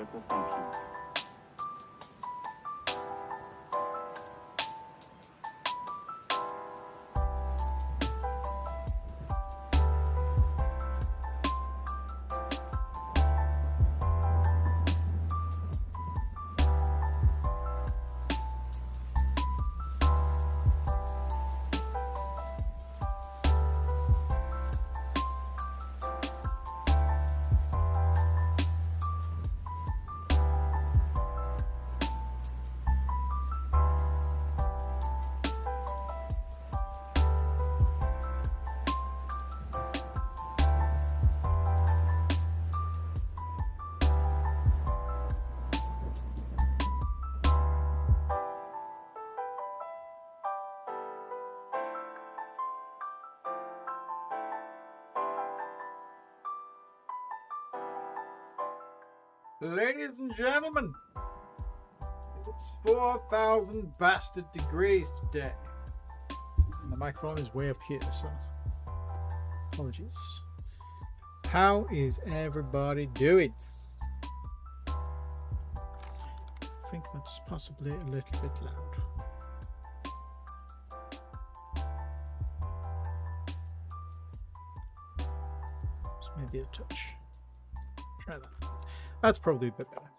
vehicle functions. Ladies and gentlemen, it's 4,000 bastard degrees today. And the microphone is way up here, so apologies. How is everybody doing? I think that's possibly a little bit loud. Just maybe a touch. Try that. That's probably a bit better.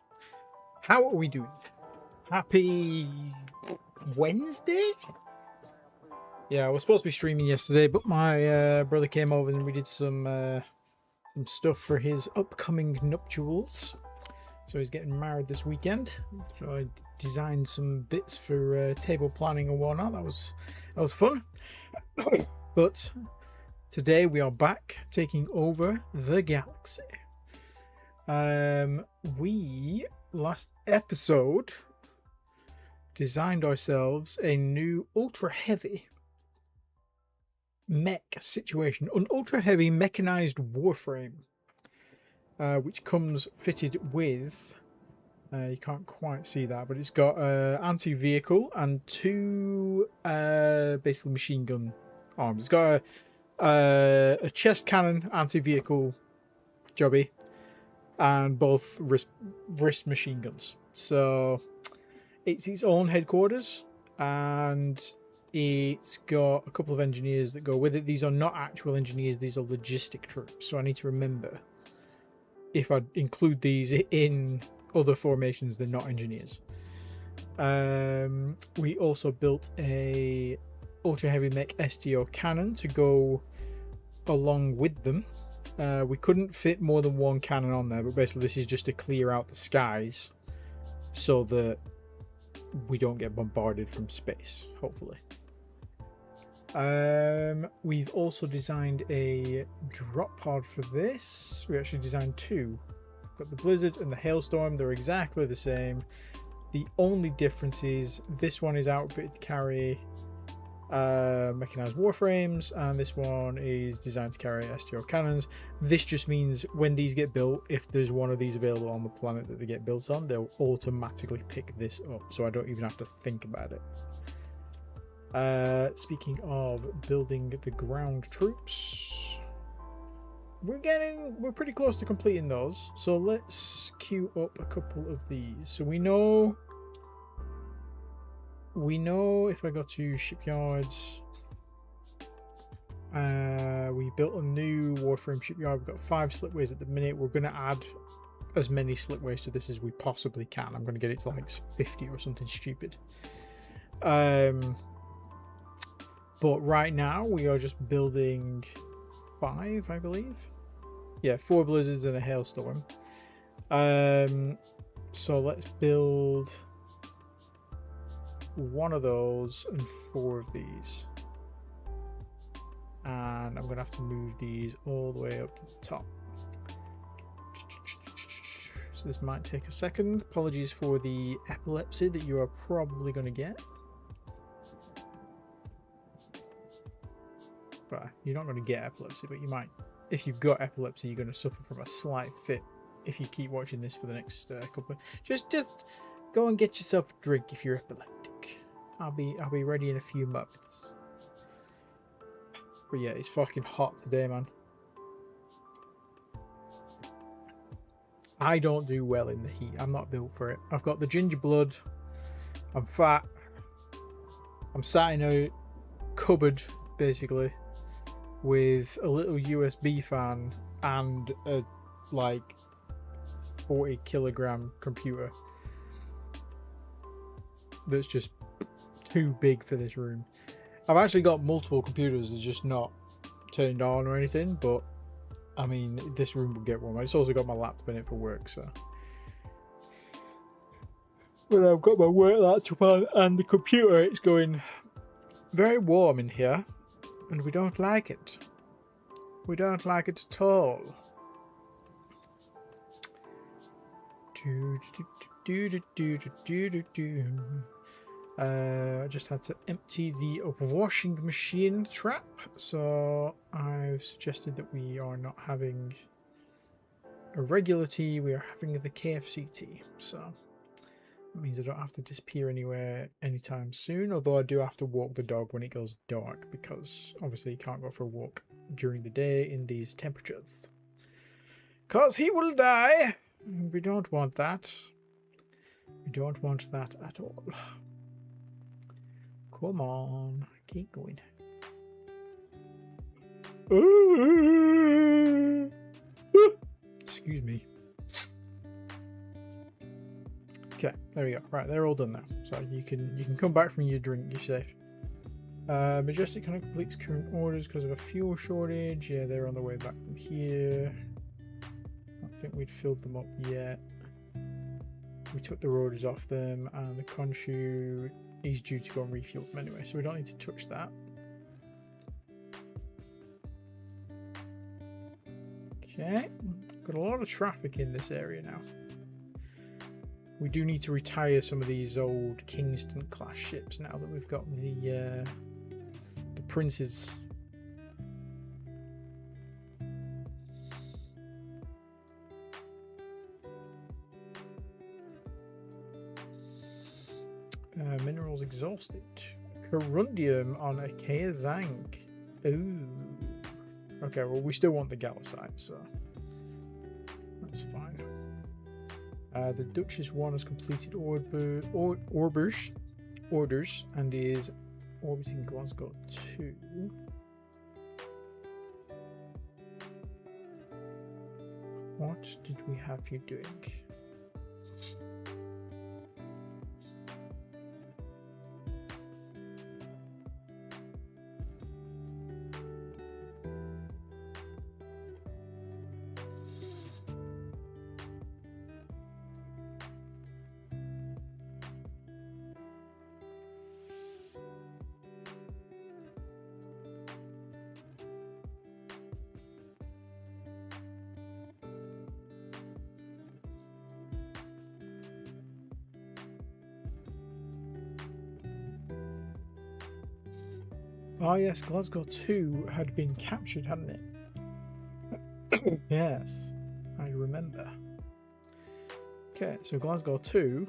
How are we doing? Happy Wednesday? Yeah, I was supposed to be streaming yesterday, but my brother came over and we did some stuff for his upcoming nuptials. So he's getting married this weekend. So I designed some bits for table planning and whatnot. That was fun. But today we are back taking over the galaxy. We last episode designed ourselves a new ultra heavy mech situation, an ultra heavy mechanized warframe, which comes fitted with you can't quite see that, but it's got anti-vehicle and two basically machine gun arms. It's got a chest cannon anti-vehicle jobby and both wrist machine guns. So it's its own headquarters, and it's got a couple of engineers that go with it. These are not actual engineers, these are logistic troops. So I need to remember, if I include these in other formations, they're not engineers. We also built a ultra heavy mech STO cannon to go along with them. We couldn't fit more than one cannon on there, but basically this is just to clear out the skies so that we don't get bombarded from space, hopefully. We've also designed a drop pod for this. We actually designed two. We've got the blizzard and the hailstorm. They're exactly the same. The only difference is this one is outfitted to carry mechanized warframes, and this one is designed to carry STO cannons. This just means when these get built, if there's one of these available on the planet that they get built on, they'll automatically pick this up, so I don't even have to think about it. Speaking of building the ground troops, we're pretty close to completing those, so let's queue up a couple of these. So we know if I go to shipyards, we built a new warframe shipyard. We've got 5 slipways at the minute. We're going to add as many slipways to this as we possibly can. I'm going to get it to like 50 or something stupid. But right now we are just building 5, I believe. Yeah, 4 blizzards and a hailstorm. So let's build 1 of those and 4 of these, and I'm gonna have to move these all the way up to the top, so this might take a second. Apologies for the epilepsy that you are probably going to get. Well, you're not going to get epilepsy, but you might. If you've got epilepsy, you're going to suffer from a slight fit if you keep watching this for the next couple. Just go and get yourself a drink if you're epileptic. I'll be ready in a few moments. But yeah, it's fucking hot today, man. I don't do well in the heat. I'm not built for it. I've got the ginger blood. I'm fat. I'm sat in a cupboard, basically, with a little USB fan and a, like, 40-kilogram computer that's just too big for this room. I've actually got multiple computers that's just not turned on or anything, but I mean, this room will get warm. It's also got my laptop in it for work, so. When I've got my work laptop on and the computer, it's going very warm in here, and we don't like it. We don't like it at all. I just had to empty the washing machine trap, so I've suggested that we are not having a regular tea, we are having the KFC tea, so that means I don't have to disappear anywhere anytime soon, although I do have to walk the dog when it goes dark, because obviously you can't go for a walk during the day in these temperatures, because he will die. We don't want that. We don't want that at all. Come on, keep going. Excuse me. Okay, there we go. Right, they're all done now. So you can come back from your drink. You're safe. Majestic kind of completes current orders because of a fuel shortage. Yeah, they're on the way back from here. I don't think we'd filled them up yet. We took the orders off them, and the Khonshu is due to go and refuel them anyway, so we don't need to touch that. Okay, got a lot of traffic in this area now. We do need to retire some of these old Kingston class ships now that we've got the princes. Minerals exhausted. Corundium on a Kazang. Ooh. Okay, well, we still want the Gallicite, so that's fine. The Duchess 1 has completed orders and is orbiting Glasgow 2. What did we have you doing? Oh yes, Glasgow 2 had been captured, hadn't it? Yes, I remember. Okay, so Glasgow 2.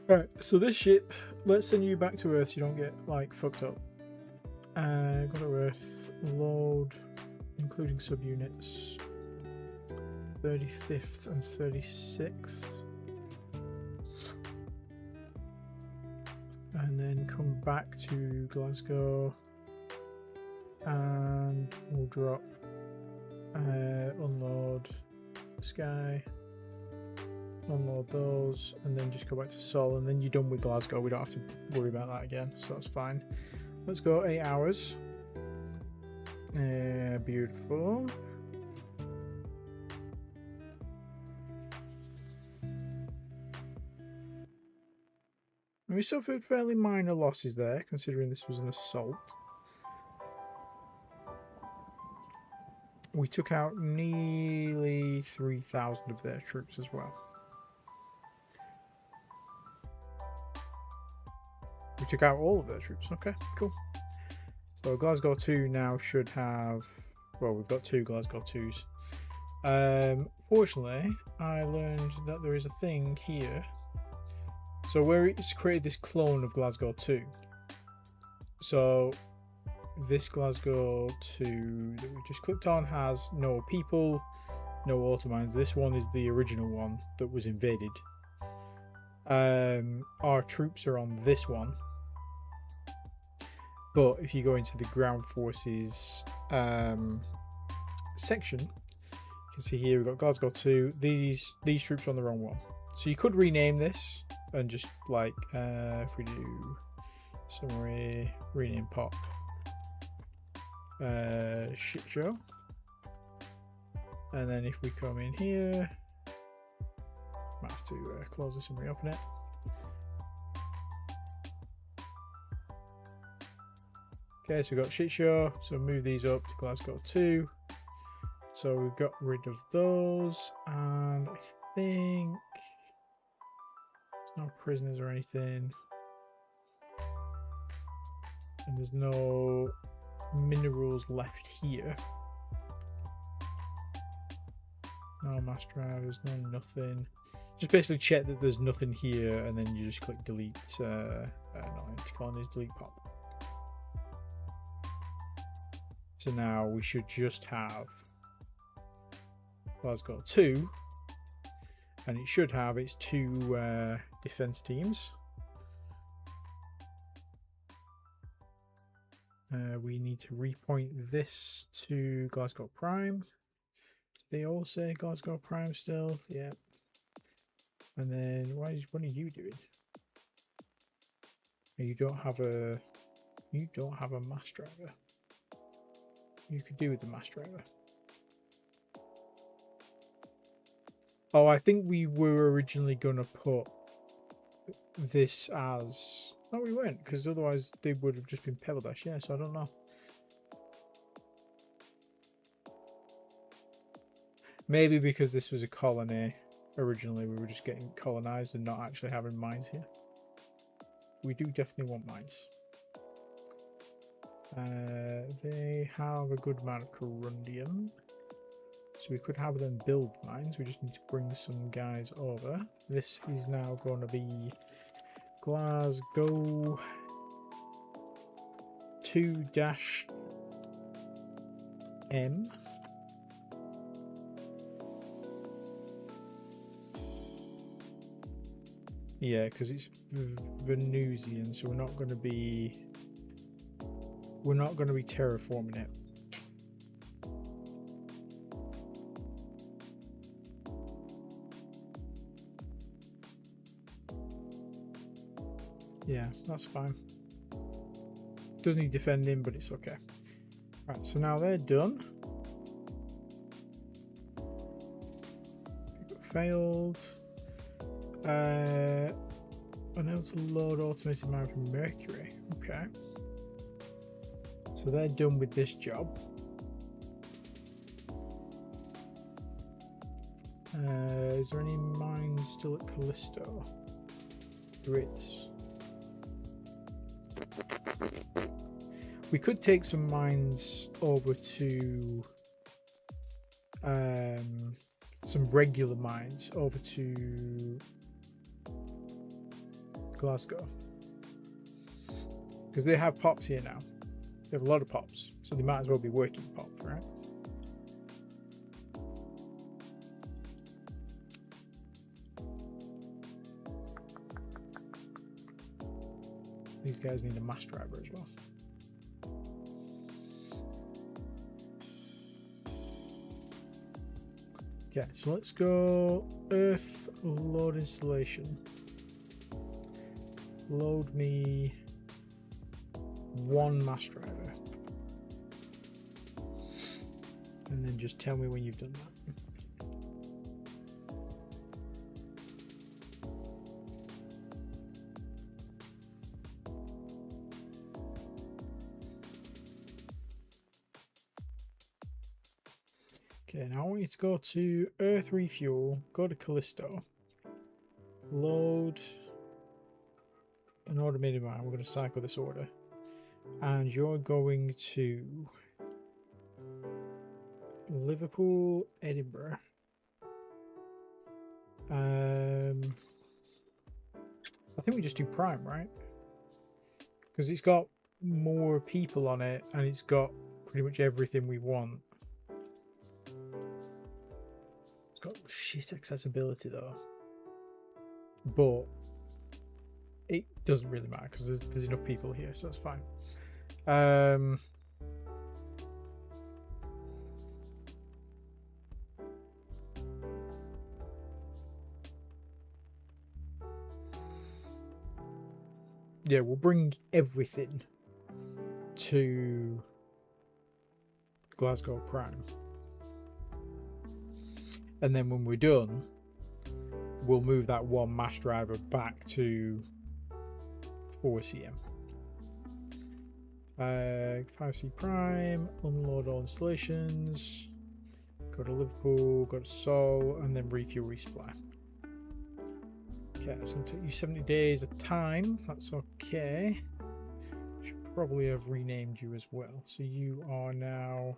Right, so this ship, let's send you back to Earth so you don't get, like, fucked up. Go to Earth, load, including subunits, 35th and 36th. And then come back to Glasgow and we'll drop, unload Sky, unload those, and then just go back to Sol, and then you're done with Glasgow. We don't have to worry about that again, so that's fine. Let's go 8 hours. Beautiful. We suffered fairly minor losses there, considering this was an assault. We took out nearly 3,000 of their troops as well. We took out all of their troops. Okay, cool. So Glasgow 2 now should have... Well, we've got 2 Glasgow 2s. Fortunately, I learned that there is a thing here. So where it's created this clone of Glasgow 2. So this Glasgow 2 that we just clicked on has no people, no auto mines. This one is the original one that was invaded. Our troops are on this one. But if you go into the ground forces section, you can see here we've got Glasgow 2. These troops are on the wrong one. So you could rename this and just like if we do summary, rename pop shit show. And then if we come in here, might have to close this and reopen it. Okay, so we've got shit show, so move these up to Glasgow 2. So we've got rid of those, and I think there's no prisoners or anything. And there's no minerals left here. No mass drivers, no nothing. Just basically check that there's nothing here, and then you just click delete. No, colonies, delete pop. So now we should just have Glasgow 2, and it should have its 2 defense teams. We need to repoint this to Glasgow Prime. They all say Glasgow Prime still, yeah. And then what are you doing? You don't have a mass driver. You could do with the mass driver. Oh, I think we were originally gonna put this as... No, we weren't, because otherwise they would have just been pebble dash. Yeah, so I don't know. Maybe because this was a colony originally, we were just getting colonized and not actually having mines here. We do definitely want mines. They have a good amount of corundium, so we could have them build mines. We just need to bring some guys over. This is now going to be Glasgow 2-M. Yeah, because it's Venusian, so we're not going to be terraforming it. Yeah, that's fine. Doesn't need defending, but it's okay. Right, so now they're done. Failed. Unable to load automated mine from Mercury. Okay. So they're done with this job. Is there any mines still at Callisto? There is. We could take some mines over to some regular mines over to Glasgow, because they have pops here now. They have a lot of pops, so they might as well be working pops, right? These guys need a mass driver as well. Okay, so let's go Earth load installation. Load me 1 mass driver. And then just tell me when you've done that. Okay, now I want you to go to Earth Refuel, go to Callisto, load an automated mine. We're going to cycle this order, and you're going to Liverpool, Edinburgh. I think we just do Prime, right? Because it's got more people on it, and it's got pretty much everything we want. It's got shit accessibility though, but it doesn't really matter because there's enough people here, so that's fine. Yeah, we'll bring everything to Glasgow Prime. And then when we're done, we'll move that one mass driver back to 4CM. 5C Prime, unload all installations, go to Liverpool, go to Seoul, and then refuel resupply. Okay, that's going to take you 70 days of time. That's okay. Should probably have renamed you as well. So you are now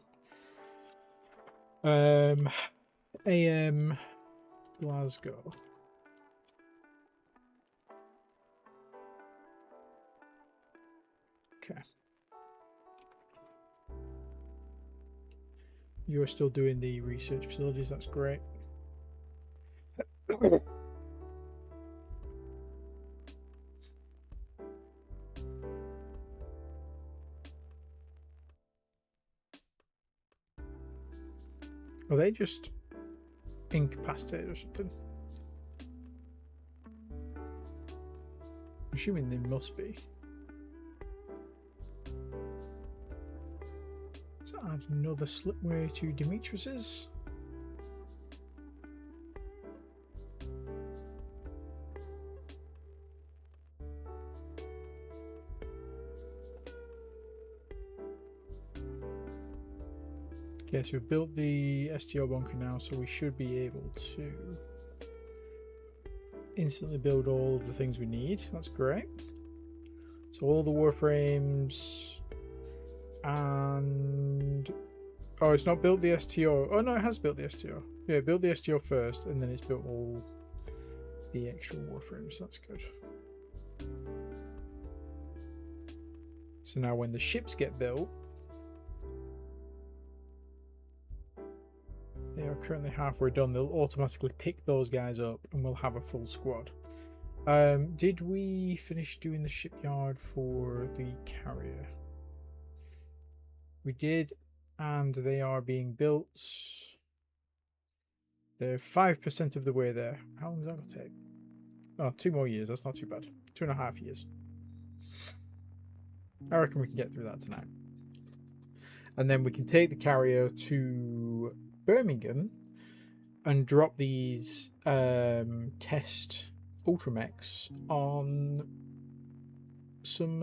AM Glasgow. Okay. You're still doing the research facilities. That's great. Are they just incapacitated or something? I'm assuming they must be. Let's add another slipway to Demetrius's. Okay, so we've built the STO bunker now, so we should be able to instantly build all of the things we need. That's great. So all the warframes and... Oh, it's not built the STO. Oh, no, it has built the STO. Yeah, it built the STO first, and then it's built all the extra warframes. That's good. So now when the ships get built, they are currently halfway done. They'll automatically pick those guys up and we'll have a full squad. Did we finish doing the shipyard for the carrier? We did, and they are being built. They're 5% of the way there. How long is that going to take? Oh, 2 more years. That's not too bad. 2.5 years. I reckon we can get through that tonight. And then we can take the carrier to Birmingham and drop these test ultramechs on some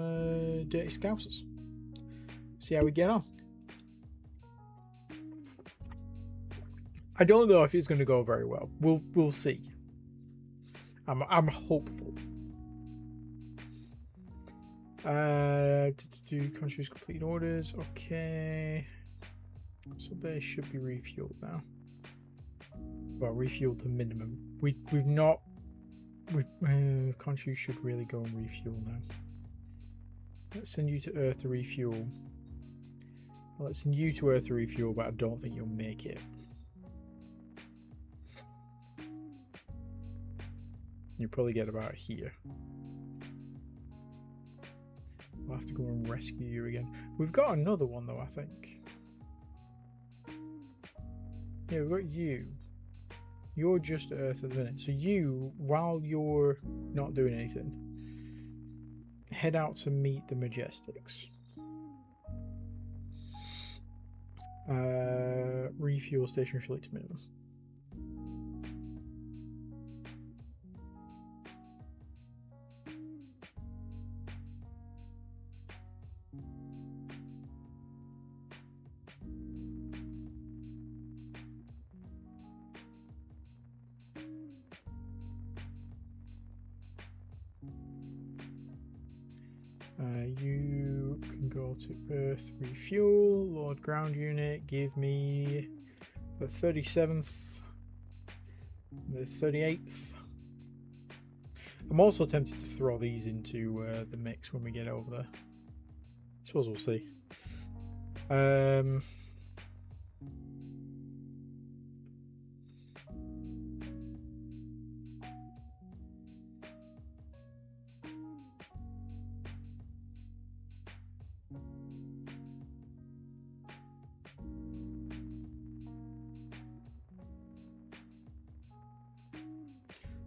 dirty scousers. See how we get on. I don't know if it's going to go very well. We'll see. I'm hopeful. To countries complete orders. Okay. So they should be refueled now. Well, refueled to minimum. Countries should really go and refuel now. Let's send you to Earth to refuel. Let's send you to Earth to refuel, but I don't think you'll make it. You'll probably get about here. We'll have to go and rescue you again. We've got another one though, I think. Yeah, we've got you. You're just at Earth at the minute. So you, while you're not doing anything, head out to meet the Majestics. Refuel station fleet to minimum. You can go to Earth refuel, Lord Ground Unit, give me the 37th, the 38th. I'm also tempted to throw these into the mix when we get over there. suppose we'll see.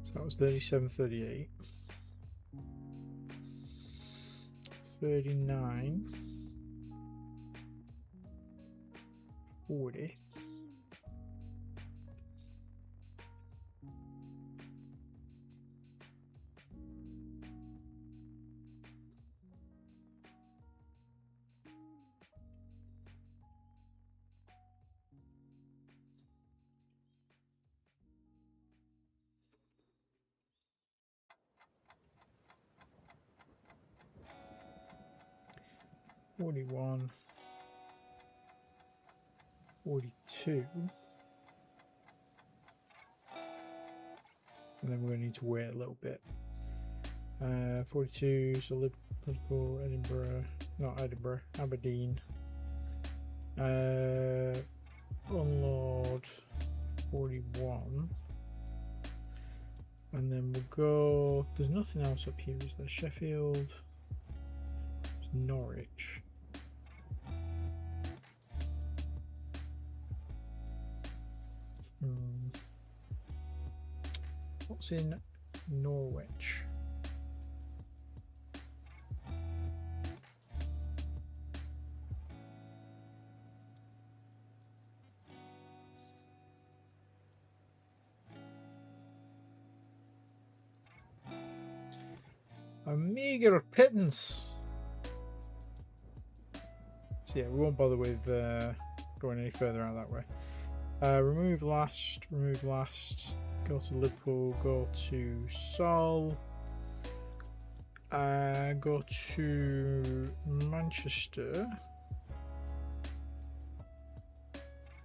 So that was 37, 38. 39. 40. $41, $42, and then we're going to need to wait a little bit. 42, so Liverpool, Edinburgh, not Edinburgh, Aberdeen. Unload 41, and then we'll go. There's nothing else up here, is there? Sheffield, Norwich. What's in Norwich? A meager pittance. So yeah, we won't bother with going any further out that way. Remove last, go to Liverpool, go to Sol, go to Manchester.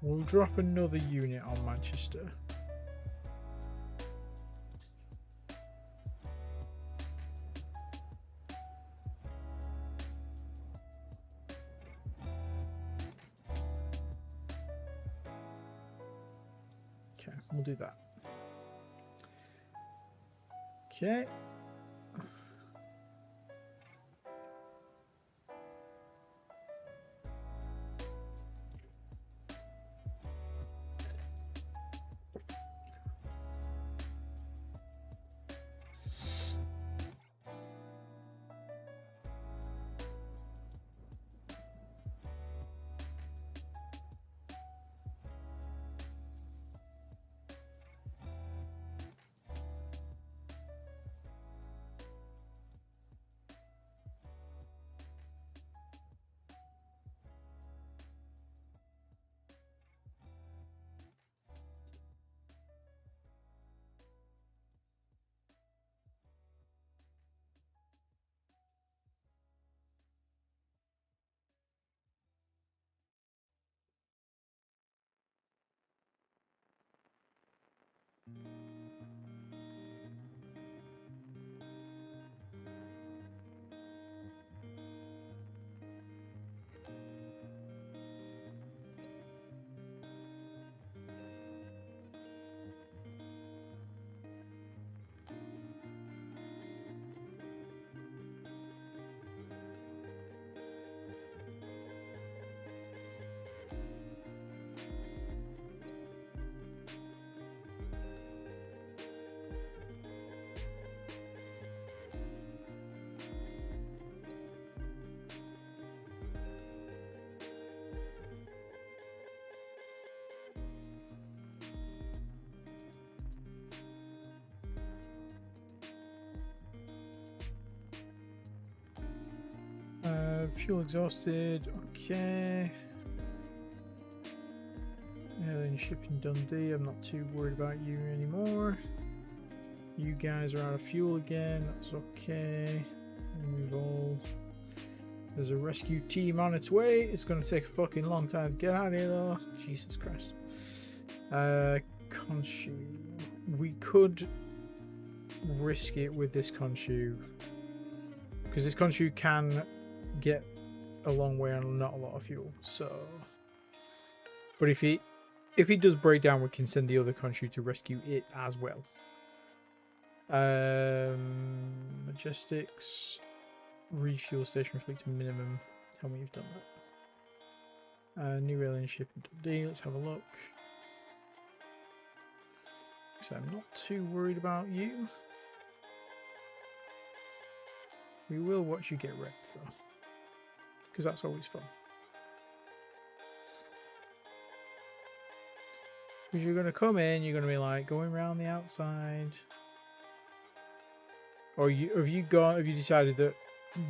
We'll drop another unit on Manchester. We'll do that. Okay. Fuel exhausted, okay. Alien shipping Dundee, I'm not too worried about you anymore. You guys are out of fuel again, that's okay. Remove all. There's a rescue team on its way. It's going to take a fucking long time to get out of here though. Jesus Christ. Khonshu. We could risk it with this Khonshu, because this Khonshu can get a long way and not a lot of fuel. So, but if it does break down, we can send the other country to rescue it as well. Majestics, refuel station fleet to minimum. Tell me you've done that. New alien ship D. Let's have a look. So I'm not too worried about you. We will watch you get wrecked though, because that's always fun. Because you're going to come in, you're going to be like going around the outside. Or have you decided that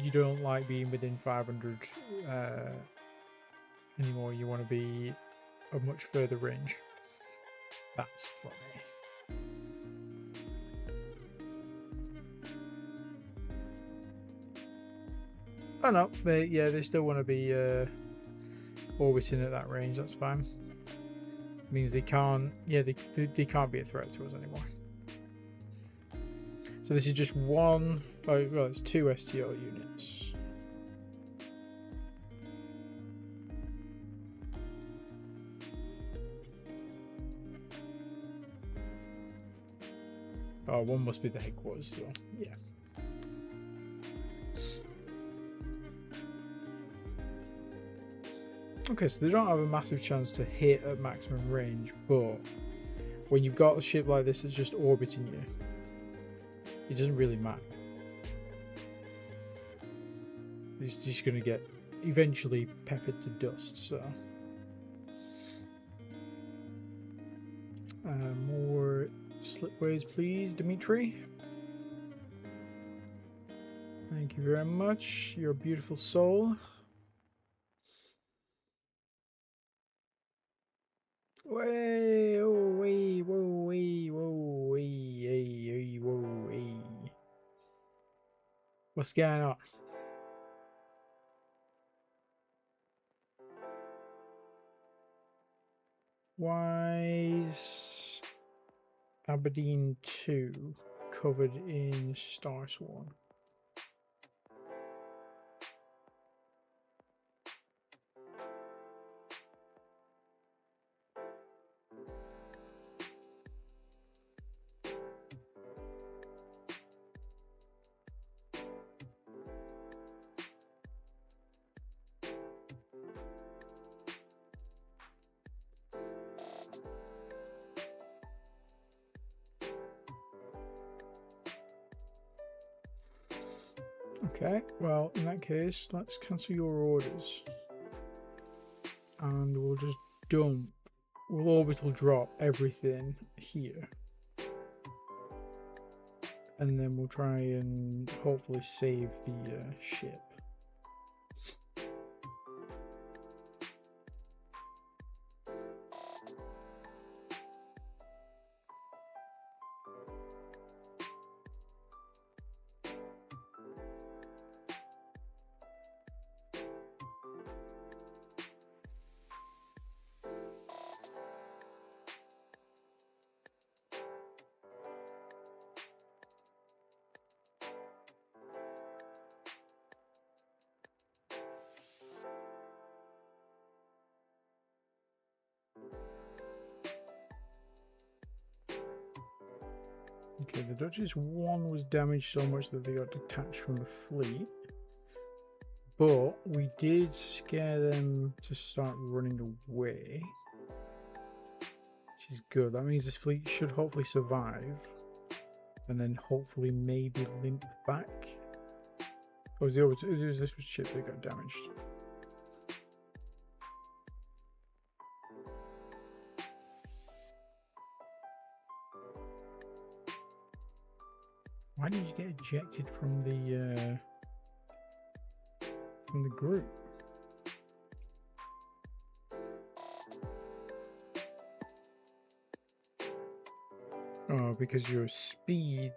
you don't like being within 500 anymore? You want to be a much further range? That's funny. Oh no, they still want to be orbiting at that range. That's fine. Means they can't. Yeah, they can't be a threat to us anymore. So this is just one. Oh, well, it's 2 STO units. Oh, one must be the headquarters. So yeah. Okay, so they don't have a massive chance to hit at maximum range, but when you've got a ship like this that's just orbiting you, it doesn't really matter. It's just going to get eventually peppered to dust, so. More slipways, please, Dimitri. Thank you very much. You're a beautiful soul. Way, oh, way, whoa, way, whoa, way, hey, whoa, hey. What's going on? Why is Aberdeen 2 covered in Star Swarm? Okay, well, in that case, let's cancel your orders. And we'll just dump, we'll orbital drop everything here. And then we'll try and hopefully save the ship. Okay, the Duchess 1 was damaged so much that they got detached from the fleet. But we did scare them to start running away. Which is good. That means this fleet should hopefully survive. And then hopefully maybe limp back. Or was this ship that got damaged? Why did you get ejected from the group? Oh, because your speed.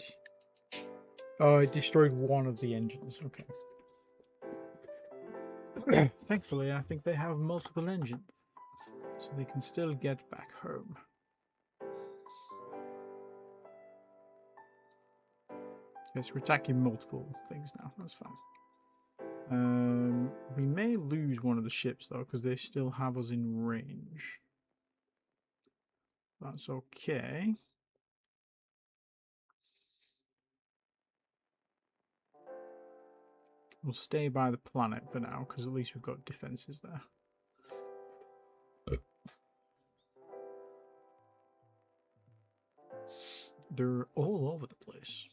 Oh, it destroyed one of the engines. Okay. Thankfully, I think they have multiple engines, so they can still get back home. Yes, we're attacking multiple things now. That's fine. We may lose one of the ships though, because they still have us in range. That's okay. We'll stay by the planet for now, because at least we've got defenses there. They're all over the place.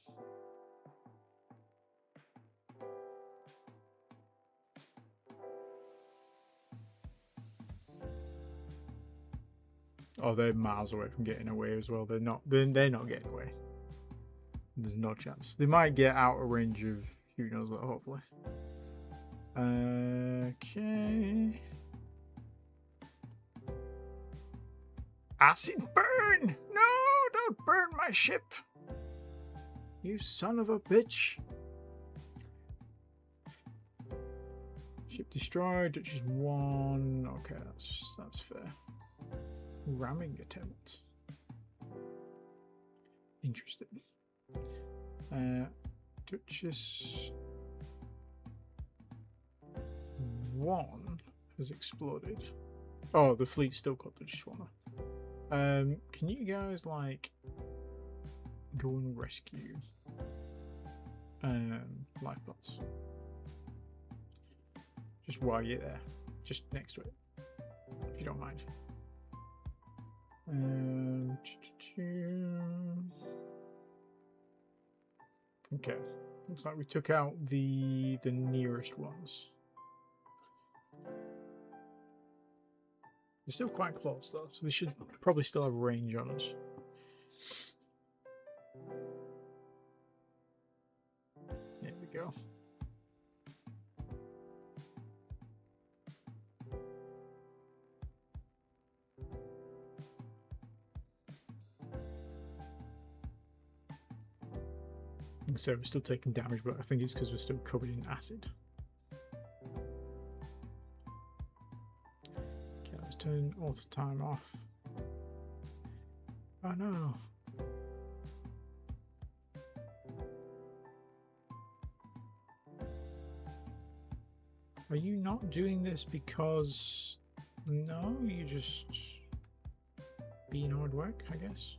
Oh, they're miles away from getting away as well. They're not getting away. There's no chance. They might get out of range of shooting us, hopefully. Okay. Acid burn! No, don't burn my ship. You son of a bitch. Ship destroyed, Duchess 1. Okay, that's fair. Ramming attempt. Interesting. Duchess 1 has exploded. Oh, the fleet's still got Duchess 1. Can you guys like go and rescue lifeboats? Just while you're there, just next to it, if you don't mind. Okay, looks like we took out the nearest ones. They're still quite close though, so they should probably still have range on us. There we go. So we're still taking damage, but I think it's because we're still covered in acid. Okay, let's turn auto time off. Oh no. Are you not doing this because... No, you just being hard work, I guess.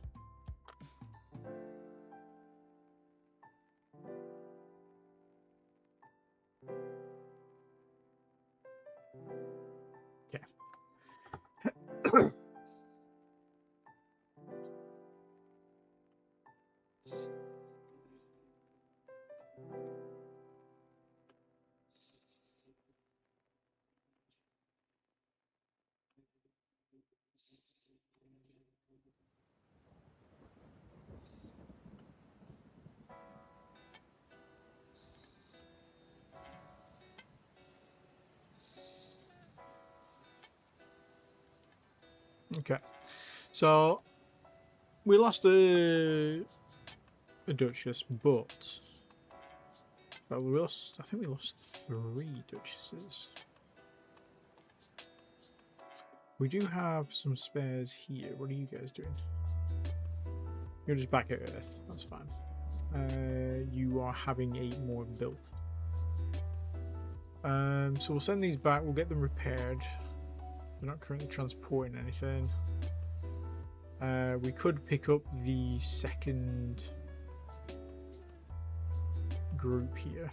Okay, so we lost a Duchess, but well, I think we lost 3 Duchesses. We do have some spares here. What are you guys doing? You're just back at Earth. That's fine. You are having 8 more built. So we'll send these back. We'll get them repaired. We're not currently transporting anything. We could pick up the second group here.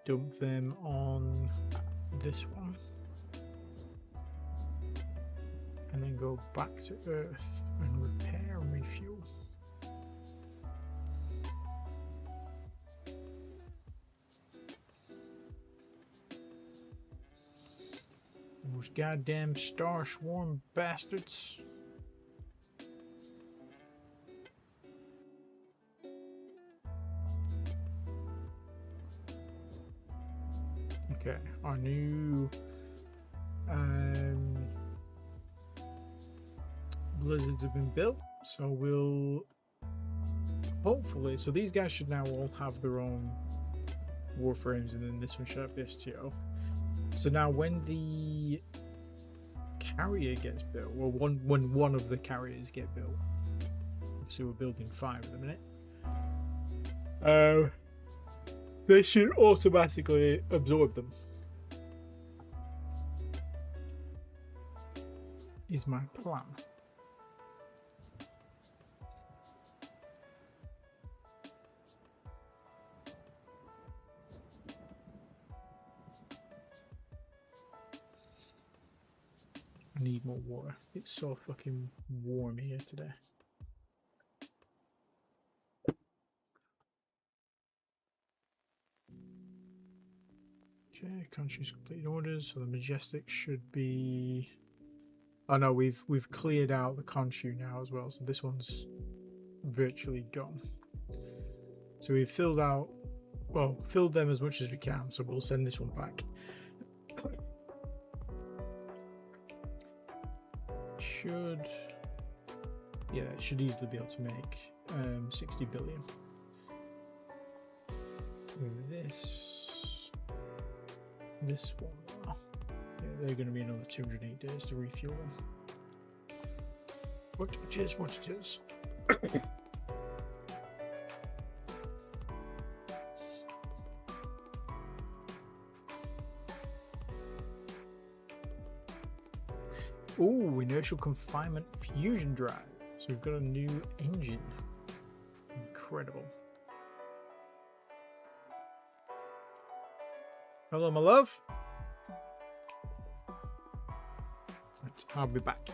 Dump them on this one. And then go back to Earth and repair and refuel. Those goddamn star swarm bastards. Okay, our new blizzards have been built, so we'll hopefully, so these guys should now all have their own warframes, and then this one should have the STO. So now when the carrier gets built, well, when one of the carriers get built, so we're building 5 at the minute, they should automatically absorb them. Is my plan. I need more water. It's so fucking warm here today. Okay, country's completed orders, so the Majestic should be... Oh no, we've cleared out the Khonshu now as well, so this one's virtually gone. So we've filled out, well, filled them as much as we can, so we'll send this one back. Should... Yeah, it should easily be able to make 60 billion. This one, yeah, they're going to be another 208 days to refuel them. What it is, what it is. Oh, inertial confinement fusion drive. So we've got a new engine. Incredible. Hello, my love. Right, I'll be back.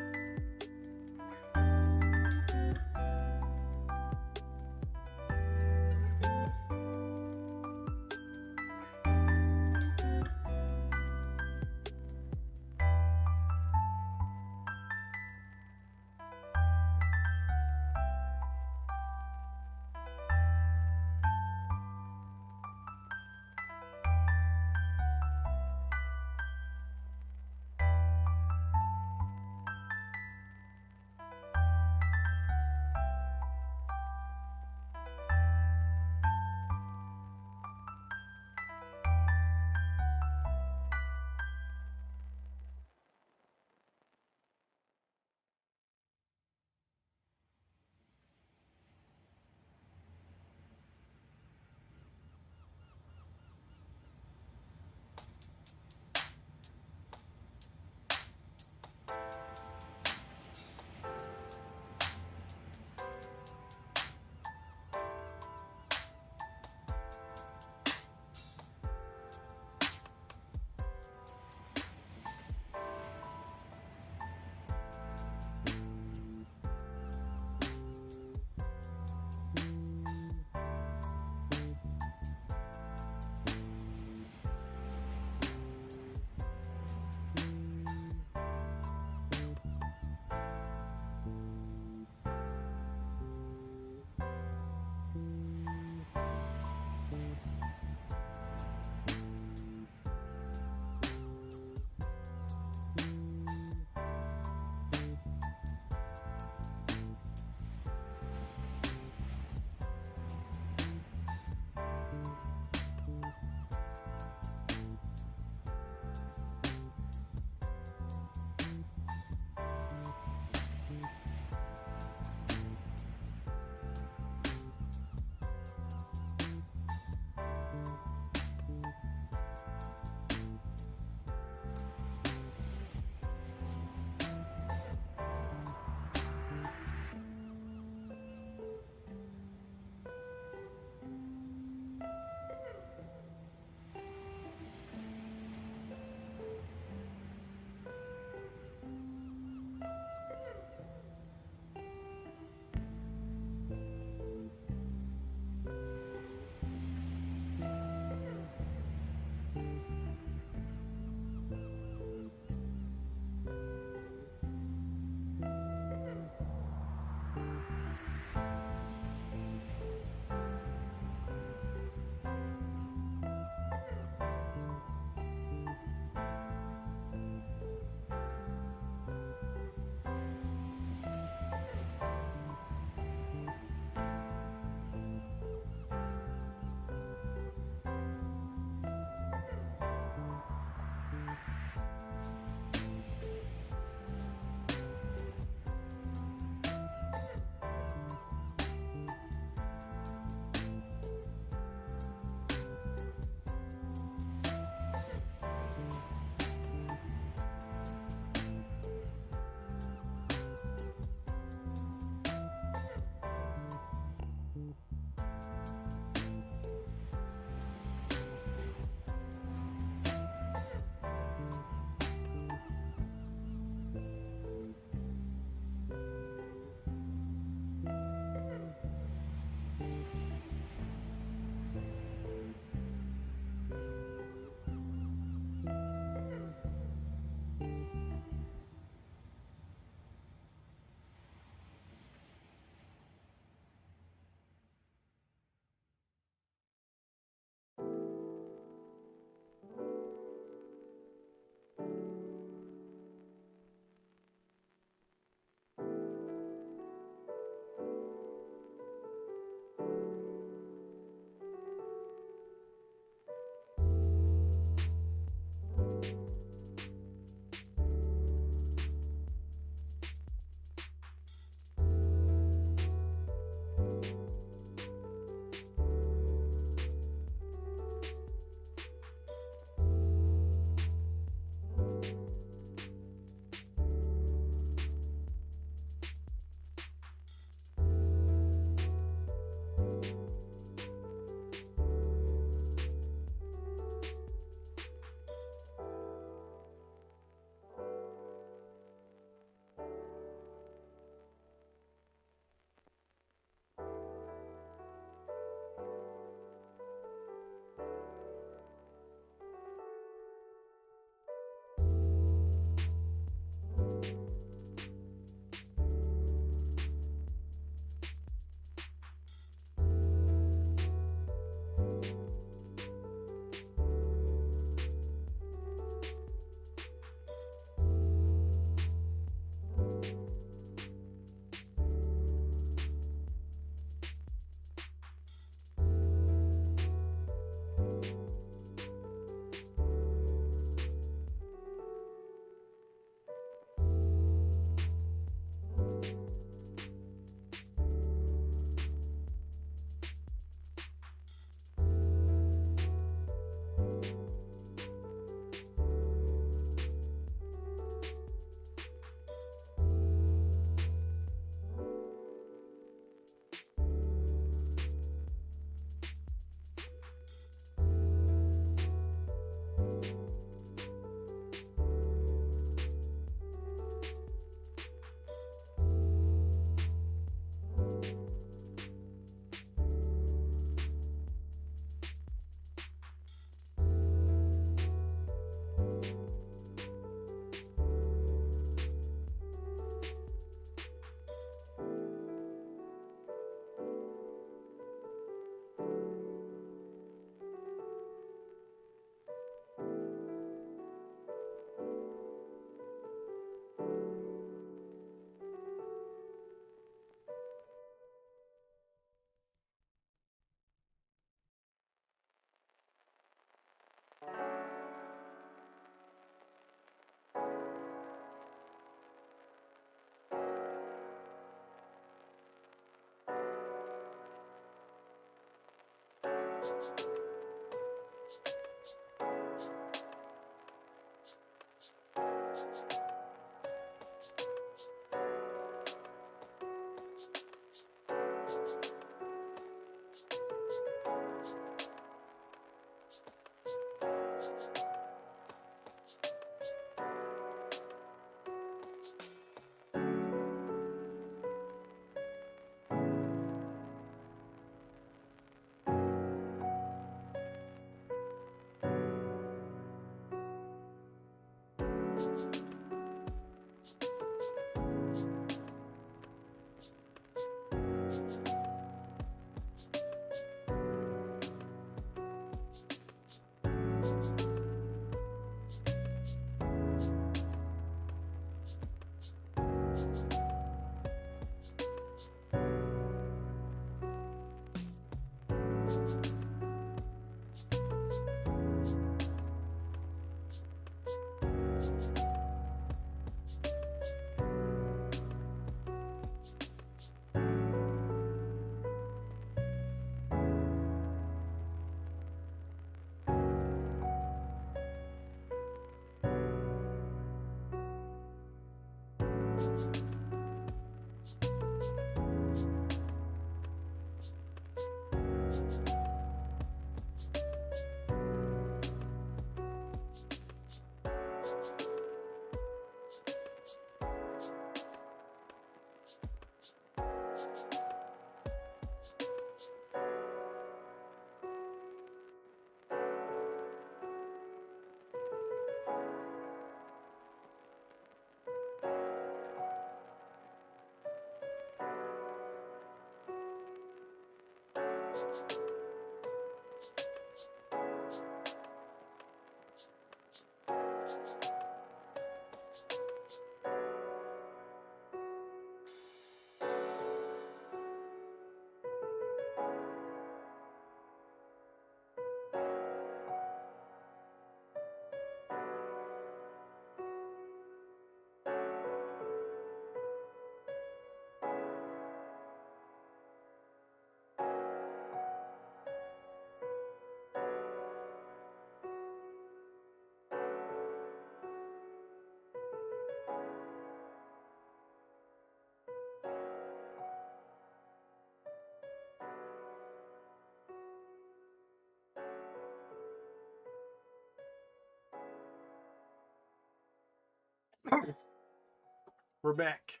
We're back.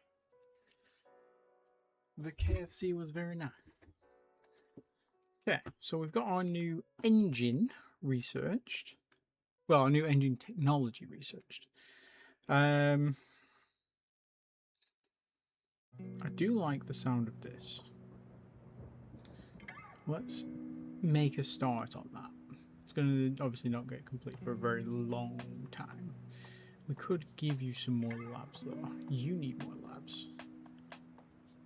The KFC was very nice. Okay, so we've got our new engine researched. Well, our new engine technology researched. I do like the sound of this. Let's make a start on that. It's going to obviously not get complete for a very long time. We could give you some more labs though. You need more labs.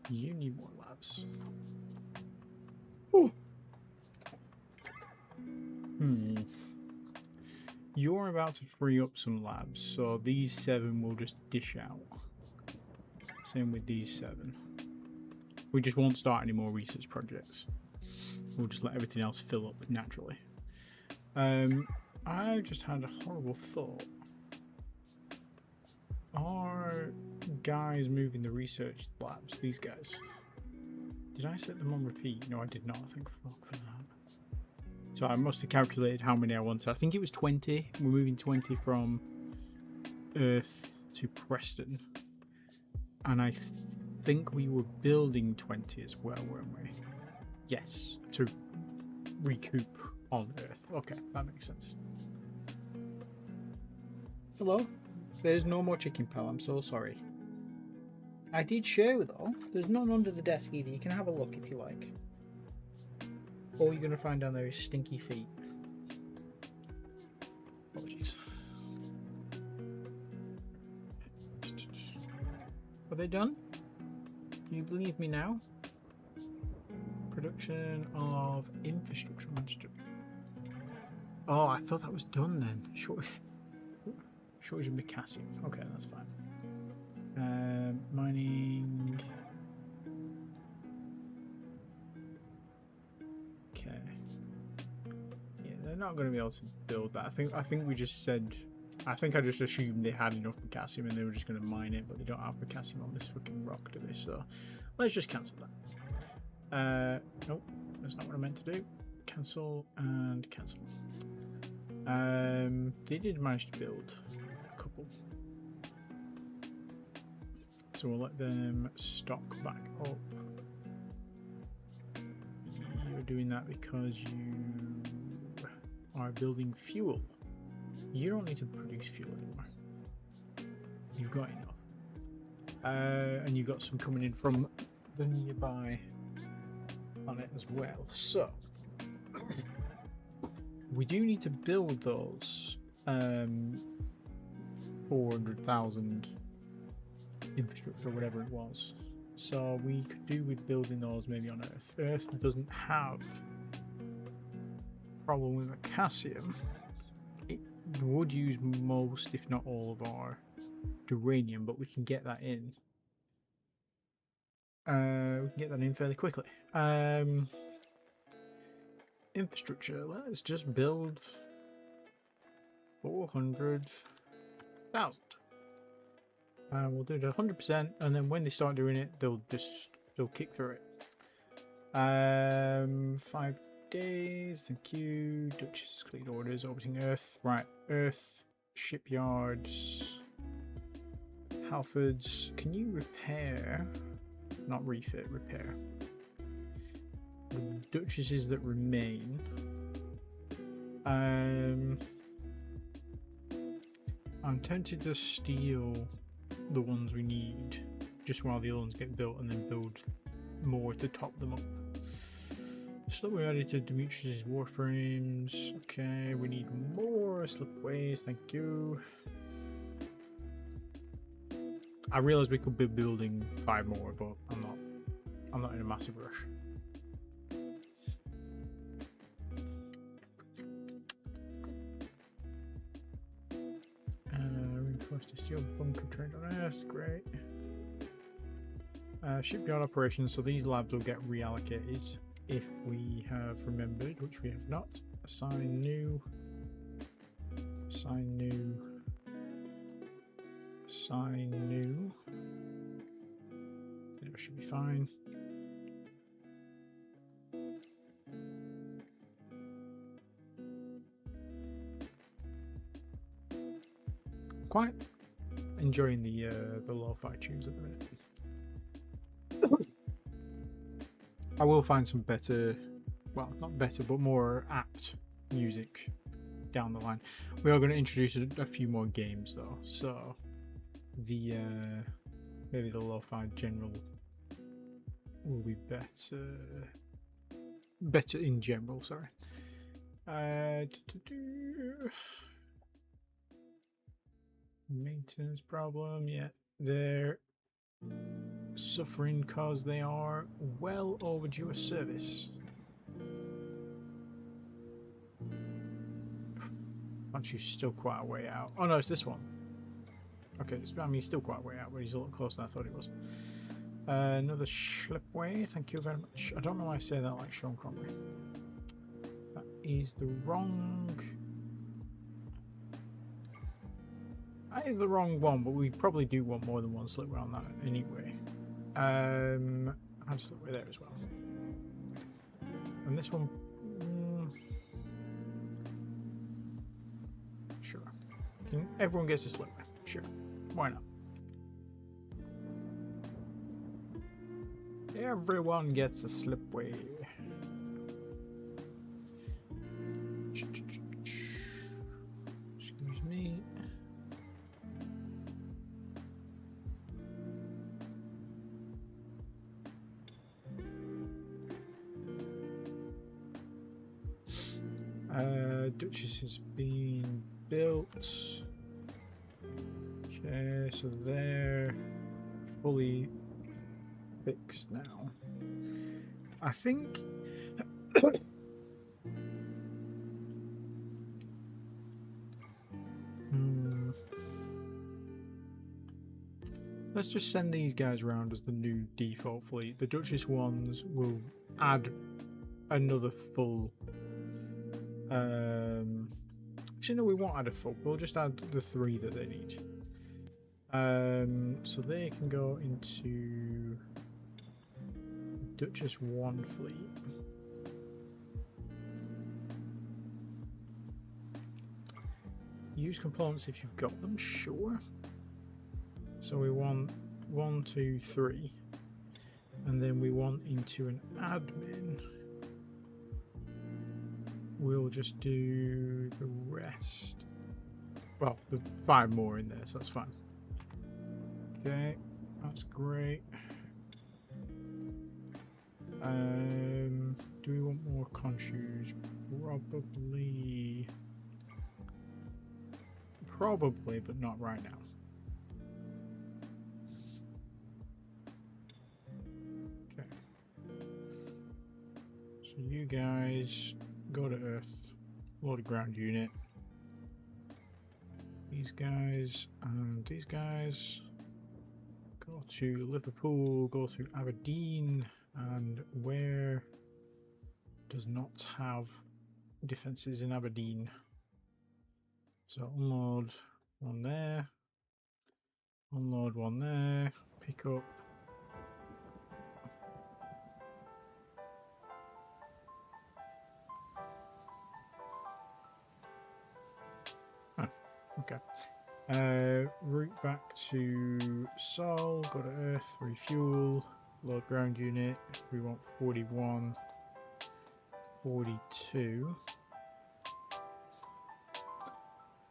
You need more labs. Ooh. You're about to free up some labs, so these 7 will just dish out. Same with these 7. We just won't start any more research projects. We'll just let everything else fill up naturally. I just had a horrible thought. Are guys moving the research labs? These guys. Did I set them on repeat? No, I did not. Thank fuck for that. So I must have calculated how many I wanted. I think it was 20. We're moving 20 from Earth to Preston. And I think we were building 20 as well, weren't we? Yes, to recoup on Earth. Okay, that makes sense. Hello? There's no more chicken, pal. I'm so sorry. I did share with all. There's none under the desk either. You can have a look if you like. All you're going to find down there is stinky feet. Apologies. Are they done? Do you believe me now? Production of infrastructure. Oh, I thought that was done then. Shortage of potassium. Okay, that's fine. Mining. Okay. Yeah, they're not going to be able to build that. I think we just said. I think I just assumed they had enough potassium and they were just going to mine it, but they don't have potassium on this fucking rock, do they? So let's just cancel that. Nope, that's not what I meant to do. Cancel and cancel. They did manage to build a couple. So we'll let them stock back up. You're doing that because you are building fuel. You don't need to produce fuel anymore. You've got enough. And you've got some coming in from the nearby planet as well. So we do need to build those 400,000 infrastructure or whatever it was. So we could do with building those maybe on Earth. Earth doesn't have a problem with potassium. It would use most, if not all, of our Duranium, but we can get that in. We can get that in fairly quickly. Infrastructure. Let's just build 400,000. We'll do it 100%, and then when they start doing it, they'll kick through it. 5 days. Thank you. Duchess has cleared orders. Orbiting Earth. Right. Earth. Shipyards. Halfords. Can you repair? Not refit. Repair. The Duchesses that remain. I'm tempted to steal the ones we need just while the other ones get built, and then build more to top them up. So we added to Demetrius's warframes. Okay, we need more slipways. Thank you. I realize we could be building 5 more, but I'm not in a massive rush. Reinforced steel bunker trained on Earth. Great. Shipyard operations. So these labs will get reallocated if we have remembered, which we have not. Assign new. Assign new. Assign new. That should be fine. Quite enjoying the lo-fi tunes at the minute. I will find some better, well, not better, but more apt music down the line. We are going to introduce a few more games though, so the maybe the lo-fi general will be better in general. Sorry. Maintenance problem. Yeah, they're suffering because they are well overdue a service. Aren't you still quite a way out? Oh no, it's this one. Okay, I mean, he's still quite a way out, but he's a little closer than I thought he was. Another slipway, thank you very much. I don't know why I say that like Sean Connery. That is the wrong... That is the wrong one, but we probably do want more than one slipway on that anyway. I have a slipway there as well. And this one... Sure. Everyone gets a slipway. Sure. Why not? Everyone gets a slipway. Excuse me. Duchess is being built. Okay, so they're fully fixed now. I think let's just send these guys around as the new default fleet. The Duchess ones will add another full actually no, we won't add a full, we'll just add the 3 that they need. So they can go into Duchess 1 fleet. Use components if you've got them, sure. So we want 1, 2, 3, and then we want into an admin. We'll just do the rest. Well, the 5 more in there, so that's fine. Okay, that's great. Do we want more conscious? Probably, but not right now. Okay. So you guys go to Earth, load a ground unit. These guys and these guys go to Liverpool, go to Aberdeen, and where does not have defences in Aberdeen. So unload 1 there, unload 1 there, pick up. Okay. Route back to Sol, go to Earth, refuel, load ground unit. We want 41, 42.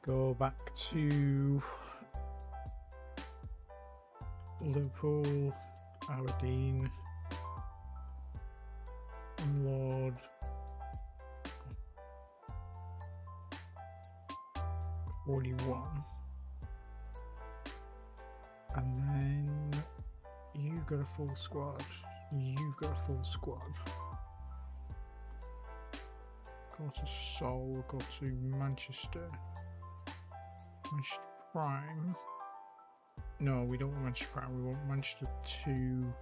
Go back to Liverpool, Aberdeen, unload. 41. And then you've got a full squad. You've got a full squad. Go to Seoul, go to Manchester. Manchester Prime. No, we don't want Manchester Prime, we want Manchester 2.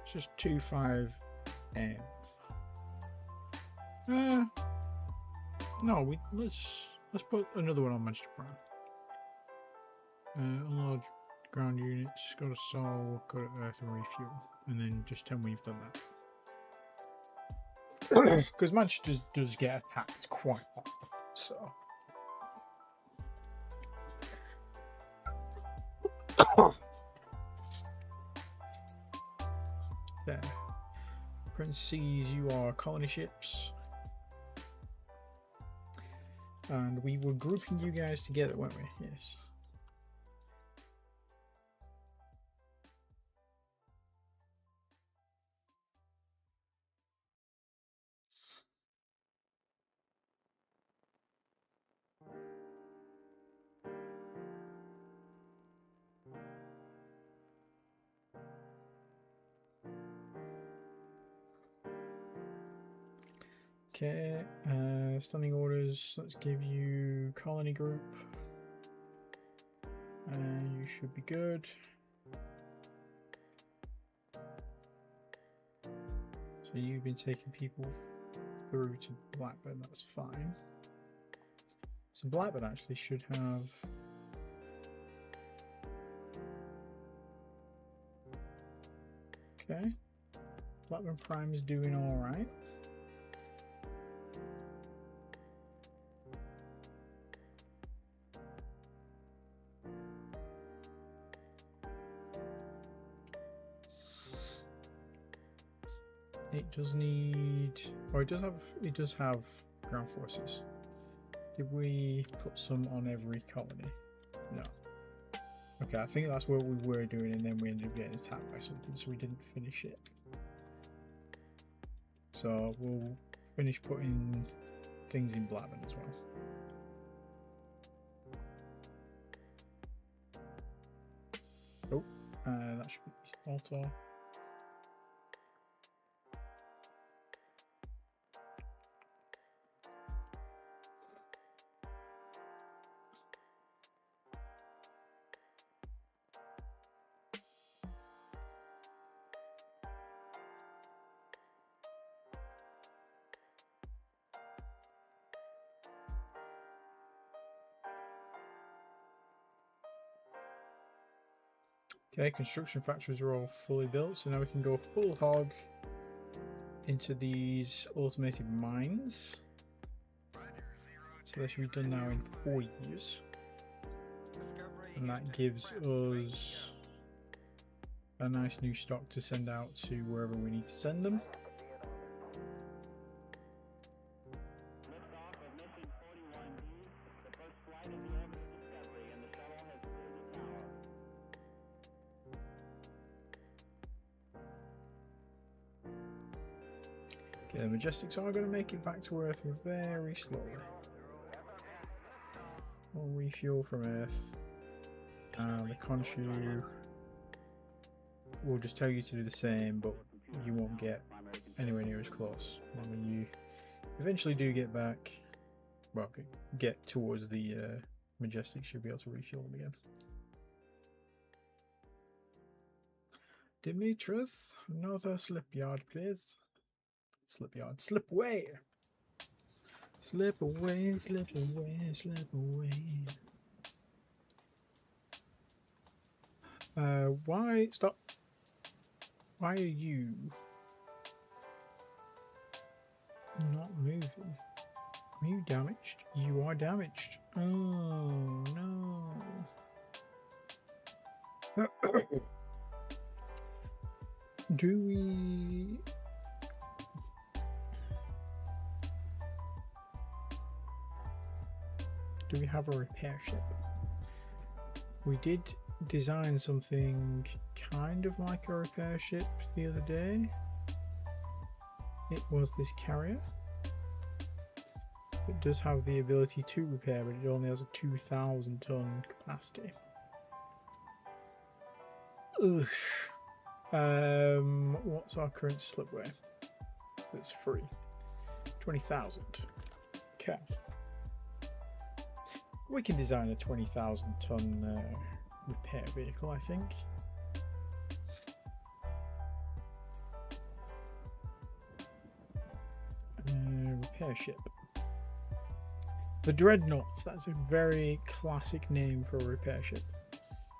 It's just 2-5 M. No, let's put another one on Manchester Prime. Unload ground units, go to Sol, go to Earth and refuel, and then just tell me you've done that. because Manchester does get attacked quite often. So. There. Prince sees you are colony ships. And we were grouping you guys together, weren't we? Yes. Okay, standing orders. Let's give you colony group. And you should be good. So you've been taking people through to Blackburn, that's fine. So Blackburn actually should have... Okay. Blackburn Prime is doing alright. It does need, or it does have ground forces. Did we put some on every colony? No. Okay, I think that's what we were doing, and then we ended up getting attacked by something, so we didn't finish it. So we'll finish putting things in Blackburn as well. Oh, that should be auto. Okay, construction factories are all fully built, so now we can go full hog into these automated mines. So they should be done now in 4 years. And that gives us a nice new stock to send out to wherever we need to send them. Okay, the Majestics are going to make it back to Earth very slowly. We'll refuel from Earth. And the Khonshu will just tell you to do the same, but you won't get anywhere near as close. And when you eventually do get back, well, get towards the Majestics, you'll be able to refuel them again. Demetrius, another slip yard, please. Slip yard, slip away. Slip away, slip away, slip away. Why? Stop. Why are you not moving? Are you damaged? You are damaged. Oh, no. Do we... Do we have a repair ship? We did design something kind of like a repair ship the other day. It was this carrier. It does have the ability to repair, but it only has a 2,000 ton capacity. Ugh. What's our current slipway? It's free. 20,000. Okay. We can design a 20,000 ton repair vehicle, I think. Repair ship. The Dreadnought. That's a very classic name for a repair ship.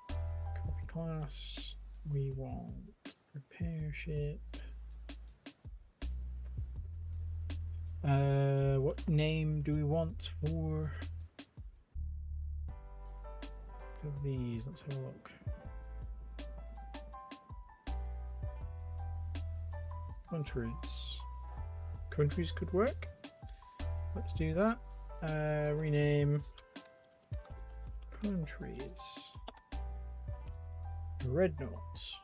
Copy class. We want repair ship. What name do we want for these? Let's have a look. Countries could work. Let's do that. Rename countries. Dreadnoughts.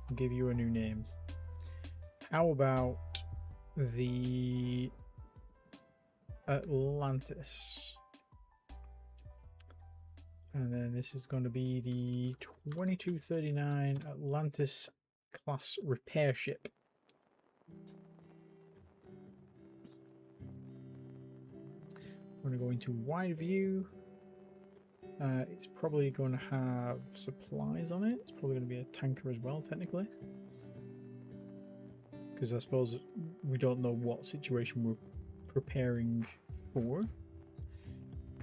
I'll give you a new name. How about the Atlantis? And then this is going to be the 2239 Atlantis class repair ship. I'm going to go into wide view. It's probably going to have supplies on it. It's probably going to be a tanker as well, technically. Because I suppose we don't know what situation we're preparing for.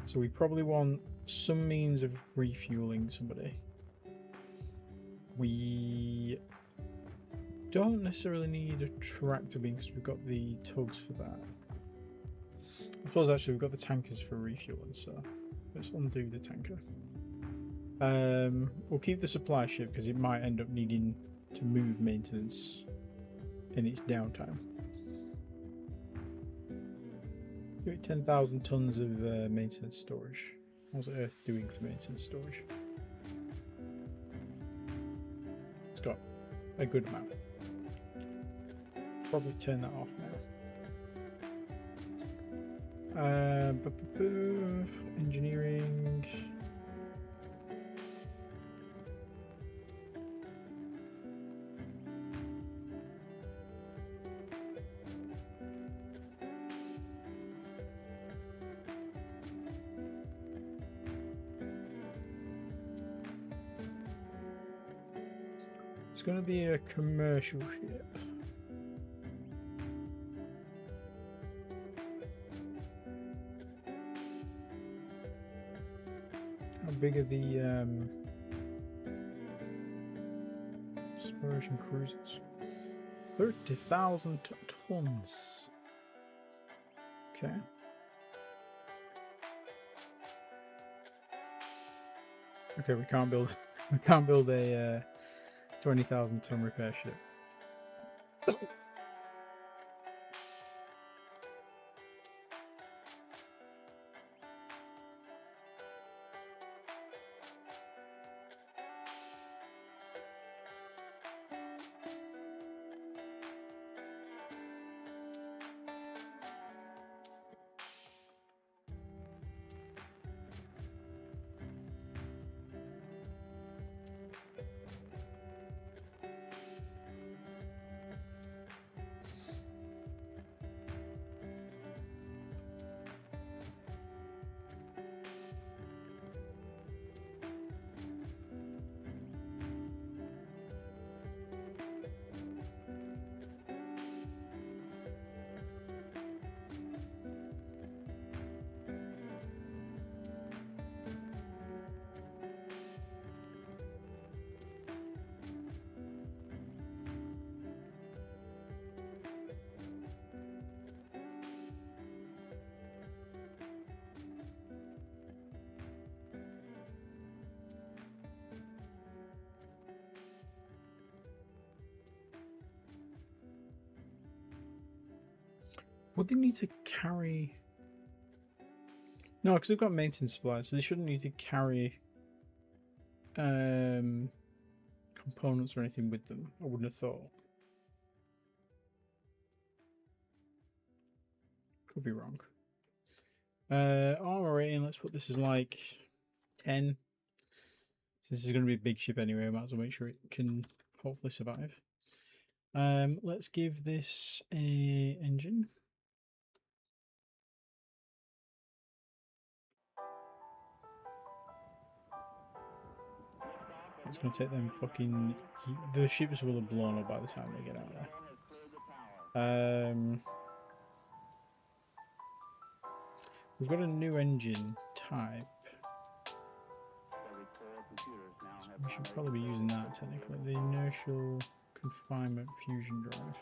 So we probably want some means of refueling somebody. We don't necessarily need a tractor beam because we've got the tugs for that. I suppose actually we've got the tankers for refueling, so let's undo the tanker. We'll keep the supply ship because it might end up needing to move maintenance in its downtime. Give it 10,000 tons of maintenance storage. How's Earth doing for maintenance storage? It's got a good amount. Probably turn that off now. Engineering. It's going to be a commercial ship. How big are the exploration cruisers? 30,000 tons. Okay. Okay, we can't build a 20,000 ton repair ship. Would they need to carry? No, because they've got maintenance supplies, so they shouldn't need to carry components or anything with them. I wouldn't have thought. Could be wrong. Armor rating, let's put this as like 10. Since this is going to be a big ship anyway, I might as well make sure it can hopefully survive. Let's give this a engine. It's going to take them fucking... The ships will have blown up by the time they get out there. We've got a new engine type. So we should probably be using that technically. The inertial confinement fusion drive.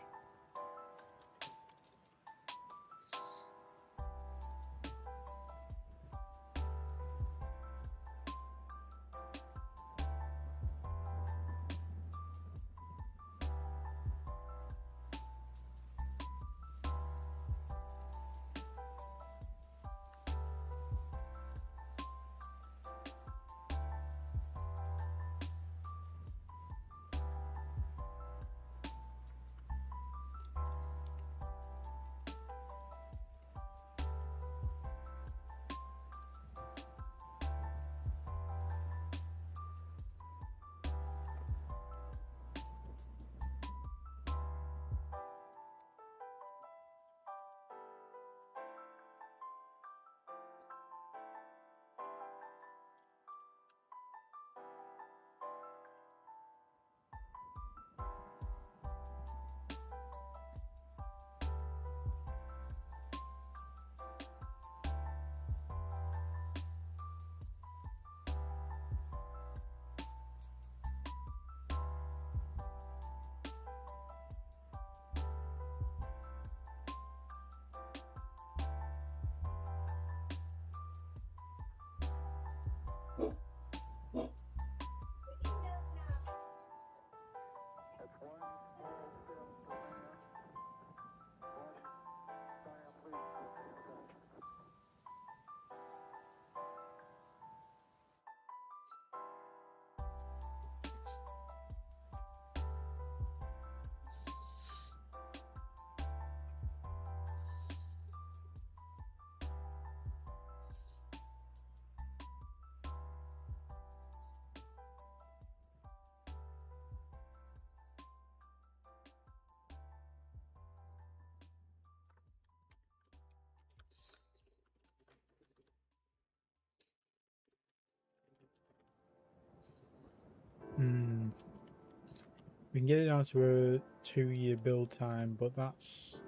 We can get it down to a 2-year build time, but that's...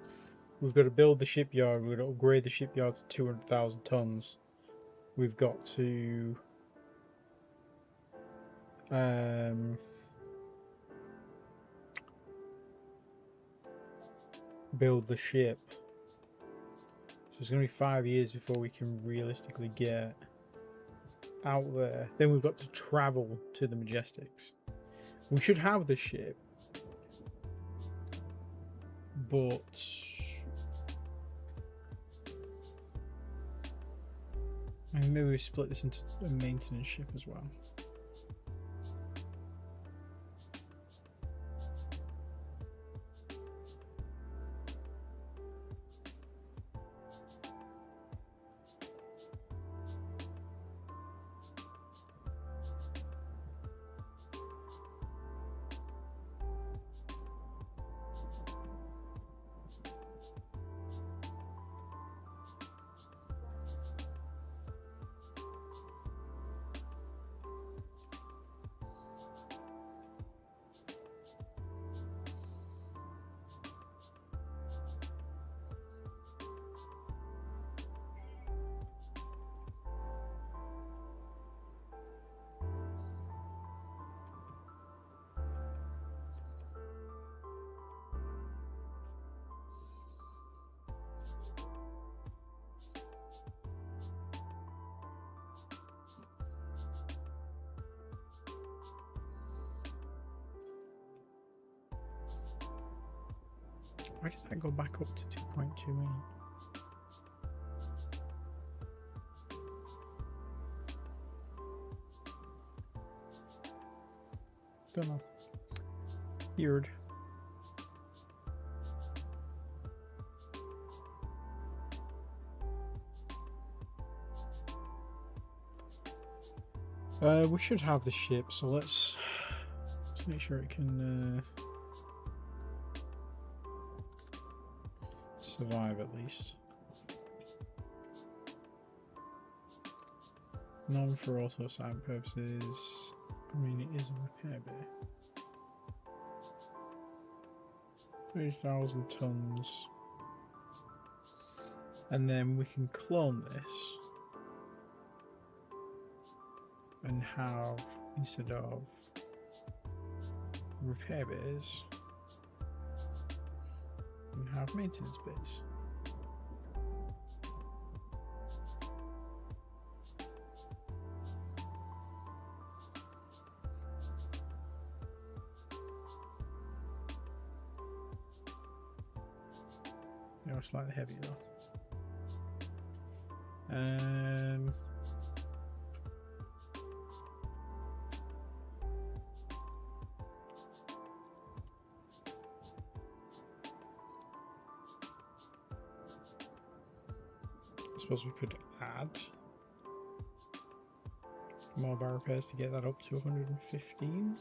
We've got to build the shipyard. We've got to upgrade the shipyard to 200,000 tons. We've got to... build the ship. So it's going to be 5 years before we can realistically get out there. Then we've got to travel to the Majestics. We should have the ship, but maybe we split this into a maintenance ship as well. Why did that go back up to 2.28? Don't know. Weird. We should have the ship, so let's make sure it can survive at least. None for auto site purposes. I mean, it is a repair bay. 3,000 tons. And then we can clone this and have, instead of repair bays, we can have maintenance bays. They are slightly heavier though. I suppose we could add mobile repairs to get that up to 115.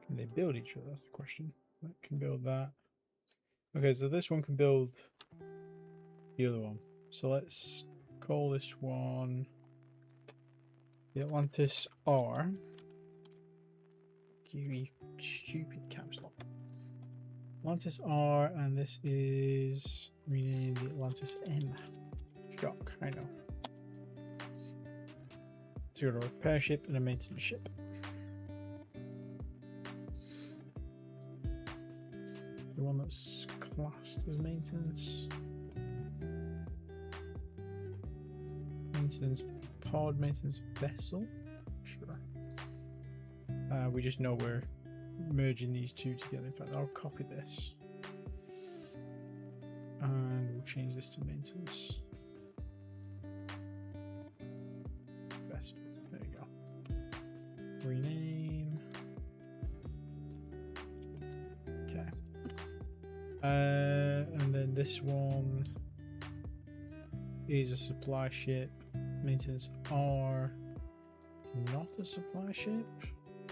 Can they build each other? That's the question. That can build that. Okay, so this one can build the other one. So let's call this one the Atlantis R. Give me stupid caps lock. Atlantis R, and this is renamed the Atlantis M. Shock, I know. So you've got a repair ship and a maintenance ship. The one that's classed as maintenance. Maintenance pod, maintenance vessel. Sure. We just know we're merging these two together. In fact, I'll copy this. And we'll change this to maintenance vessel. There you go. Rename. Okay. And then this one is a supply ship. Maintenance R, not a supply ship.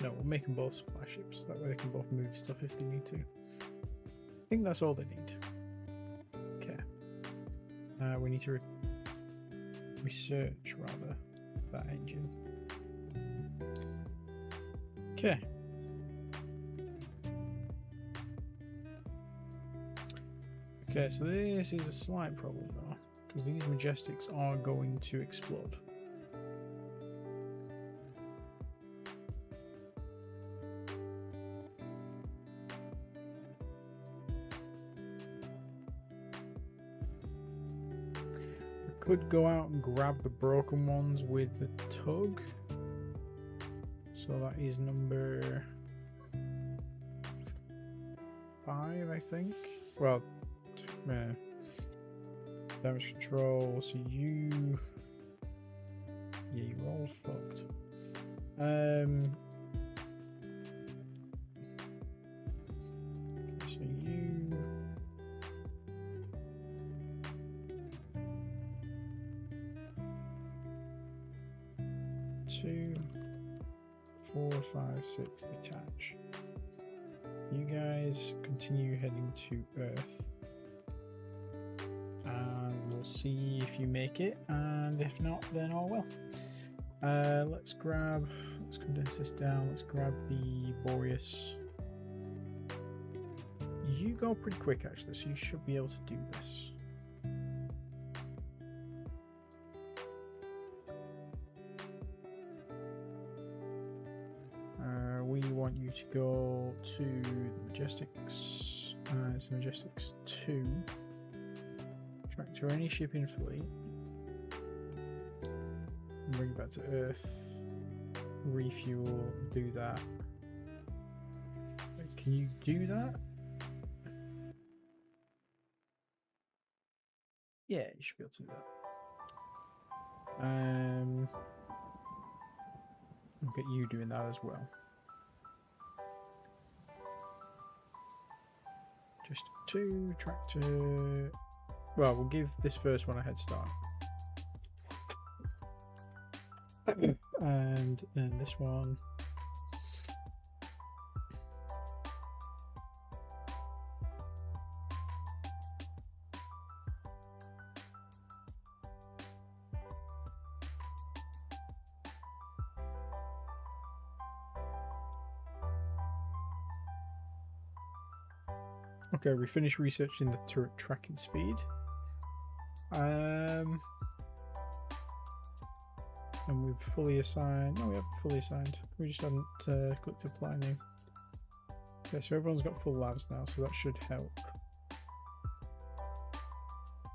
No, we'll make them both supply ships. That way they can both move stuff if they need to. I think that's all they need. Okay. We need to research, rather, that engine. Okay. Okay, so this is a slight problem though, because these Majestics are going to explode. We could go out and grab the broken ones with the tug. So that is number 5, I think. Well, damage control. So you, yeah, you're all fucked. So you, 2, 4, 5, 6 detach. You guys continue heading to Earth, and we'll see if you make it, and if not, then oh well. Let's condense this down. Let's grab the Boreas. You go pretty quick actually, so you should be able to do this. We want you to go to the Majestics. It's Majestics 2. Track to any shipping fleet. Bring it back to Earth. Refuel. Do that. Can you do that? Yeah, you should be able to do that. I'll get you doing that as well. Just 2 tractor. Well, we'll give this first one a head start. And then this one. Okay, we finished researching the turret tracking speed. And we've fully assigned. No, we haven't fully assigned. We just haven't clicked apply new. Okay, so everyone's got full labs now, so that should help.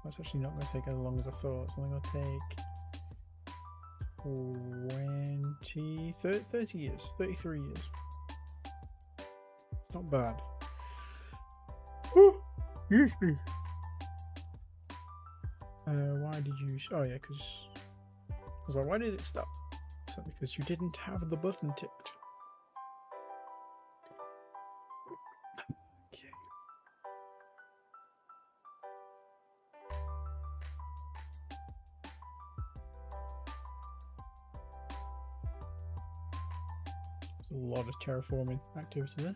That's actually not going to take as long as I thought. It's only going to take 30 years, 33 years. It's not bad. Excuse me. Why did you? Oh yeah, because I was like, why did it stop? So because you didn't have the button ticked. Okay. There's a lot of terraforming activity there.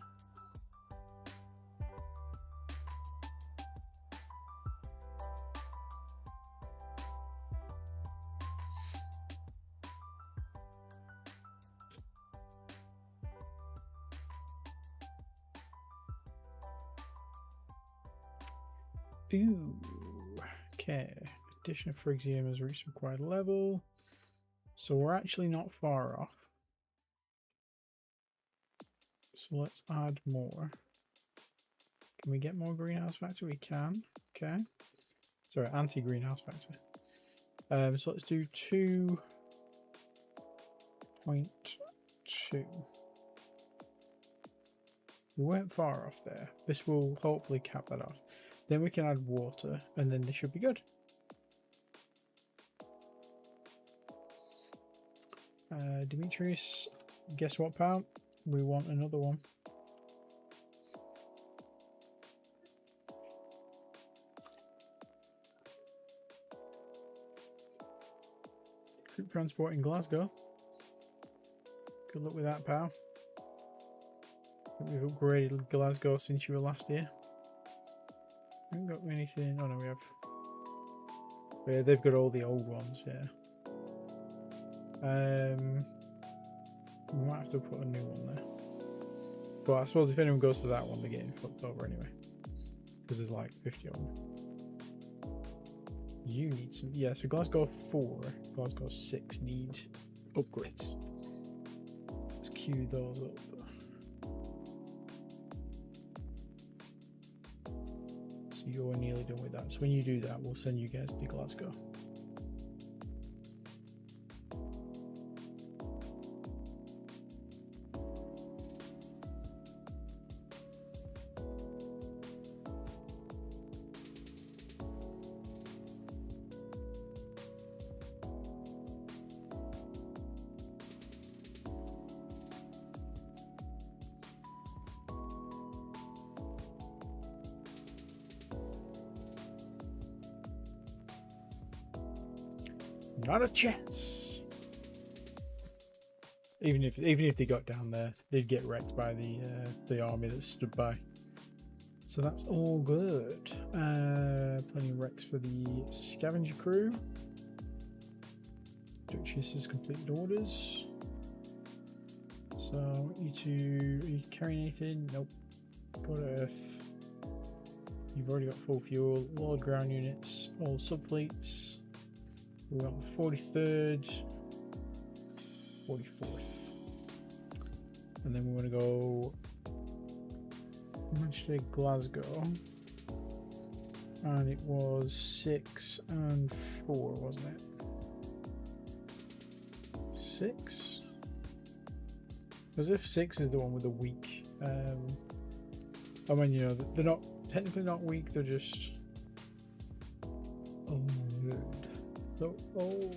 Ooh, okay. Addition of Phrygium has reached required level. So we're actually not far off. So let's add more. Can we get more greenhouse factor? We can. Okay. Sorry, anti-greenhouse factor. So let's do 2.2. We weren't far off there. This will hopefully cap that off. Then we can add water, and then this should be good. Demetrius, guess what, pal? We want another one. Troop transport in Glasgow. Good luck with that, pal. We've upgraded Glasgow since you were last here. We haven't got anything. Oh no, we have. Yeah, they've got all the old ones. Yeah. We might have to put a new one there. But I suppose if anyone goes to that one, they're getting fucked over anyway. Because there's like 50 of them. You need some. Yeah, so Glasgow 4, Glasgow 6 need upgrades. Let's queue those up. So you're nearly done with that. So when you do that, we'll send you guys to Glasgow. Not a chance. Even if they got down there, they'd get wrecked by the army that stood by. So that's all good. Plenty of wrecks for the scavenger crew. Duchess has completed orders. So I want you to. Are you carrying anything? Nope. Got Earth. You've already got full fuel. Lord ground units. All subfleets. We've got the 43rd, 44th, and then we want to go Manchester, Glasgow, and it was 6 and 4, wasn't it? 6? As if 6 is the one with the weak. I mean, you know, they're not technically not weak; they're just old. So old.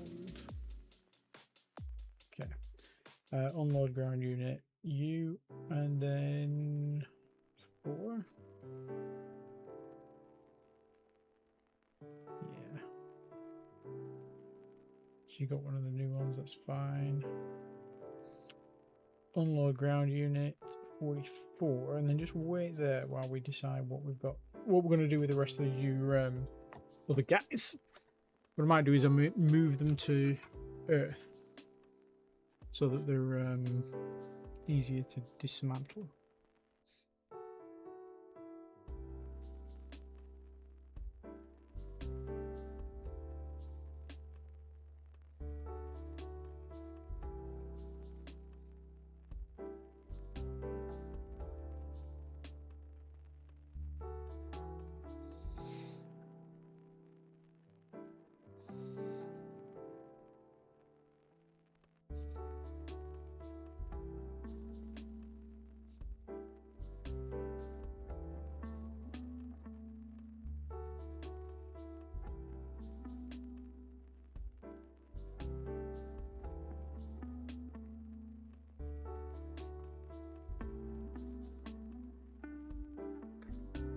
Okay. Unload ground unit. You and then 4. Yeah. So you got one of the new ones. That's fine. Unload ground unit 44, and then just wait there while we decide what we've got. What we're going to do with the rest of your other guys. What I might do is I move them to Earth so that they're easier to dismantle.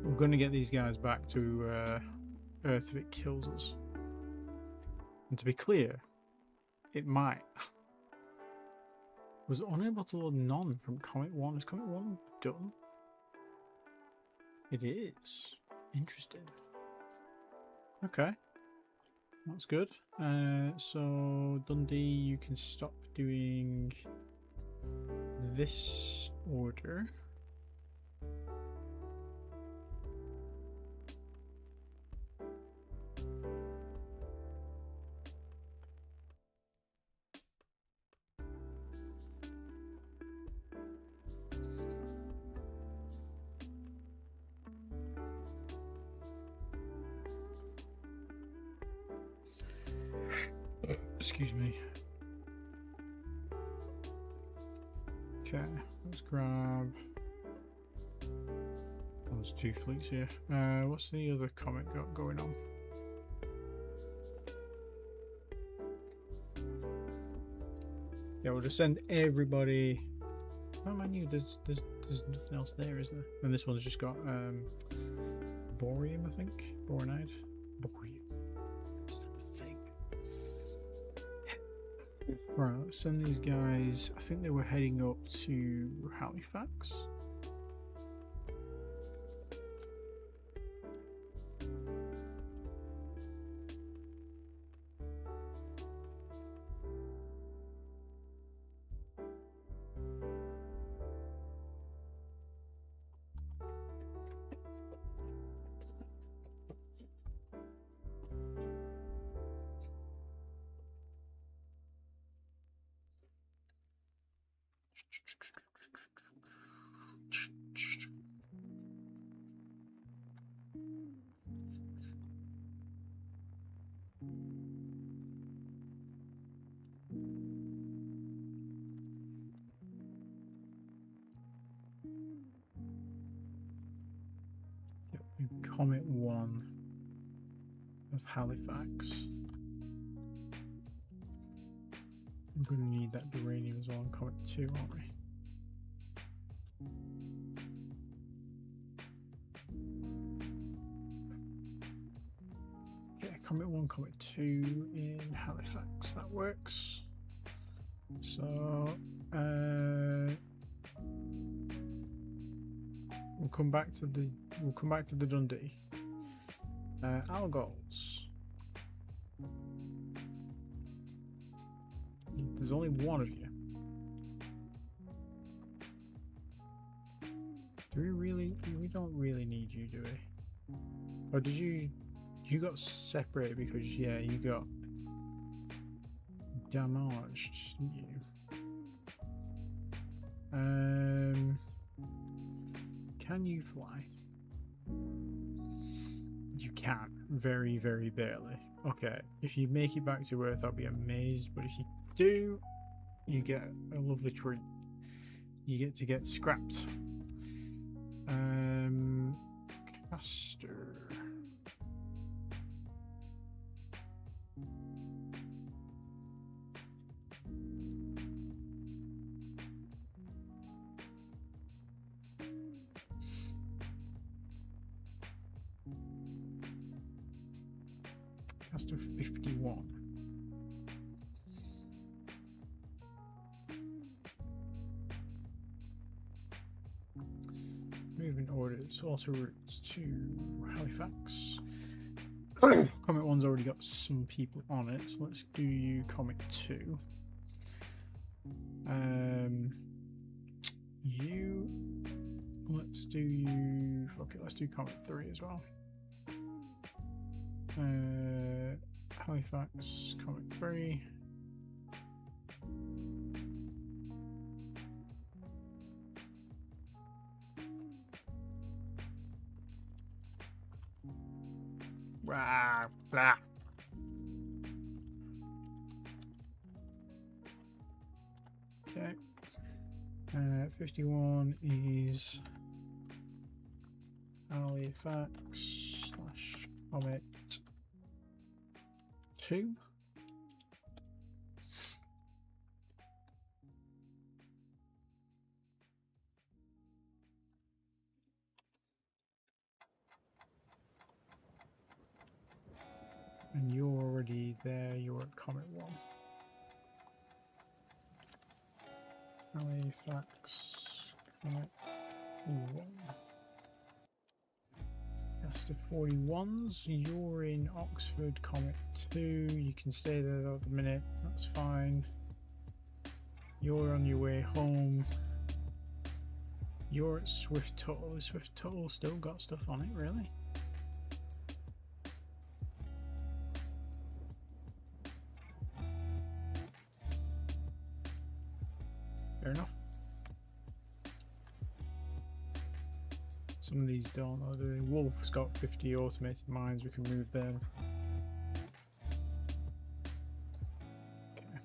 We're going to get these guys back to Earth if it kills us. And to be clear, it might. Was unable to load none from Comet 1. Is Comet 1 done? It is. Interesting. Okay. That's good. So Dundee, you can stop doing this order. Excuse me. Okay, let's grab. Oh, there's 2 fleets here. What's the other comet got going on? Yeah, we'll just send everybody. Oh man, there's nothing else there, is there? And this one's just got borium, I think. Boronide. Borium. It's not a thing. Right, let's send these guys. I think they were heading up to Halifax. Comet 1 of Halifax. We're going to need that Duranium as well on Comet 2, aren't we? Okay, Comet 1, Comet 2 in Halifax. That works. So, we'll come back to the Dundee. Algols. There's only one of you. Do we really? We don't really need you, do we? Or did you? You got separated because yeah, you got damaged, didn't you? Can you fly? You can, very, very barely. Okay, if you make it back to Earth, I'll be amazed. But if you do, you get a lovely treat. You get to get scrapped. Caster. Caster 51. Moving orders, also routes to Halifax. Comet 1's already got some people on it, so let's do you Comet 2. You, let's do you, okay, let's do Comet 3 as well. Halifax, Comet 3. Blah, blah. Okay. 51 is Halifax / Comet 2. And you're already there, you're at Comet 1. Halifax, Comet 1. That's the 41s. You're in Oxford, Comet 2. You can stay there at the minute, that's fine. You're on your way home. You're at Swift Tuttle. Is Swift Tuttle still got stuff on it, really? Fair enough. Some of these don't. The Wolf's got 50 automated mines. We can move them. Okay.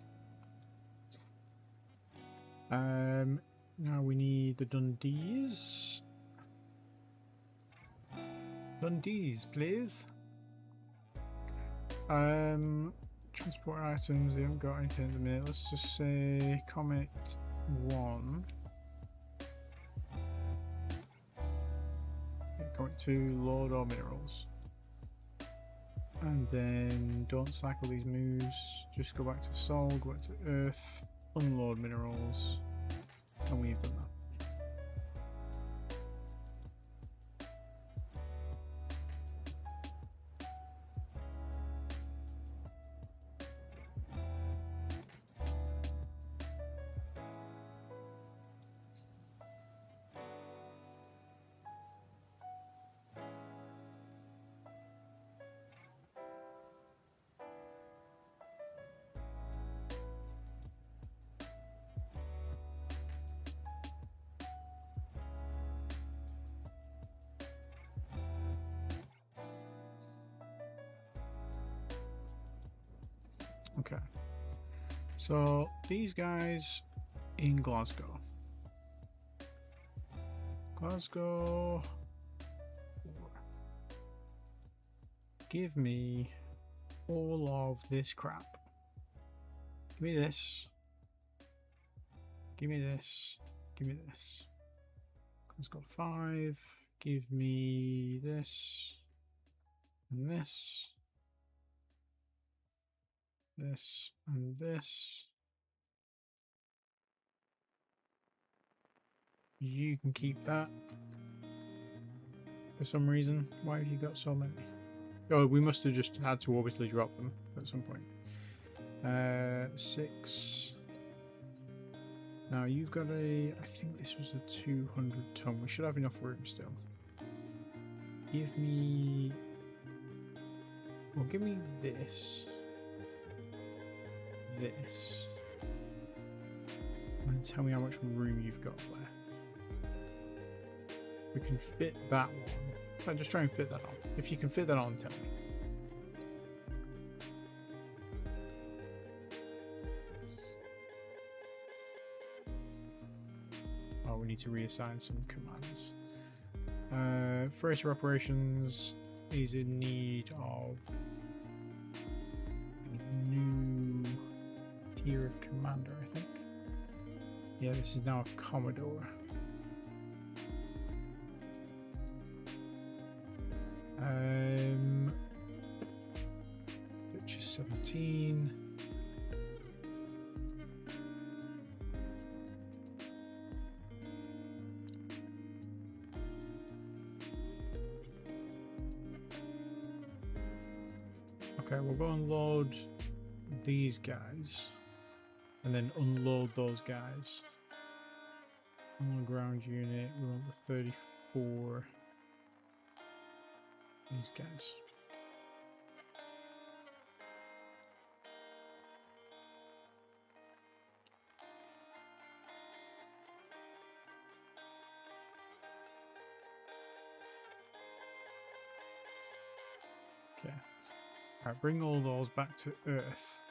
Now we need the Dundees. Dundees, please. Transport items. They haven't got anything at the minute. Let's just say Comet 1. Comet 2, load all minerals. And then don't cycle these moves. Just go back to Sol, go back to Earth, unload minerals, and we've done that. Okay. So these guys in Glasgow. Glasgow. Give me all of this crap. Give me this. Give me this. Give me this. Glasgow 5. Give me this. And this. This and this. You can keep that. For some reason, why have you got so many? Oh, we must have just had to obviously drop them at some point. 6. Now you've got a, I think this was a 200 ton. We should have enough room still. Give me, well, give me this. This. And tell me how much room you've got left. We can fit that one. No, just try and fit that on. If you can fit that on, tell me. Oh, we need to reassign some commands. Freighter operations is in need of a new tier of commander, I think. Yeah, this is now a Commodore. Which is 17. Okay, we'll go and load these guys and then unload those guys. On the ground unit, we want the 34. These guys. Okay. Alright, bring all those back to Earth.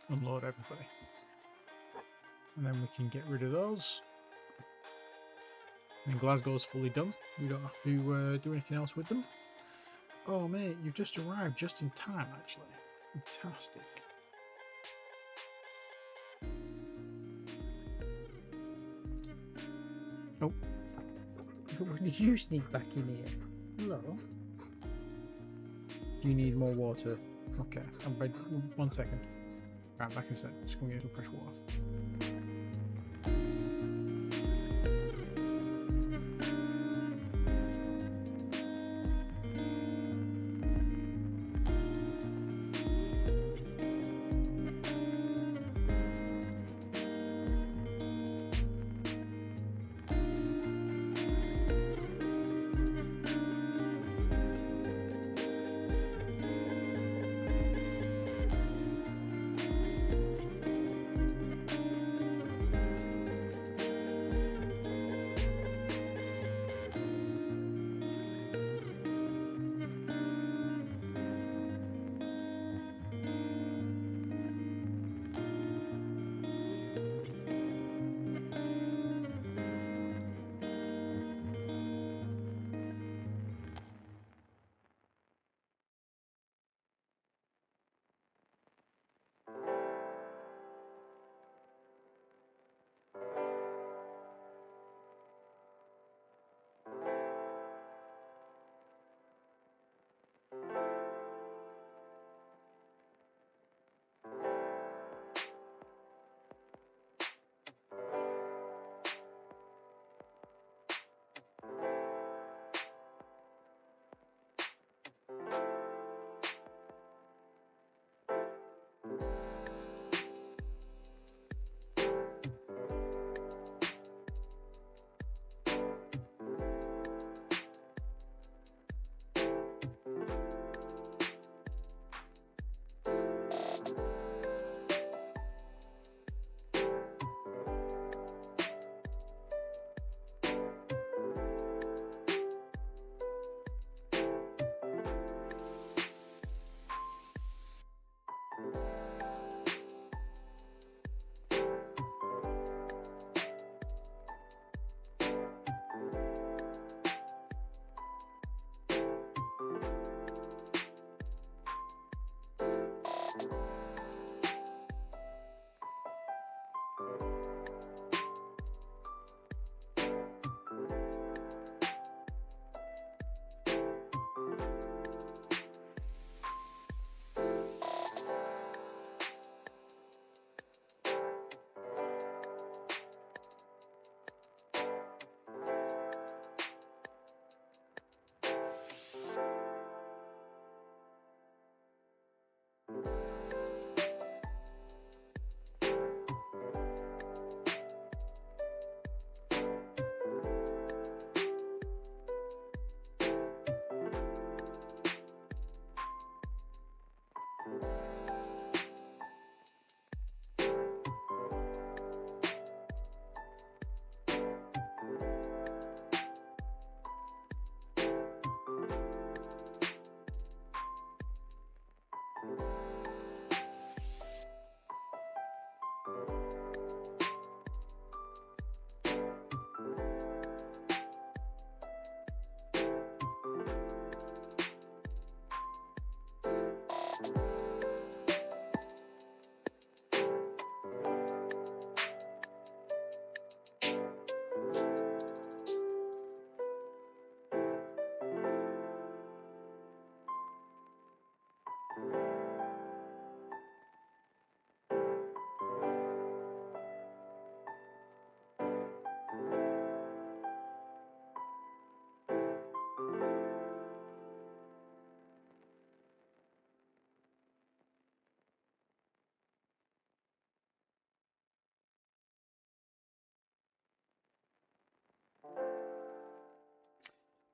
Unload everybody. And then we can get rid of those. And Glasgow's fully done. We don't have to do anything else with them. Oh mate, you've just arrived just in time actually. Fantastic. Oh. What did you sneak back in here? Hello? Do you need more water? Okay, I'm ready. 1 second. Right, back in a sec. Just going to get some fresh water.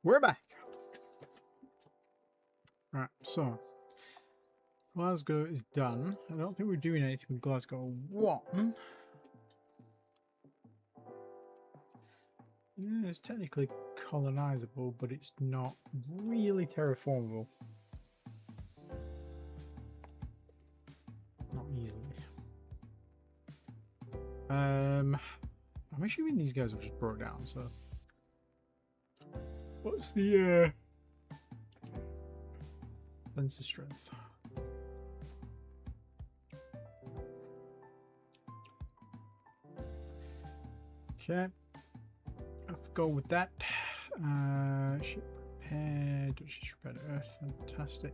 We're back. Right, so Glasgow is done. I don't think we're doing anything with Glasgow 1. Yeah, it's technically colonizable, but it's not really terraformable. Not easily. I'm assuming these guys have just broke down, so what's the sensor strength? Okay, let's go with that. Ship repaired, ship repaired Earth, fantastic.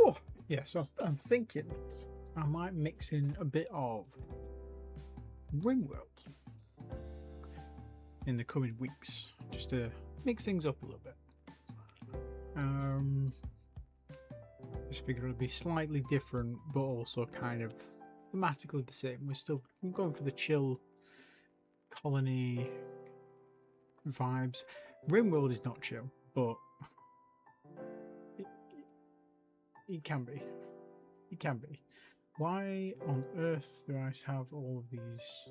Oh, yeah, so I'm thinking I might mix in a bit of Ringworld in the coming weeks, just to mix things up a little bit. Just figured it would be slightly different, but also kind of thematically the same. We're going for the chill colony vibes. Ringworld is not chill, but it can be. It can be. Why on earth do I have all of these?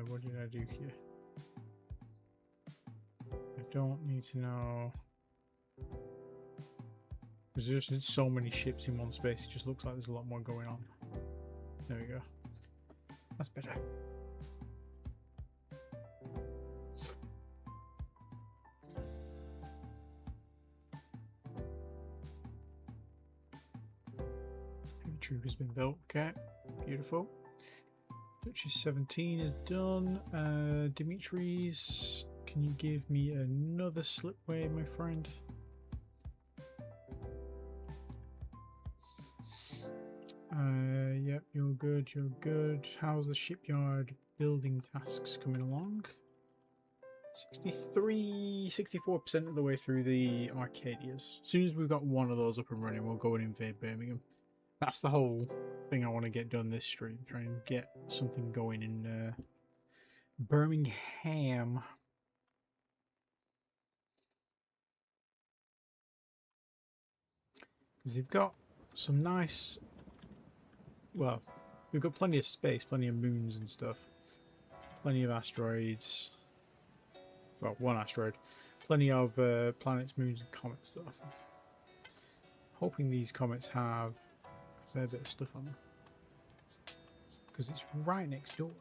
What did I do here? I don't need to know. Because there's just so many ships in one space, it just looks like there's a lot more going on. There we go. That's better. Troop has been built. Okay, beautiful. Duchy 17 is done. Dimitri's, can you give me another slipway, my friend? Yep, you're good, you're good. How's the shipyard building tasks coming along? 64% of the way through the Arcadias. As soon as we've got one of those up and running, we'll go and invade Birmingham. That's the whole thing I want to get done this stream. Try and get something going in Birmingham. Because you've got some nice... Well, we've got plenty of space, plenty of moons and stuff. Plenty of asteroids. Well, one asteroid. Plenty of planets, moons and comets though. Hoping these comets have a fair bit of stuff on them. Because it's right next door.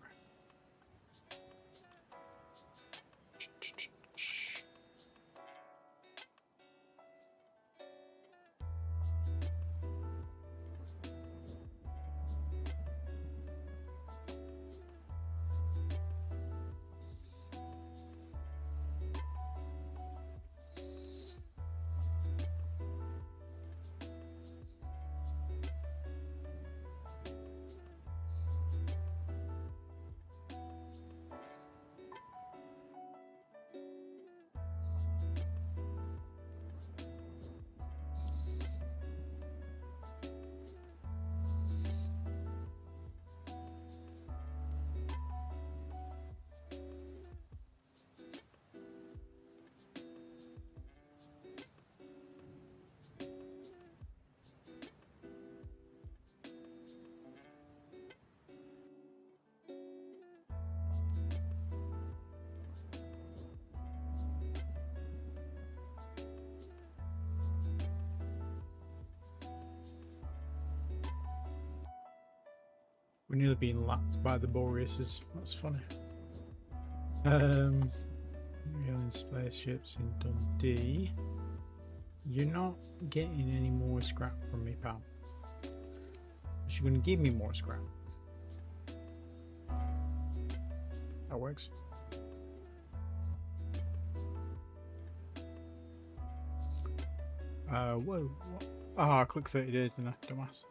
We're nearly being lapped by the Boreases. That's funny. Alien spaceships in Dundee. You're not getting any more scrap from me, pal. But you're going to give me more scrap. That works. Whoa. Ah, I clicked 30 days, didn't I, dumbass?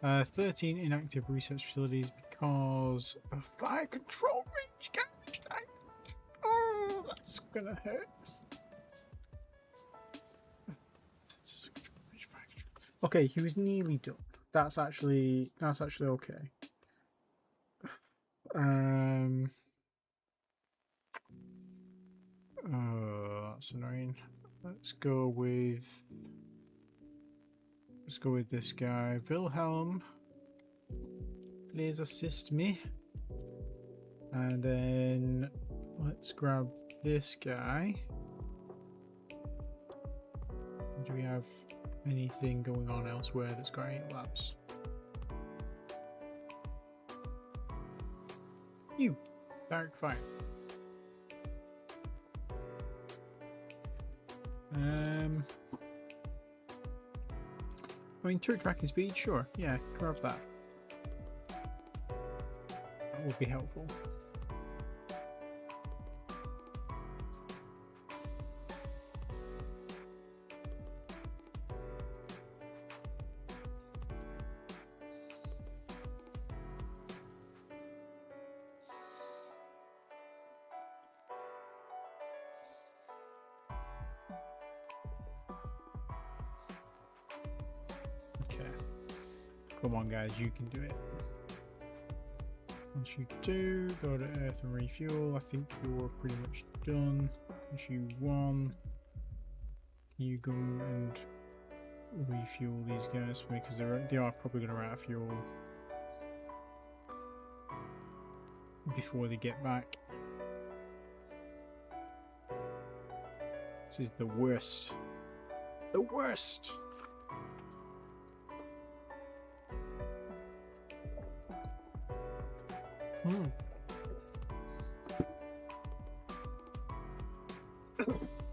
13 inactive research facilities because of fire control range. Can't reach That's gonna hurt. Okay, he was nearly done. That's actually okay. Oh, that's annoying. Let's go with this guy. Wilhelm, please assist me. And then let's grab this guy. Do we have anything going on elsewhere that's got 8 labs? You, direct fire. I mean, turret tracking speed, sure. Yeah, grab that. That would be helpful. Come on, guys, you can do it. Once you do, go to Earth and refuel. I think you're pretty much done. Once you won, you go and refuel these guys for me because they are probably going to run out of fuel before they get back. This is the worst. The worst.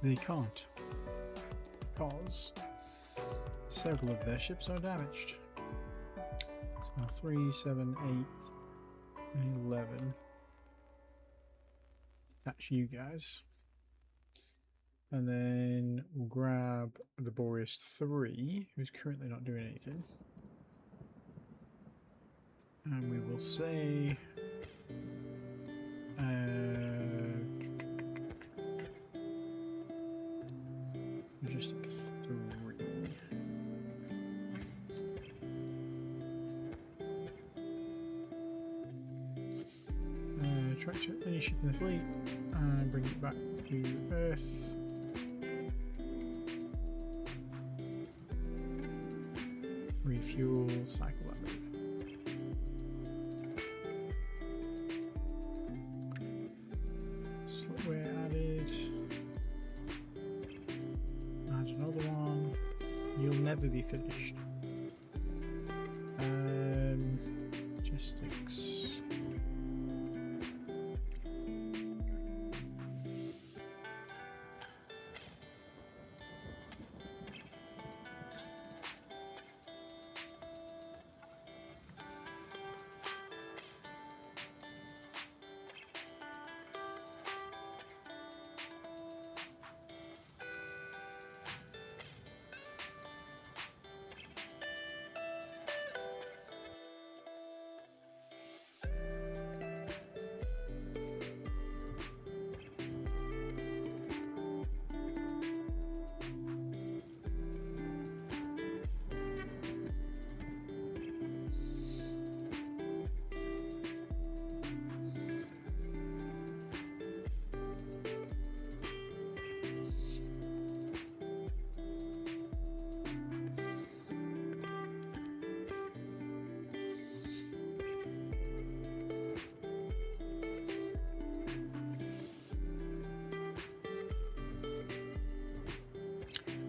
They can't, because several of their ships are damaged. So 3, 7, 8, and 11. That's you guys. And then we'll grab the Boreas 3, who's currently not doing anything. And we will say logistic 3. Try to any ship in the fleet and bring it back to Earth. Refuel, cycle that move. Slipware added. Add another one. You'll never be finished. Logistics.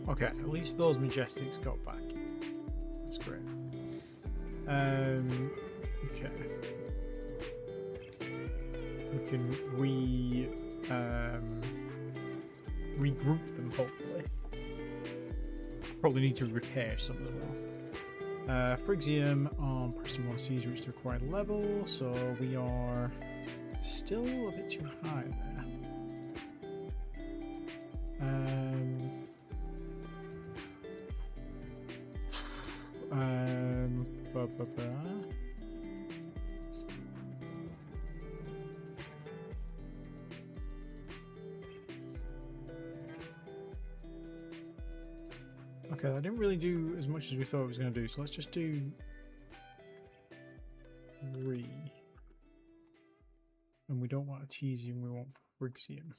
Okay, at least those Majestics got back. That's great. Okay. We can regroup them, hopefully. Probably need to repair some as well. Phrygium on Preston 1 C's reached the required level, so we are still a bit too high there. Okay, that didn't really do as much as we thought it was going to do, so let's just do 3. And we don't want Artesium, we want Phrygium.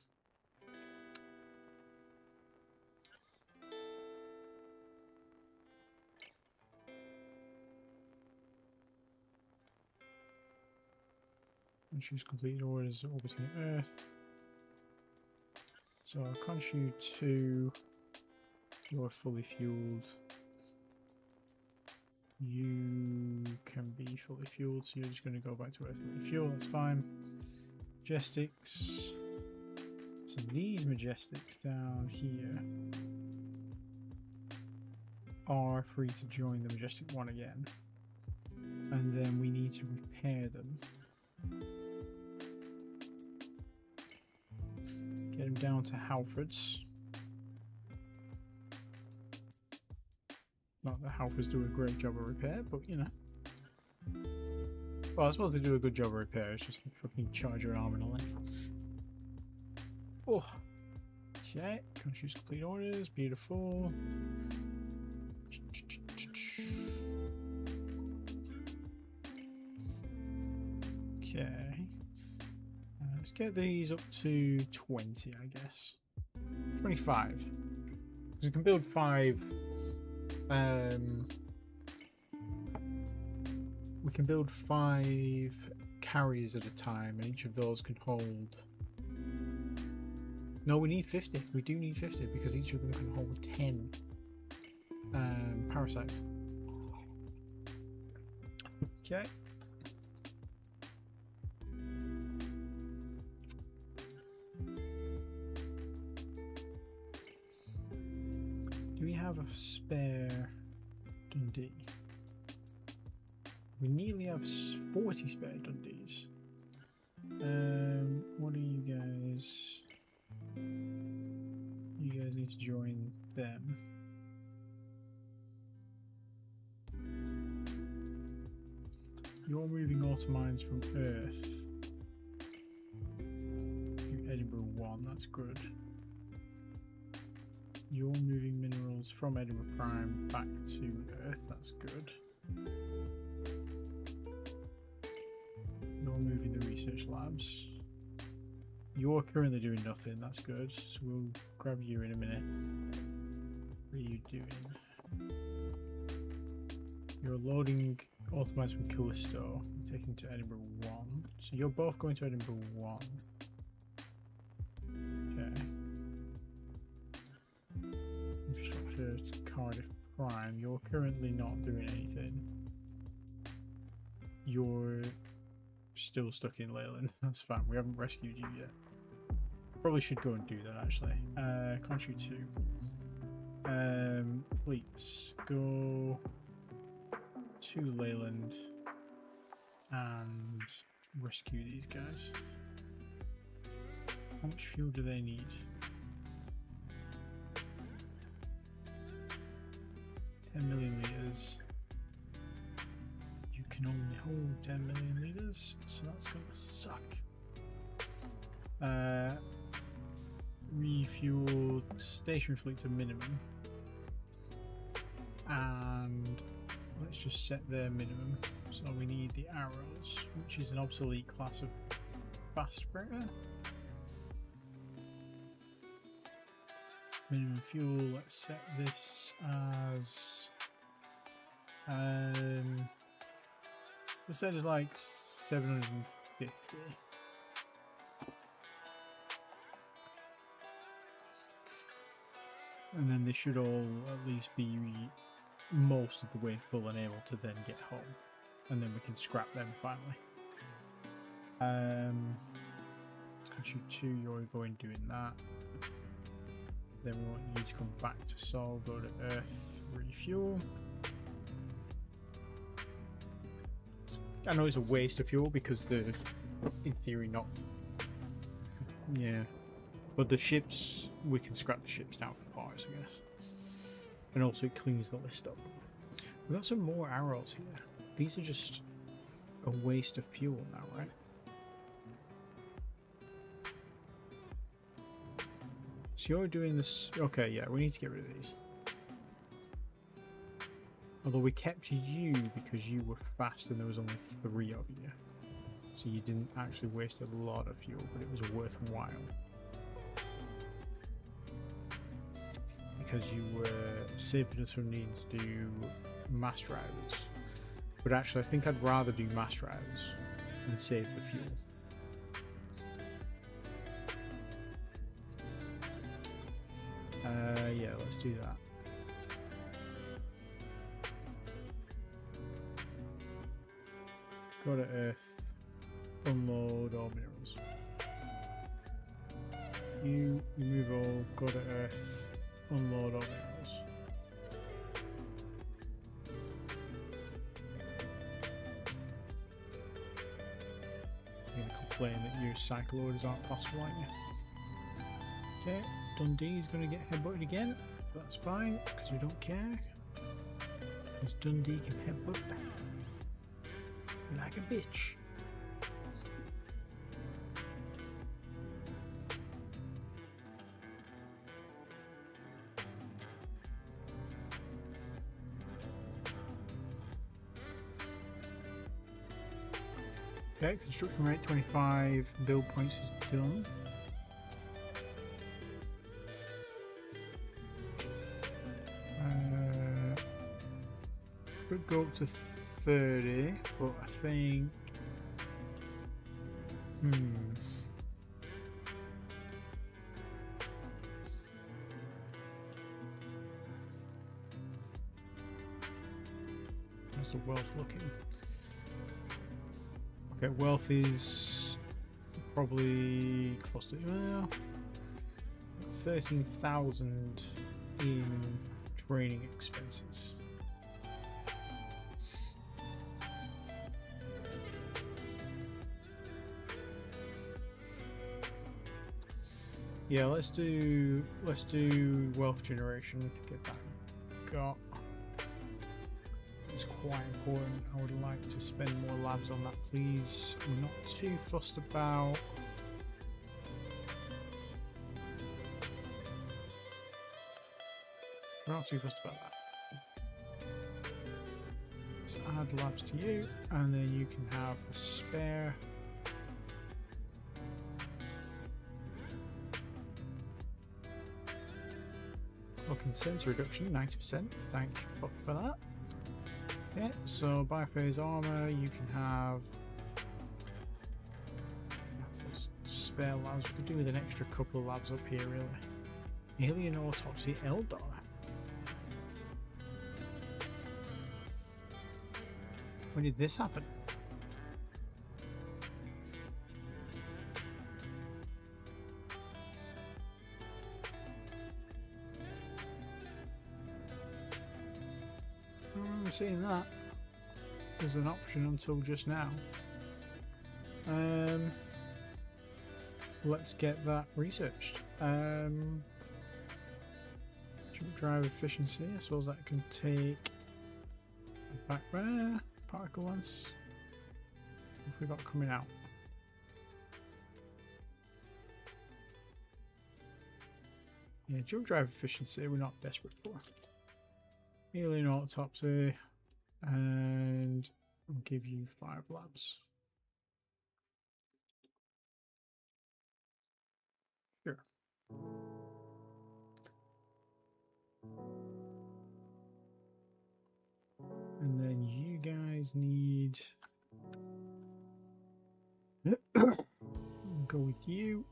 And choose complete orders orbiting Earth. So I'll contribute to you're fully fueled. You can be fully fueled, so you're just going to go back to Earth fully fueled, that's fine. Majestics. So these Majestics down here are free to join the Majestic 1 again. And then we need to repair them. Get them down to Halfords. Not that Halfords do a great job of repair, but you know. Well, I suppose they do a good job of repair, it's just they fucking charge your arm and a leg. Oh. Okay, can't choose complete orders, beautiful. Okay. Let's get these up to 20, I guess. 25. Because we can build 5. We can build 5 carriers at a time, and each of those can hold. No, we need 50. We do need 50 because each of them can hold 10 parasites. Okay. Do we have a spare Dundee? We nearly have 40 spare Dundees. What are you guys? You guys need to join them. You're moving automines from Earth to Edinburgh 1, that's good. You're moving minerals from Edinburgh Prime back to Earth, that's good. You're moving the research labs. You're currently doing nothing, that's good. So we'll grab you in a minute. What are you doing? You're loading automats from Callisto, taking to Edinburgh 1. So you're both going to Edinburgh 1. Okay. Infrastructure to Cardiff Prime. You're currently not doing anything. You're still stuck in Leyland. That's fine. We haven't rescued you yet. Probably should go and do that actually. Country 2. Fleets. Go to Leyland and rescue these guys. How much fuel do they need? 10 million litres. You can only hold 10 million litres, so that's gonna suck. Refuel stationary fleet to minimum. And let's just set their minimum. So we need the arrows, which is an obsolete class of fast freighter. Minimum fuel, let's set this as let's set it like 750. And then they should all at least be most of the way full and able to then get home. And then we can scrap them finally. Country 2, you're going doing that. Then we want you to come back to Sol, go to Earth, refuel. I know it's a waste of fuel because they're in theory not. Yeah. But the ships, we can scrap the ships now for parts, I guess. And also it cleans the list up. We've got some more arrows here. These are just a waste of fuel now, right? So you're doing this. Okay, yeah, we need to get rid of these. Although we kept you because you were fast and there was only 3 of you. So you didn't actually waste a lot of fuel, but it was worthwhile. Because you were saving us from needing to do mass drivers. But actually I think I'd rather do mass drivers and save the fuel. Yeah, let's do that. Go to Earth, unload all minerals. You remove all, go to Earth, unload all minerals. You're going to complain that your cycle orders aren't possible, aren't you? Okay, Dundee's going to get headbutted again. That's fine, because we don't care. Because Dundee can headbutt back. Like a bitch. Okay, construction rate 25, build points is done. Could go up to 30, but I think how's the wealth looking? Okay, wealth is probably close to 13,000 in training expenses. Yeah, let's do wealth generation. Get that got. It's quite important. I would like to spend more labs on that, please. We're not too fussed about. We're not too fussed about that. Let's add labs to you, and then you can have a spare. Looking sensor reduction, 90%. Thank you for that. Okay, so biophase armor, you can have spare labs. We could do with an extra couple of labs up here, really. Alien autopsy Eldar. When did this happen? Seeing that as an option until just now. Let's get that researched. Jump drive efficiency, I suppose that can take a back there. Particle lens. What have we got coming out? Yeah, jump drive efficiency we're not desperate for. Alien autopsy, and I'll give you 5 labs. Sure. And then you guys need go with you.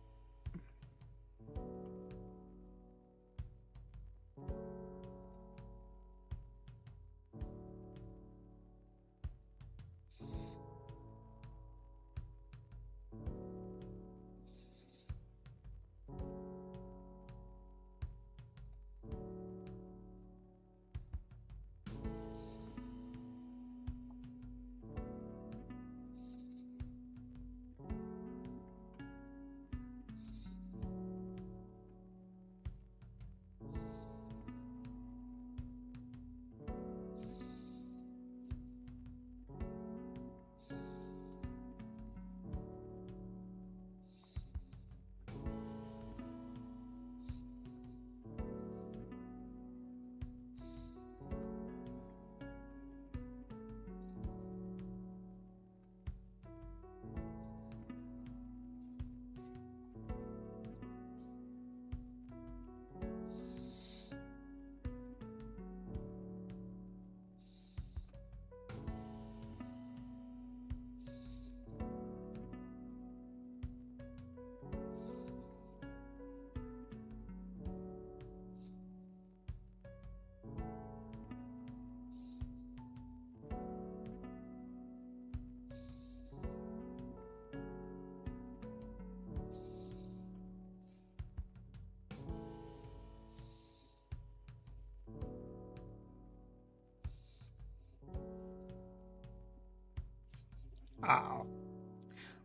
Oh.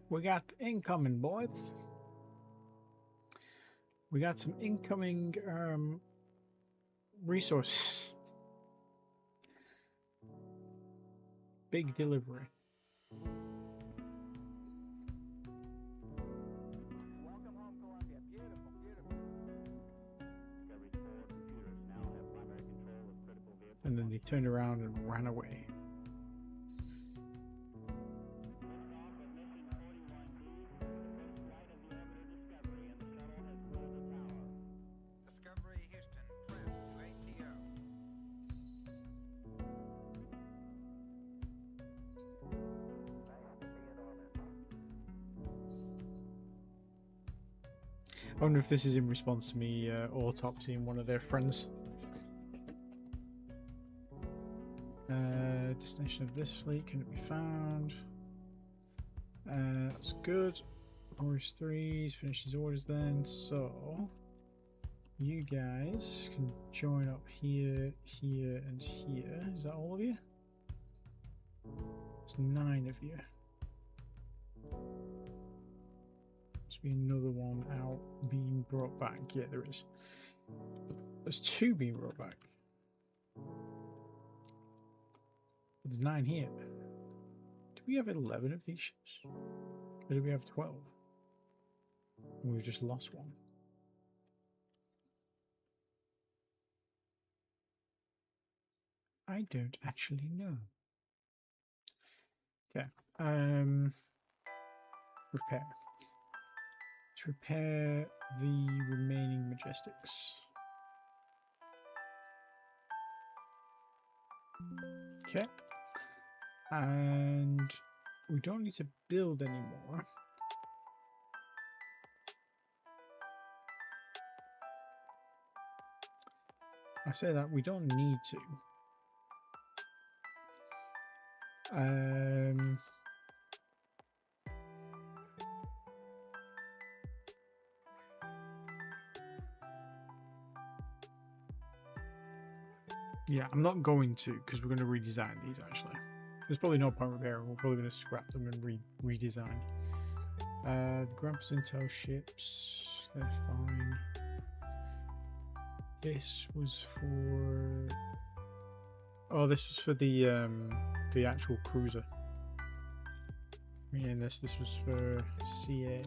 We got incoming, boys. We got some incoming resources. Big delivery. Welcome home, Columbia. Beautiful, beautiful. Discovery's 4 computers now have primary control of critical vehicles. And then they turned around and ran away. Discovery Houston, trim to ATO. I wonder if this is in response to me autopsying one of their friends. Destination of this fleet, can it be found? That's good. Horse 3's finished his orders then, so you guys can join up here, here, and here. Is that all of you? There's 9 of you. Must be another one out being brought back. Yeah, there is. There's 2 being brought back. There's 9 here. Do we have 11 of these ships? Or do we have 12? We've just lost one. I don't actually know. Okay. Repair. Let's repair the remaining Majestics. Okay. And we don't need to build anymore. I say that we don't need to. Yeah, I'm not going to because we're going to redesign these actually. There's probably no point repairing. We're probably going to scrap them and redesign. The Grand Percentile ships, they're fine. This was for... Oh, this was for the actual cruiser. Yeah, this was for CA.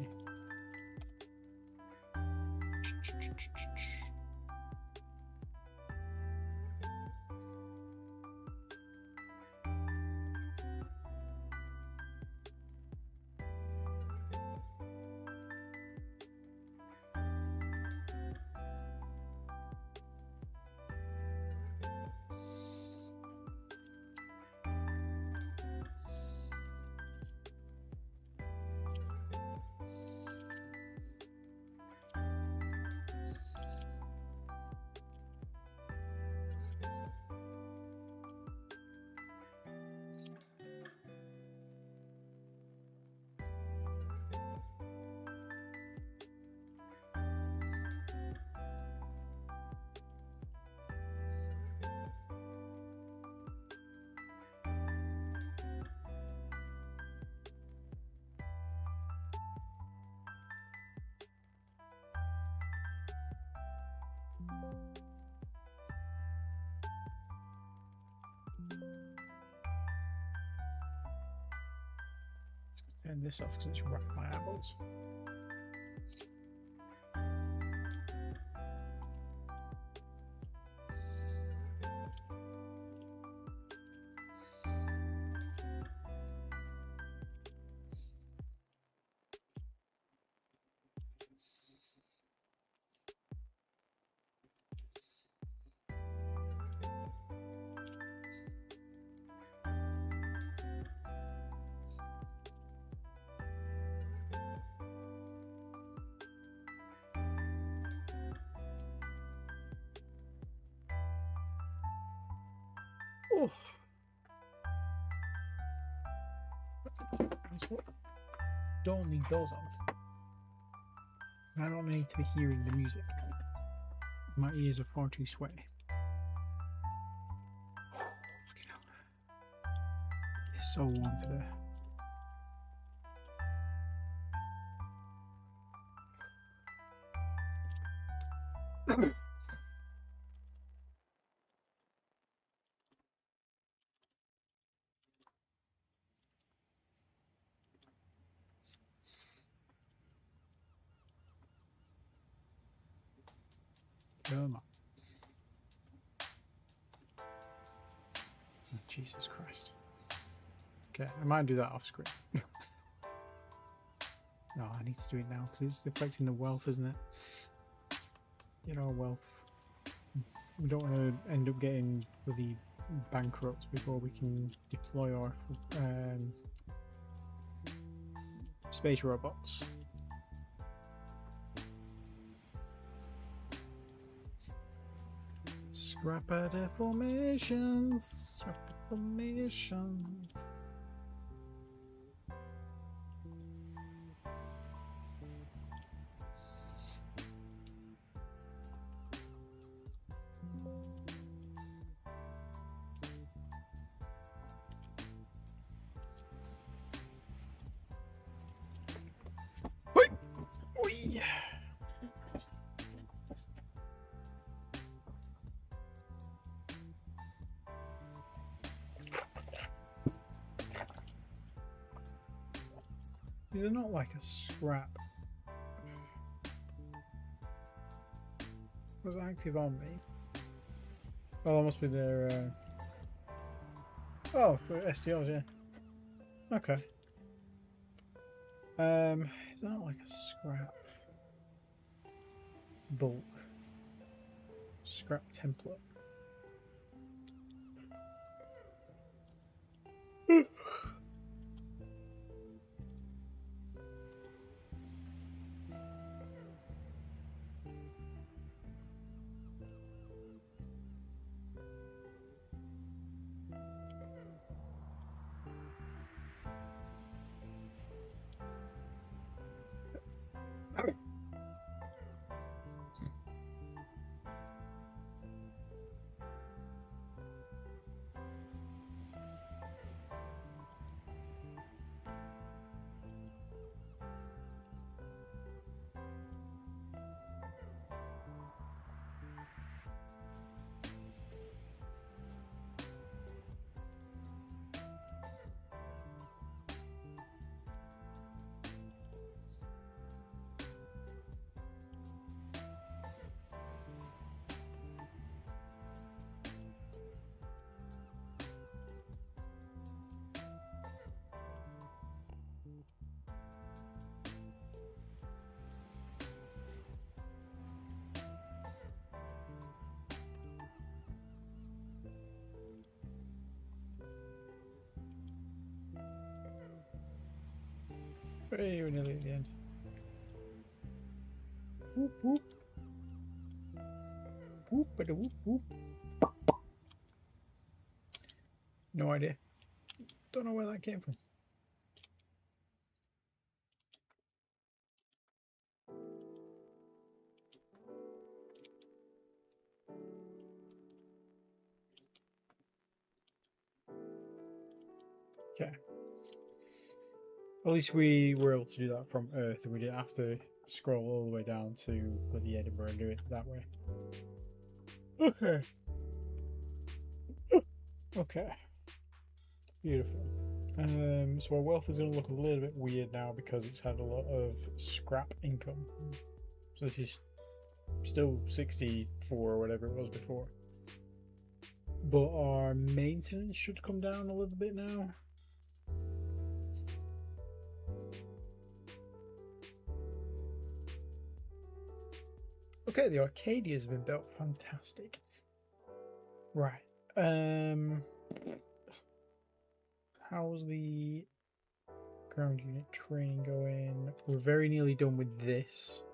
Turn this off because it's wrapped my eyeballs. Oh. Don't leave those on. I don't need to be hearing the music. My ears are far too sweaty. Fucking hell. It's so warm today. Come on. Oh, Jesus Christ. Okay, I might do that off screen. No, I need to do it now because it's affecting the wealth, isn't it? You know, wealth. We don't want to end up getting really bankrupt before we can deploy our space robots. Scrapper deformations. Scrapper deformations. Wait. Wee. These are not like a scrap. Was active on me? Oh, that must be their. Oh, for STLs, yeah. Okay. It's not like a scrap. Bulk. Scrap template. Hey, we're nearly at the end. Whoop whoop. Whoop bada whoop whoop. No idea. Don't know where that came from. Okay. At least we were able to do that from Earth and we didn't have to scroll all the way down to bloody Edinburgh and do it that way. Okay. Okay. Beautiful. So our wealth is going to look a little bit weird now because it's had a lot of scrap income. So this is still 64 or whatever it was before. But our maintenance should come down a little bit now. Okay, the Arcadia has been built. Fantastic. Right. How's the ground unit training going? We're very nearly done with this.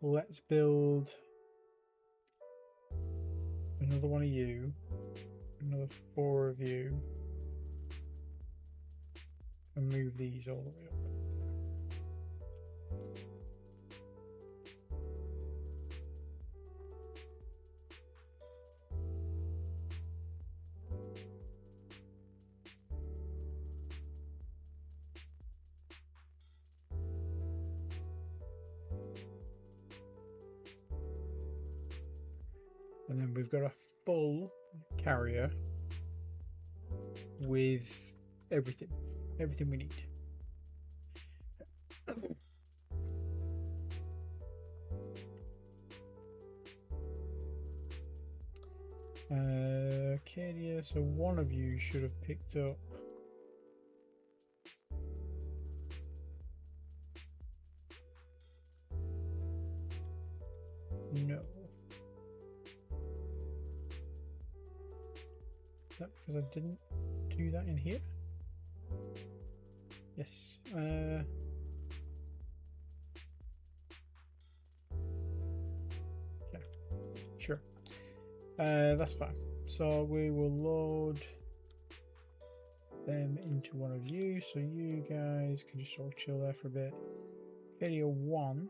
Let's build another one of you. Another 4 of you. And move these all the way up. And then we've got a full carrier with everything we need. Arcadia, so one of you should have picked up. No. Is that because I didn't do that in here? Yes. Yeah. Sure. That's fine. So we will load them into one of you. So you guys can just all chill there for a bit. Video 1.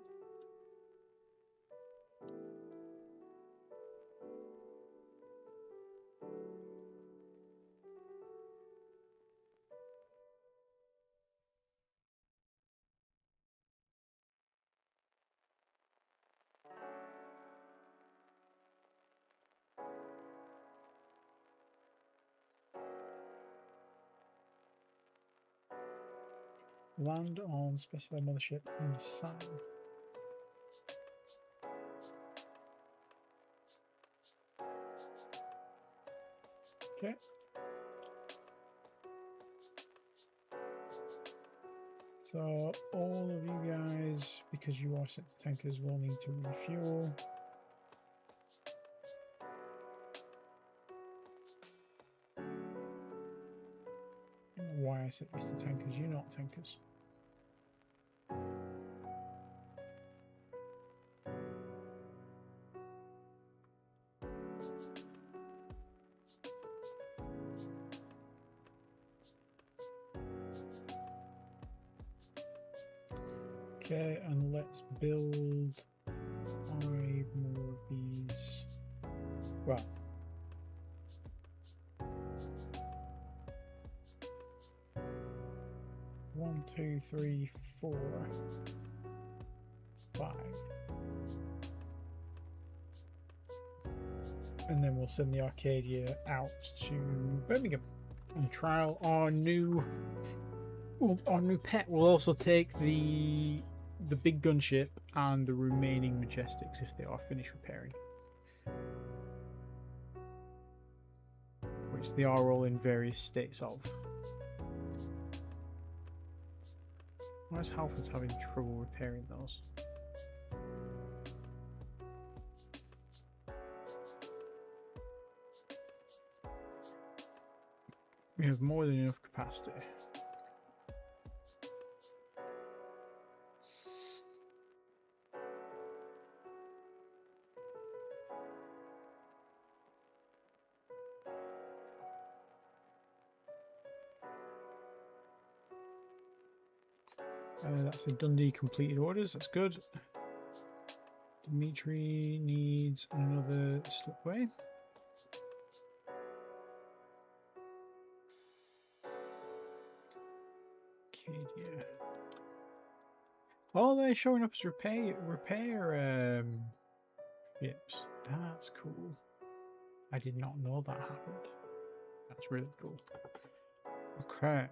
Land on specified mothership and sign. Okay. So all of you guys, because you are sent to tankers, will need to refuel. I don't know why I set you to tankers, you're not tankers. Okay, and let's build 5 more of these. Well, one, two, three, 4, 5. And then we'll send the Arcadia out to Birmingham and trial our new pet. We'll also take the big gunship and the remaining Majestics if they are finished repairing, which they are all in various states of. Why is Halford's having trouble repairing those? We have more than enough capacity. That's a Dundee completed orders, that's good. Dimitri needs another slipway. Arcadia. Oh, they're showing up as repair ships. That's cool. I did not know that happened. That's really cool. Okay.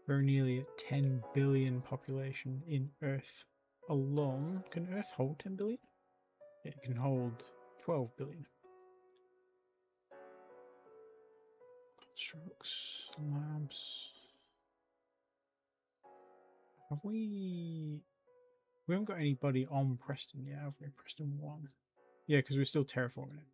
We're nearly at 10 billion population in Earth alone. Can Earth hold 10 billion? It can hold 12 billion. Constructs, labs. Have we... We haven't got anybody on Preston yet, have we? Preston 1. Yeah, because we're still terraforming it.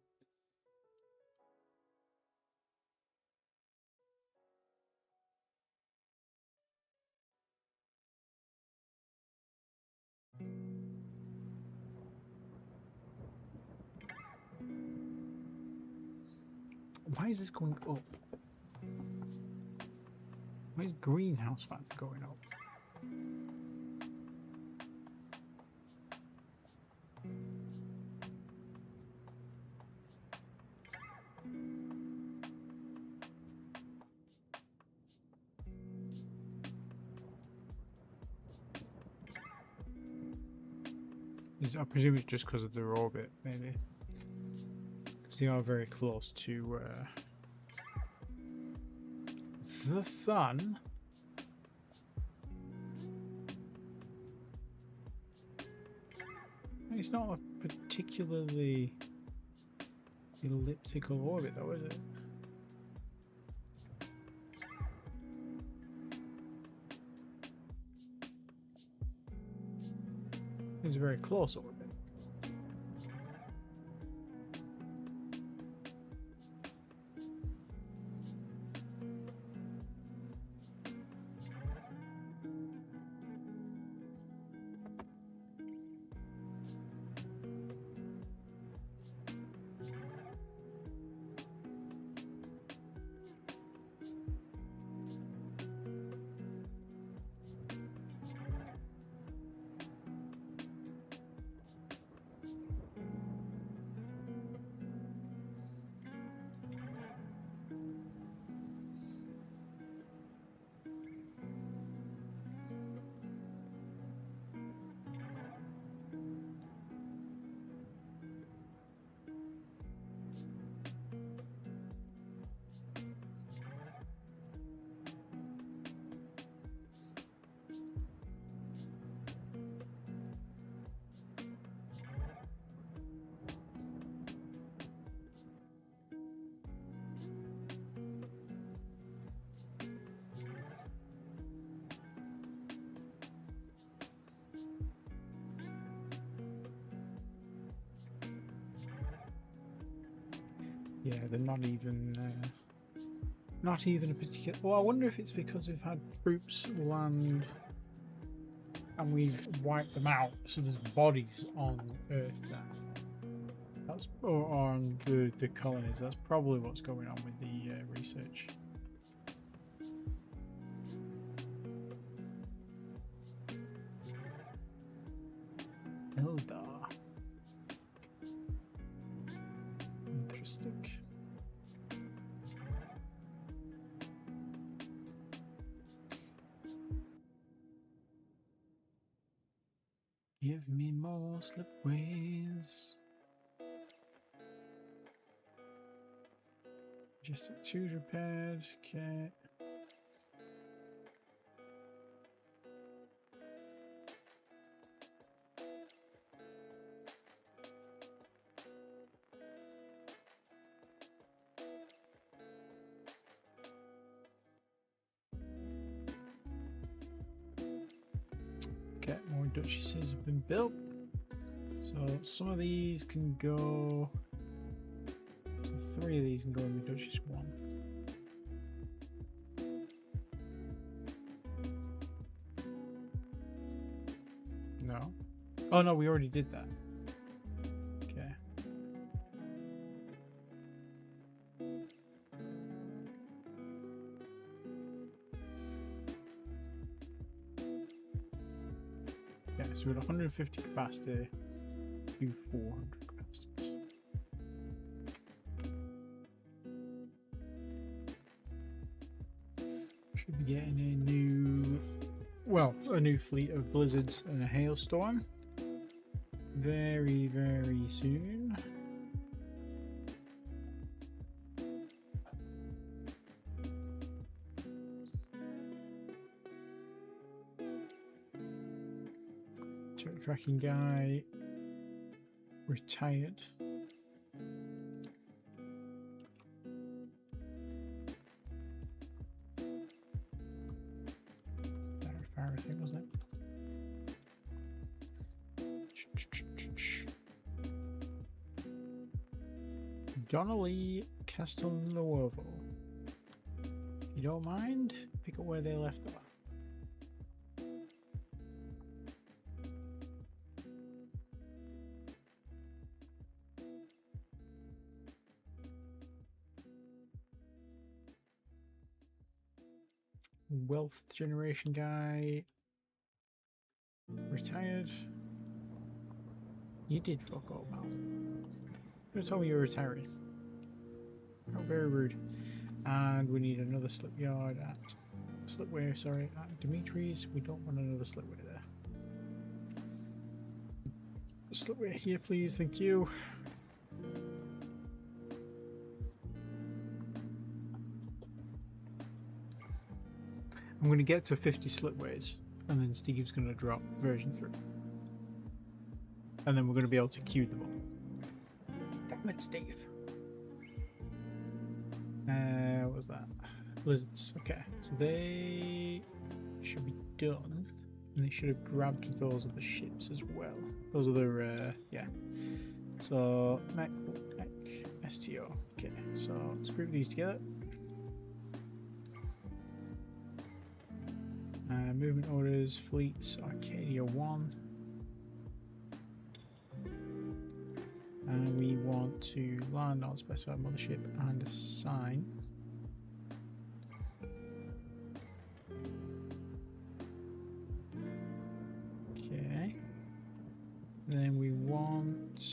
Why is this going up? Why is greenhouse fans going up? I presume it's just because of their orbit, maybe. Because they are very close to the sun. It's not a particularly elliptical orbit though, is it? It's a very close orbit. Yeah, they're not even a particular. Well, I wonder if it's because we've had troops land and we've wiped them out, so there's bodies on Earth now. That's or on the colonies. That's probably what's going on with the research. Eldar. Interesting. Give me more slipways. Just choose repaired. Okay. Okay, more duchesses have been built. So some of these can go. So 3 of these can go in the Duchess 1. No. Oh no, we already did that. Okay. Yeah, so we're at 150 capacity to 400 capacities. Should be getting a new fleet of blizzards and a hailstorm very, very soon. Turret tracking guy retired. Fire, I think, wasn't it? Donnelly Castelnuovo. You don't mind? Pick up where they left off. Wealth generation guy retired. You did fuck up, pal. You told me you were retiring. How very rude. And we need another slip yard at slipway, sorry, at Dimitri's. We don't want another slipway there. Slipway here, please, thank you. I'm going to get to 50 slipways, and then Steve's going to drop version 3. and then we're going to be able to queue them up. Damn it, Steve. What was that? Lizards. Okay, so they should be done, and they should have grabbed those other ships as well. Those other, yeah. So mech, STO. Okay, so let's group these together. Movement orders, fleets, Arcadia 1. And we want to land on specified mothership and assign. Okay. Then we want.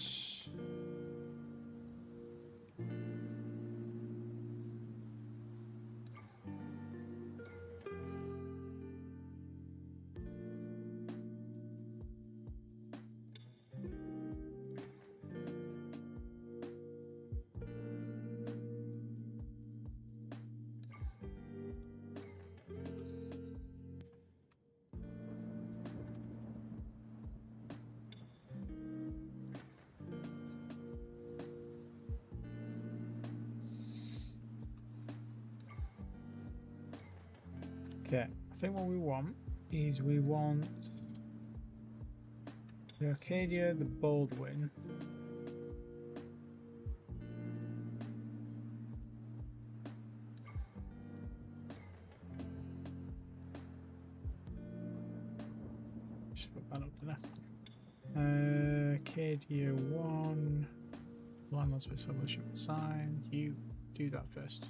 Okay, I think what we want is we want the Arcadia, the Baldwin. Just put that up there. Arcadia 1. Land on space publisher sign. You do that first.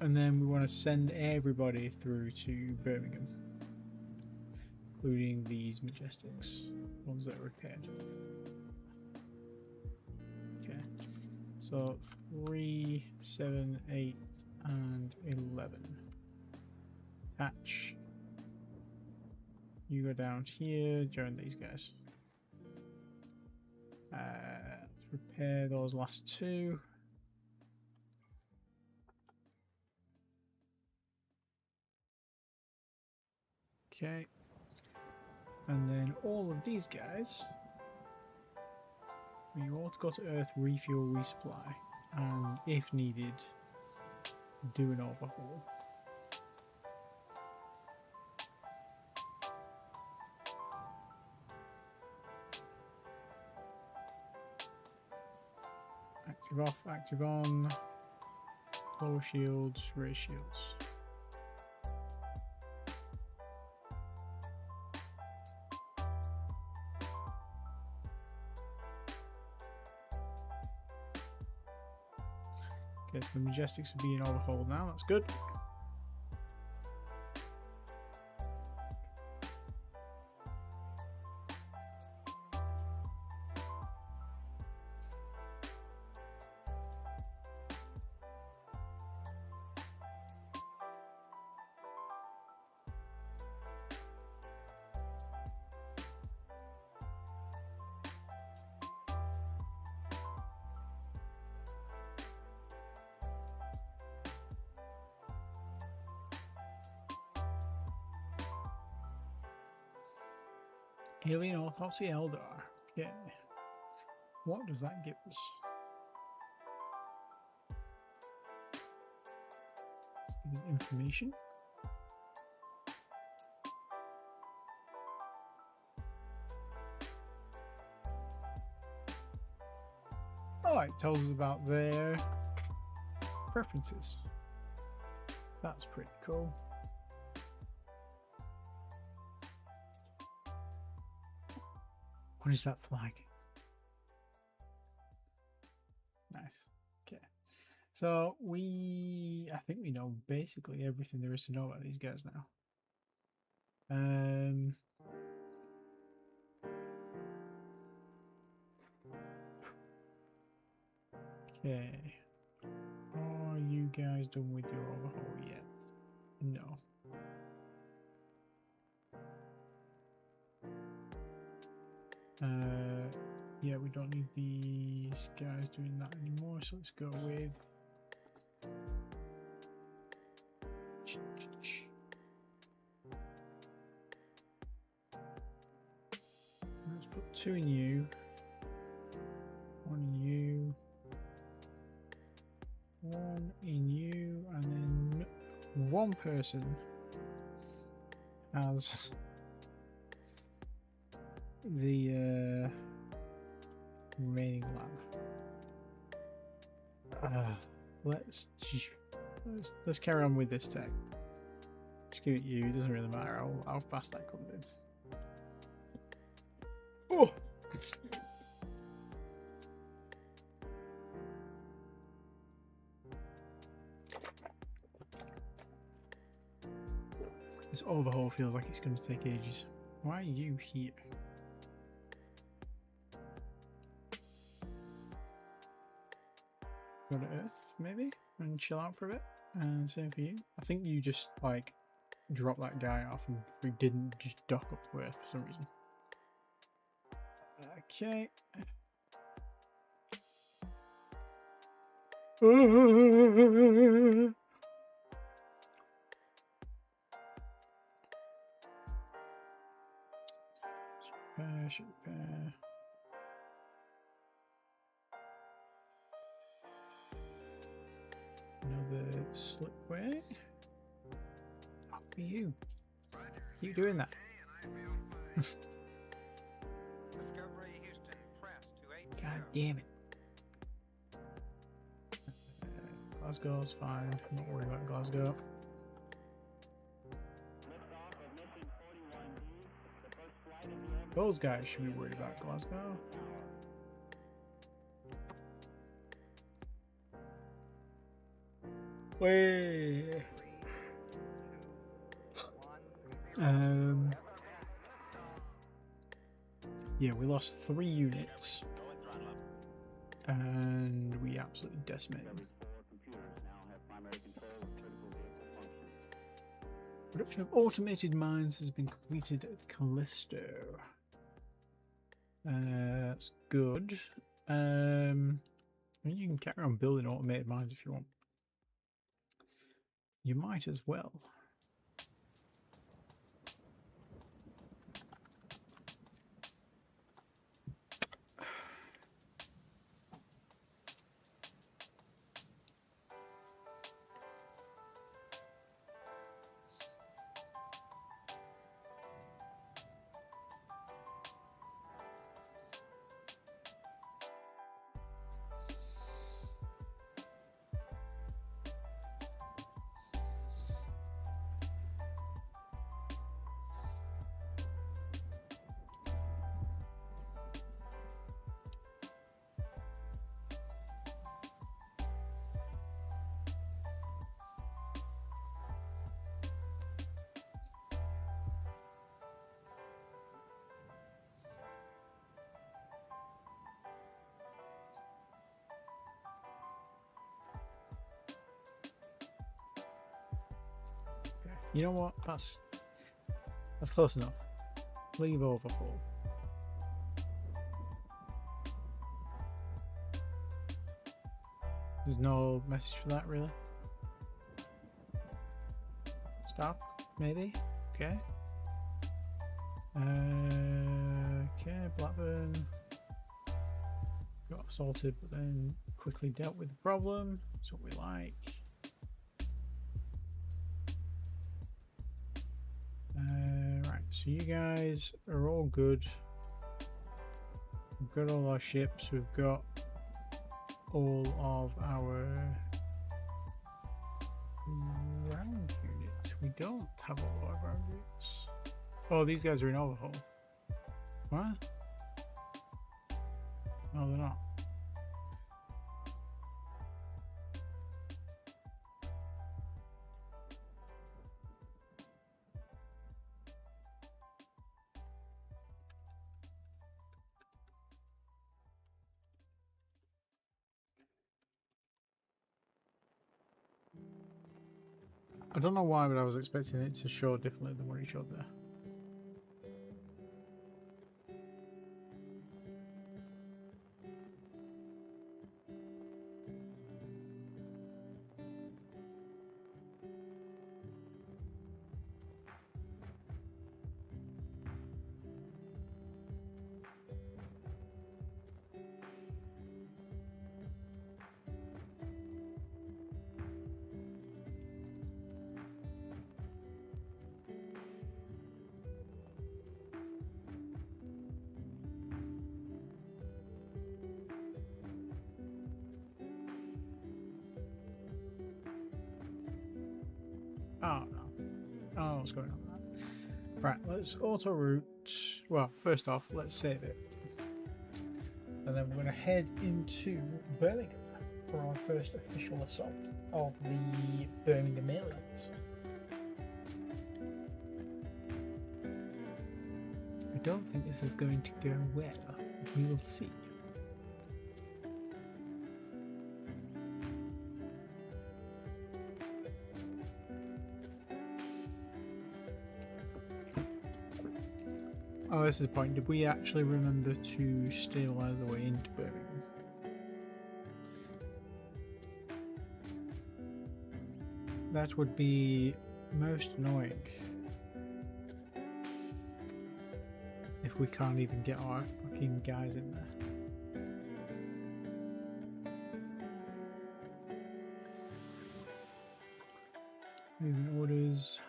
And then we want to send everybody through to Birmingham, including these Majestics, ones that are repaired. Okay, so 3, 7, 8, and 11. Attach. You go down here, join these guys. Let's repair those last two. Okay, and then all of these guys, we all go to Earth, refuel, resupply, and if needed, do an overhaul. Active off, active on, lower shields, raise shields. Okay, so the Majestics are being overhauled now, that's good. Alien Autopsy Eldar. Okay. What does that give us? Give us information. Oh, it tells us about their preferences. That's pretty cool. What is that flag? Nice. Okay. So I think we know basically everything there is to know about these guys now. Okay. Are you guys done with your overhaul yet? No. Yeah, we don't need these guys doing that anymore, so let's go with let's put 2 in you, 1 in you, 1 in you, and then 1 person has the remaining lamp. Let's carry on with this tech. Just give it you. It doesn't really matter how fast that comes in. Oh. This overhaul feels like it's going to take ages. Why are you here? Go to Earth, maybe? And chill out for a bit? And same for you. I think you just, like, dropped that guy off and we didn't just dock up to Earth for some reason. Okay. Should repair. Another slipway. Not for you. Keep doing that. God damn it. Glasgow's fine. I'm not worried about Glasgow. Those guys should be worried about Glasgow. Way. Yeah, we lost 3 units. And we absolutely decimated. Production of automated mines has been completed at Callisto. That's good. I mean, you can carry on building automated mines if you want. You might as well. You know what? That's close enough. Leave overhaul. There's no message for that, really. Stop, maybe. Okay. Okay, Blackburn got assaulted, but then quickly dealt with the problem. That's what we like. Right, so you guys are all good. We've got all our ships. We've got all of our round units. We don't have all of our round units. Oh, these guys are in overhaul. What? No, they're not. I don't know why, but I was expecting it to show differently than what it showed there. what's going on there. Right, let's auto route. Well, first off, let's save it. And then we're going to head into Birmingham for our first official assault of the Birmingham aliens. I don't think this is going to go well, but we will see. Oh, this is the point. Did we actually remember to steal out of the way into Birmingham? That would be most annoying. If we can't even get our fucking guys in there. Moving orders.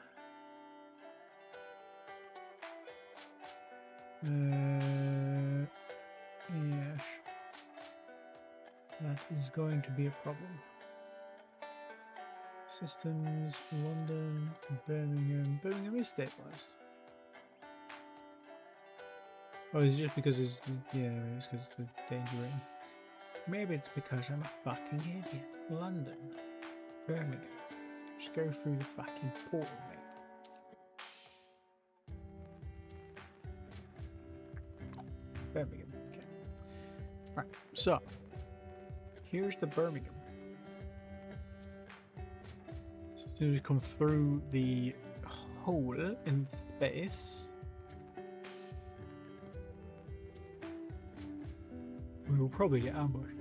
Yes. That is going to be a problem. Systems, London, Birmingham. Birmingham is stabilized. Oh, is it just because it's, yeah, maybe it's because of the danger rating. Maybe it's because I'm a fucking idiot. London, Birmingham. Just go through the fucking portal, mate. Birmingham, okay. Right, so here's the Birmingham. So as soon as we come through the hole in space, we will probably get ambushed.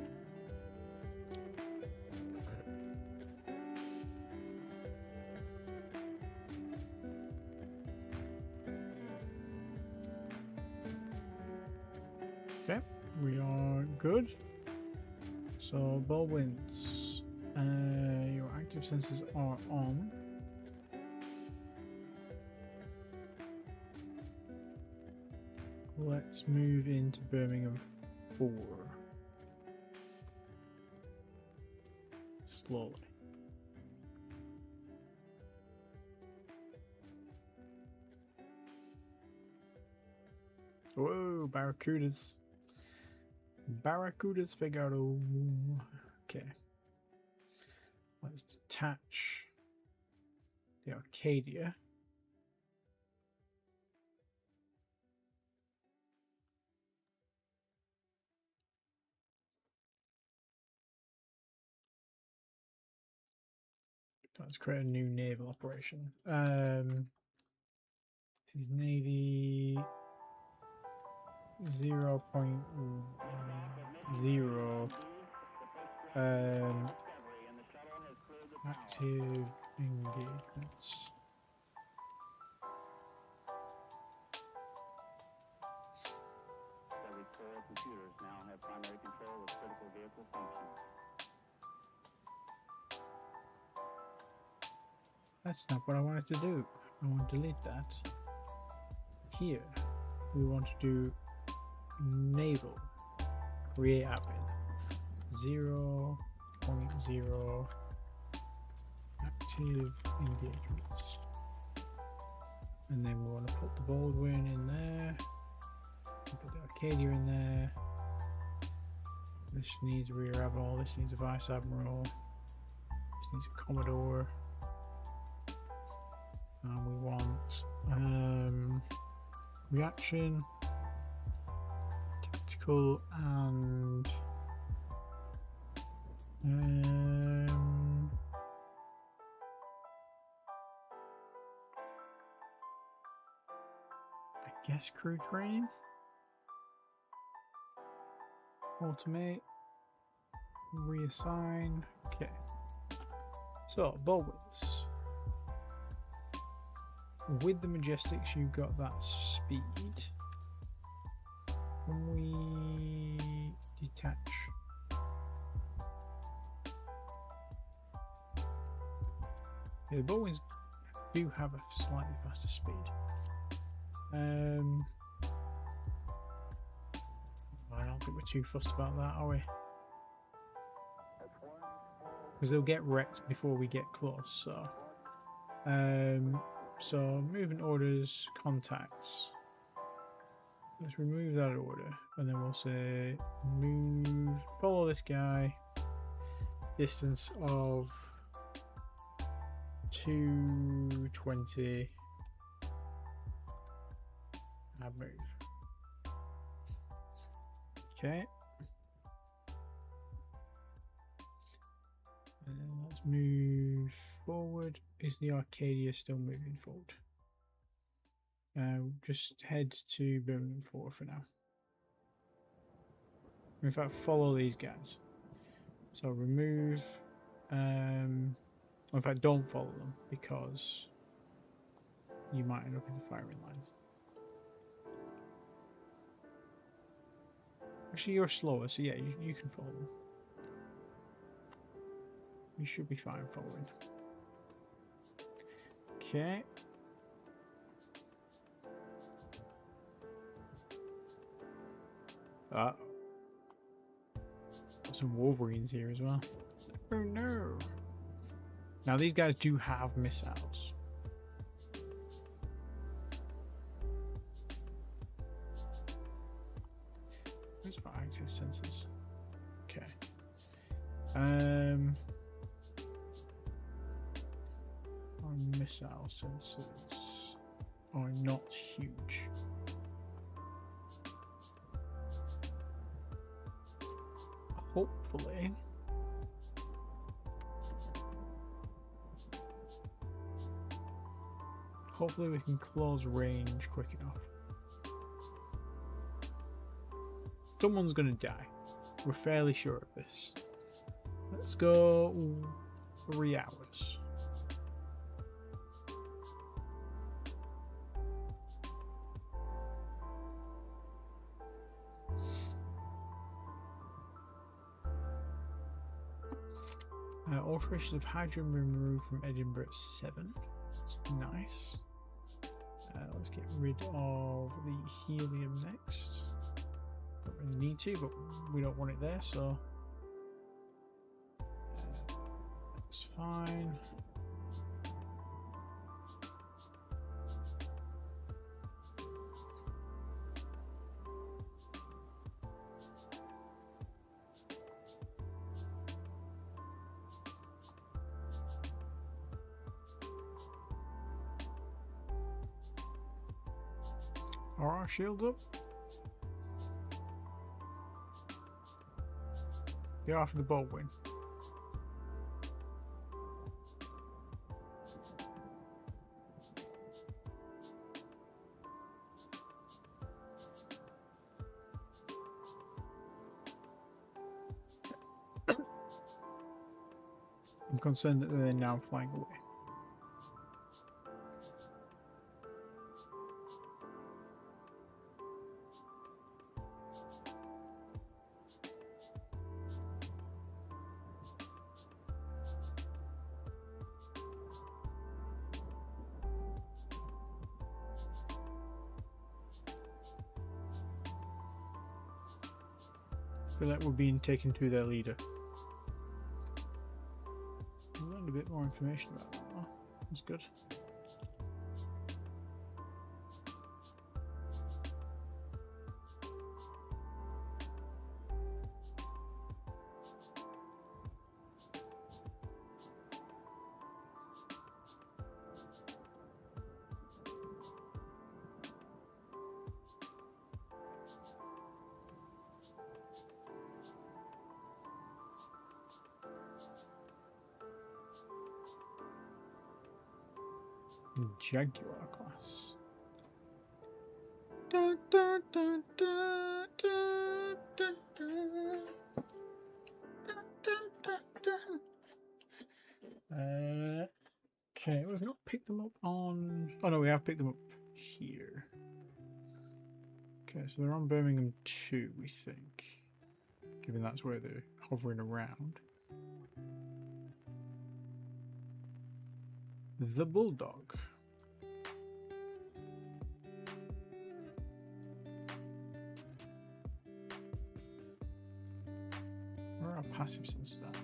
Okay, we are good. So ball wins. Your active sensors are on. Let's move into Birmingham 4. Slowly. Whoa, Barracudas. Barracudas Figaro. Okay. Let's detach the Arcadia. Let's create a new naval operation. This is Navy 0.0. Active engagements. Every core computers now have primary control of critical vehicle functions. That's not what I wanted to do. I want to delete that. Here, we want to do naval. Create admin. 0.0 active engagements. And then we want to put the Baldwin in there. Put the Arcadia in there. This needs a rear admiral. This needs a vice admiral. This needs a commodore. And we want reaction, tactical, and I guess crew training. Automate, reassign. Okay. So Baldwins. With the Majestics, you've got that speed. When we detach, yeah, the Baldwins do have a slightly faster speed. I don't think we're too fussed about that, are we? Because they'll get wrecked before we get close. So, So movement orders, contacts. Let's remove that order, and then we'll say move, follow this guy, distance of 220, and move. Okay. And then let's move forward. Is the Arcadia still moving forward? Just head to Birmingham 4 for now. In fact, follow these guys. So remove. In fact, don't follow them because you might end up in the firing line. Actually, you're slower, so yeah, you can follow them. You should be fine following. Okay. Got some Wolverines here as well. Oh no. Now these guys do have missiles. Where's our active sensors? Okay. Our missile sensors are not huge. Hopefully we can close range quick enough. Someone's gonna die. We're fairly sure of this. Let's go 3 hours. Alteration of hydrogen removed from Edinburgh at 7. That's nice. Let's get rid of the helium next. Don't really need to, but we don't want it there, so that's fine. Aurora, shield up. Get off the boat win. I'm concerned that they're now flying away. I feel like we're being taken to their leader. We learned a bit more information about that though. That's good. Jaguar class. Dun, dun, dun, dun, dun, dun, dun. Dun, dun, dun, dun. Okay, we've not picked them up on... Oh no, we have picked them up here. Okay, so they're on Birmingham 2, we think. Given that's where they're hovering around. The Bulldog. Where are our passive sensors at?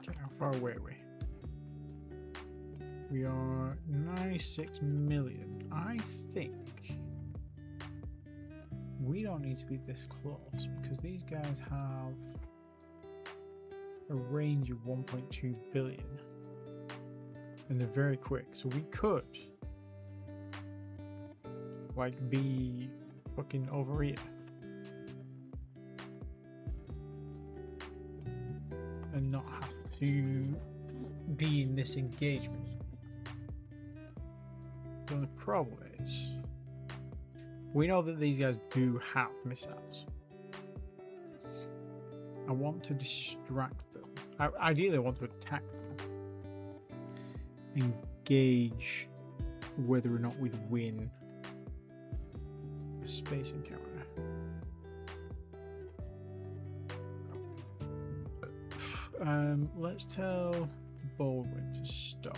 Okay, how far away are we? We are 96 million. I think we don't need to be this close because these guys have a range of 1.2 billion and they're very quick, so we could like be fucking over here and not have to be in this engagement. The only problem is we know that these guys do have missiles. I want to distract them. Ideally, I want to attack them. Engage whether or not we'd win a space encounter. Let's tell Baldwin to stop.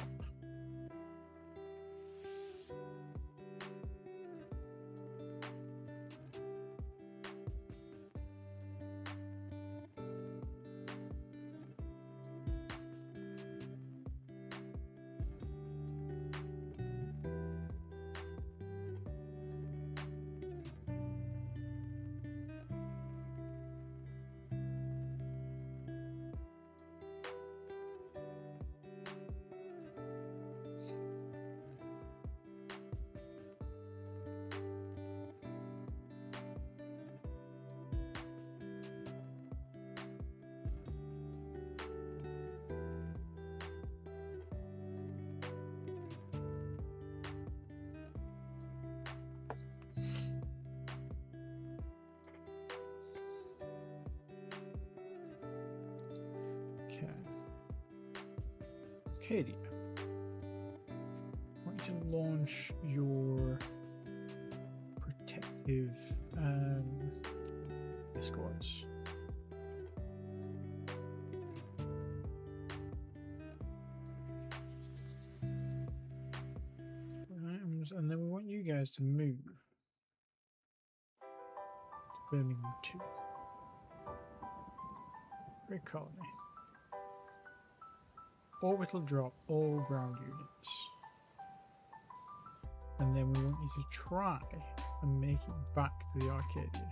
Arcadia. I want you to launch your protective escorts. And then we want you guys to move to Birmingham 2. Great colony. Orbital drop all ground units. And then we want you to try and make it back to the Arcadia.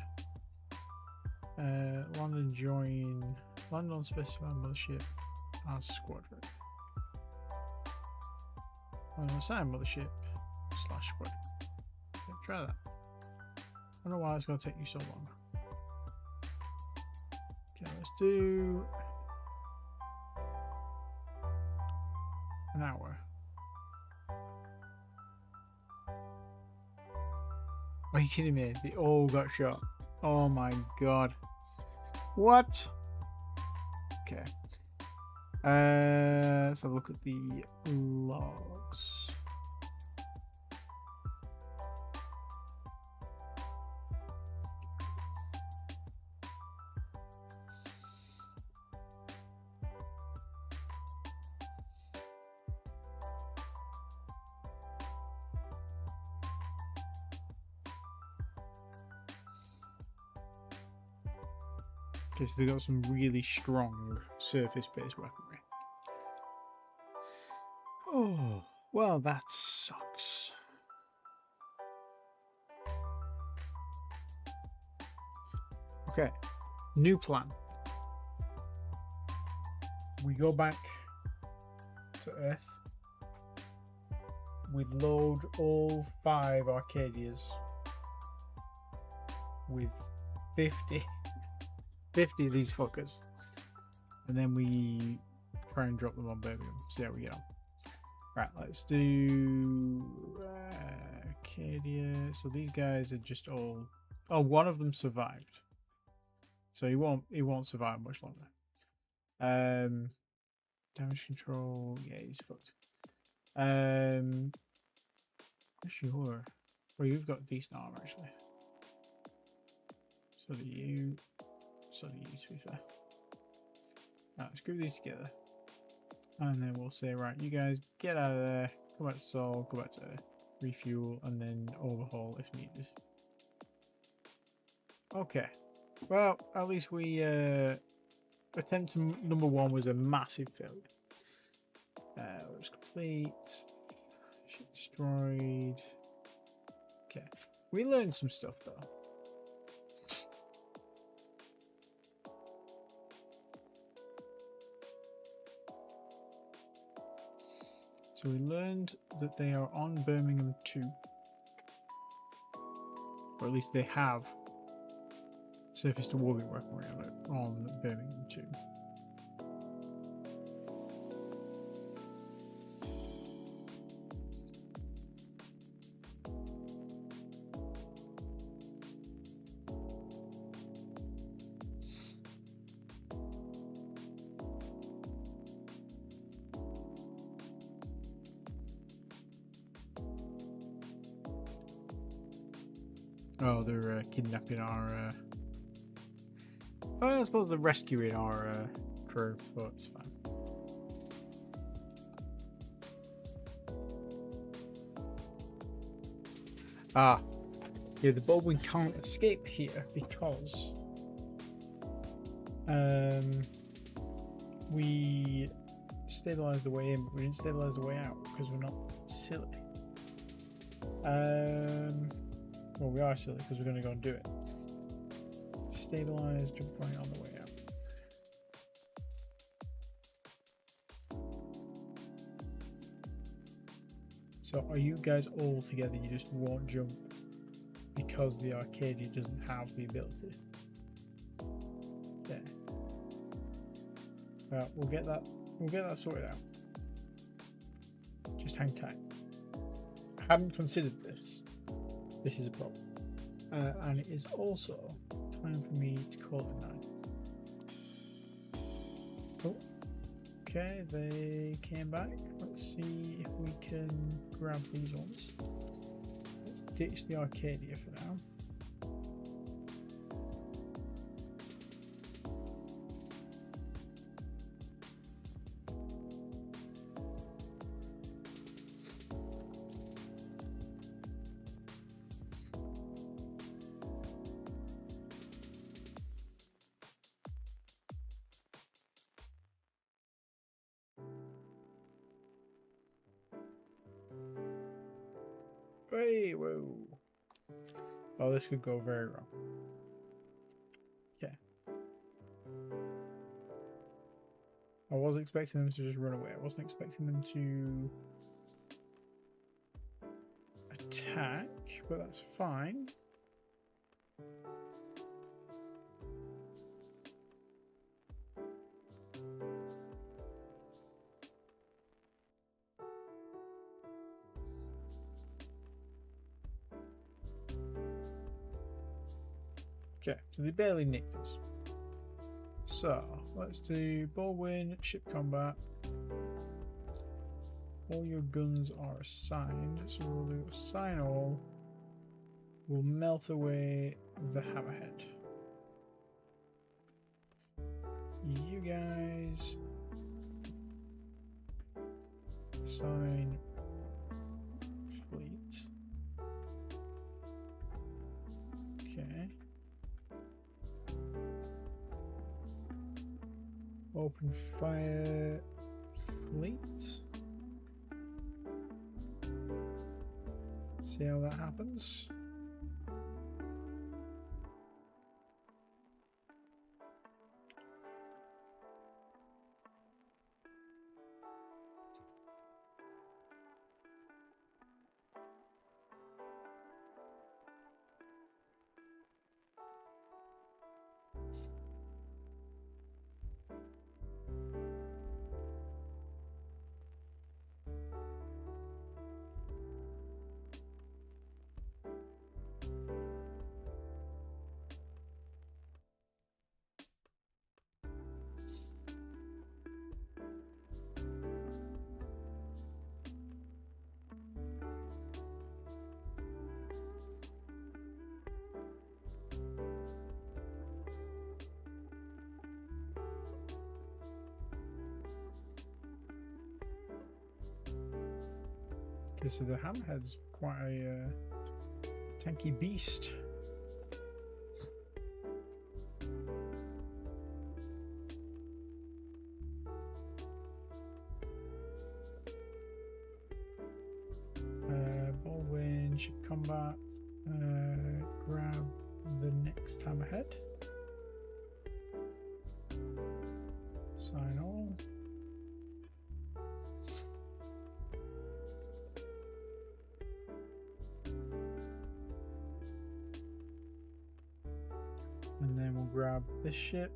Land and join. Land on specified mothership as squadron. Land on assigned mothership / squadron. Okay, try that. I don't know why it's going to take you so long. Okay, let's do an hour. Are you kidding me? They all got shot. Oh my god. What? Okay. Let's have a look at the logs. Because they got some really strong surface-based weaponry. Oh, well, that sucks. Okay, new plan. We go back to Earth. We load all 5 Arcadias with 50 of these fuckers, and then we try and drop them on Birmingham. See how we get on. Right, let's do Arcadia. So these guys are just all. Oh, one of them survived, so he won't survive much longer. Damage control. Yeah, he's fucked. Sure. Well, you've got decent armor actually. So do you. So do you, to be fair. Right, let's group these together. And then we'll say, right, you guys get out of there, go back to Sol, go back to Earth, refuel, and then overhaul if needed. Okay. Well, at least we attempt number 1 was a massive failure. It was complete. Ship destroyed. Okay. We learned some stuff though. So we learned that they are on Birmingham 2. Or at least they have surface to orbit weaponry on Birmingham 2. Oh, they're kidnapping our... Well, I suppose they're rescuing our crew, but it's fine. Ah, yeah, the Baldwin can't escape here because we stabilized the way in, but we didn't stabilize the way out because we're not silly. Well, we are silly because we're going to go and do it. Stabilize, jump right on the way out. So are you guys all together? You just won't jump because the Arcadia doesn't have the ability. There. Well, we'll get that sorted out. Just hang tight. I hadn't considered this. This is a problem. And it is also time for me to call it a night. Oh, okay, they came back. Let's see if we can grab these ones. Let's ditch the Arcadia for now. Hey, whoa. Oh, this could go very wrong. Okay. I was expecting them to just run away. I wasn't expecting them to attack, but that's fine. Okay, so they barely nicked us. So let's do Baldwin, ship combat. All your guns are assigned, so we'll do assign all. We'll melt away the hammerhead. You guys assign fleet. Okay. Open fire fleet. See how that happens. Okay, so the hammerhead's quite a tanky beast. combat. Grab the next hammerhead. Sign all. And then we'll grab this ship.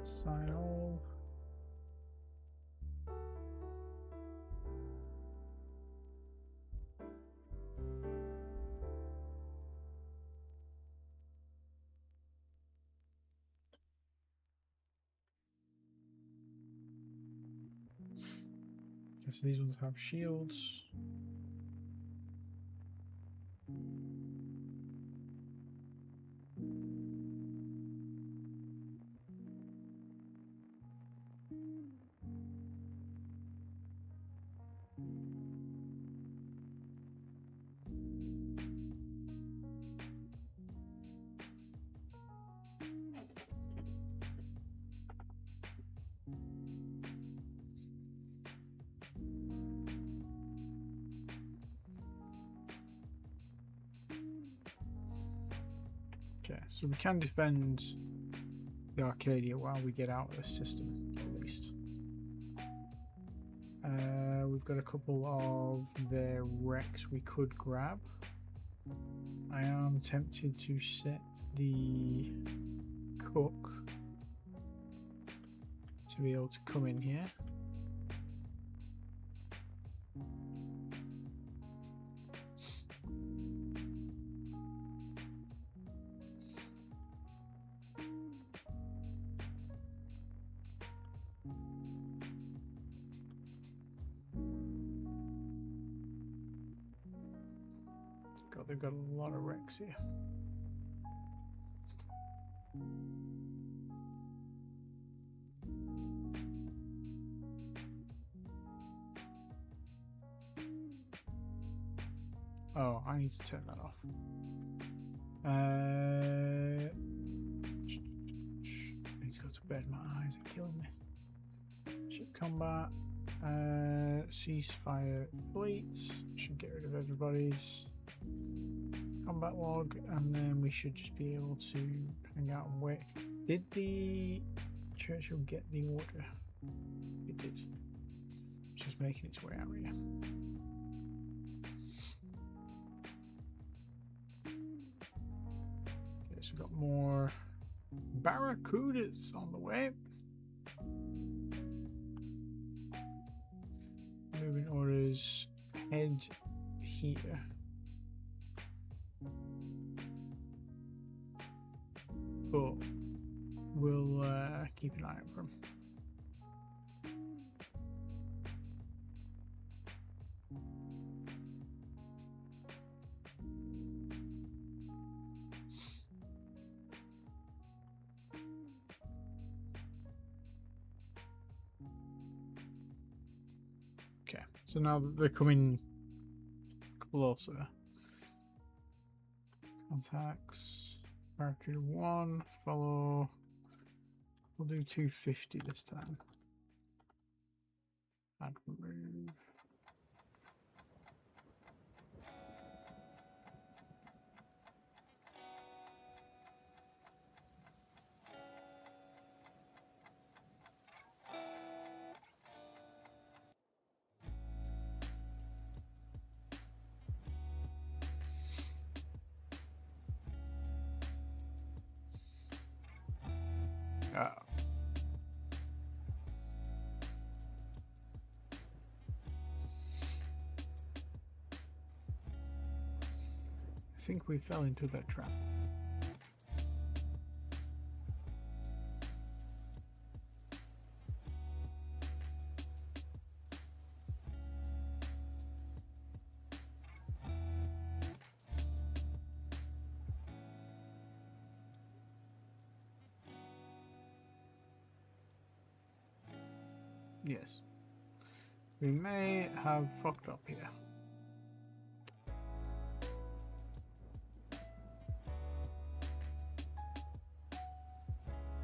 Sign all. Guess these ones have shields. Okay, so we can defend the Arcadia while we get out of the system, at least. We've got a couple of their wrecks we could grab. I am tempted to set the cook to be able to come in here. God, they've got a lot of wrecks here. Oh, I need to turn that off. I need to go to bed. My eyes are killing me. Ship combat. Ceasefire fleets. Should get rid of everybody's combat log, and then we should just be able to hang out and wait. Did the Churchill get the order? It did. It's just making its way out here. Okay, so we've got more Barracudas on the way. Moving orders head here. But we'll keep an eye out for him. Okay, so now that they're coming closer, contacts, Barracuda 1, follow, we'll do 250 this time. Add remove. I think we fell into that trap. Yes, we may have fucked up here.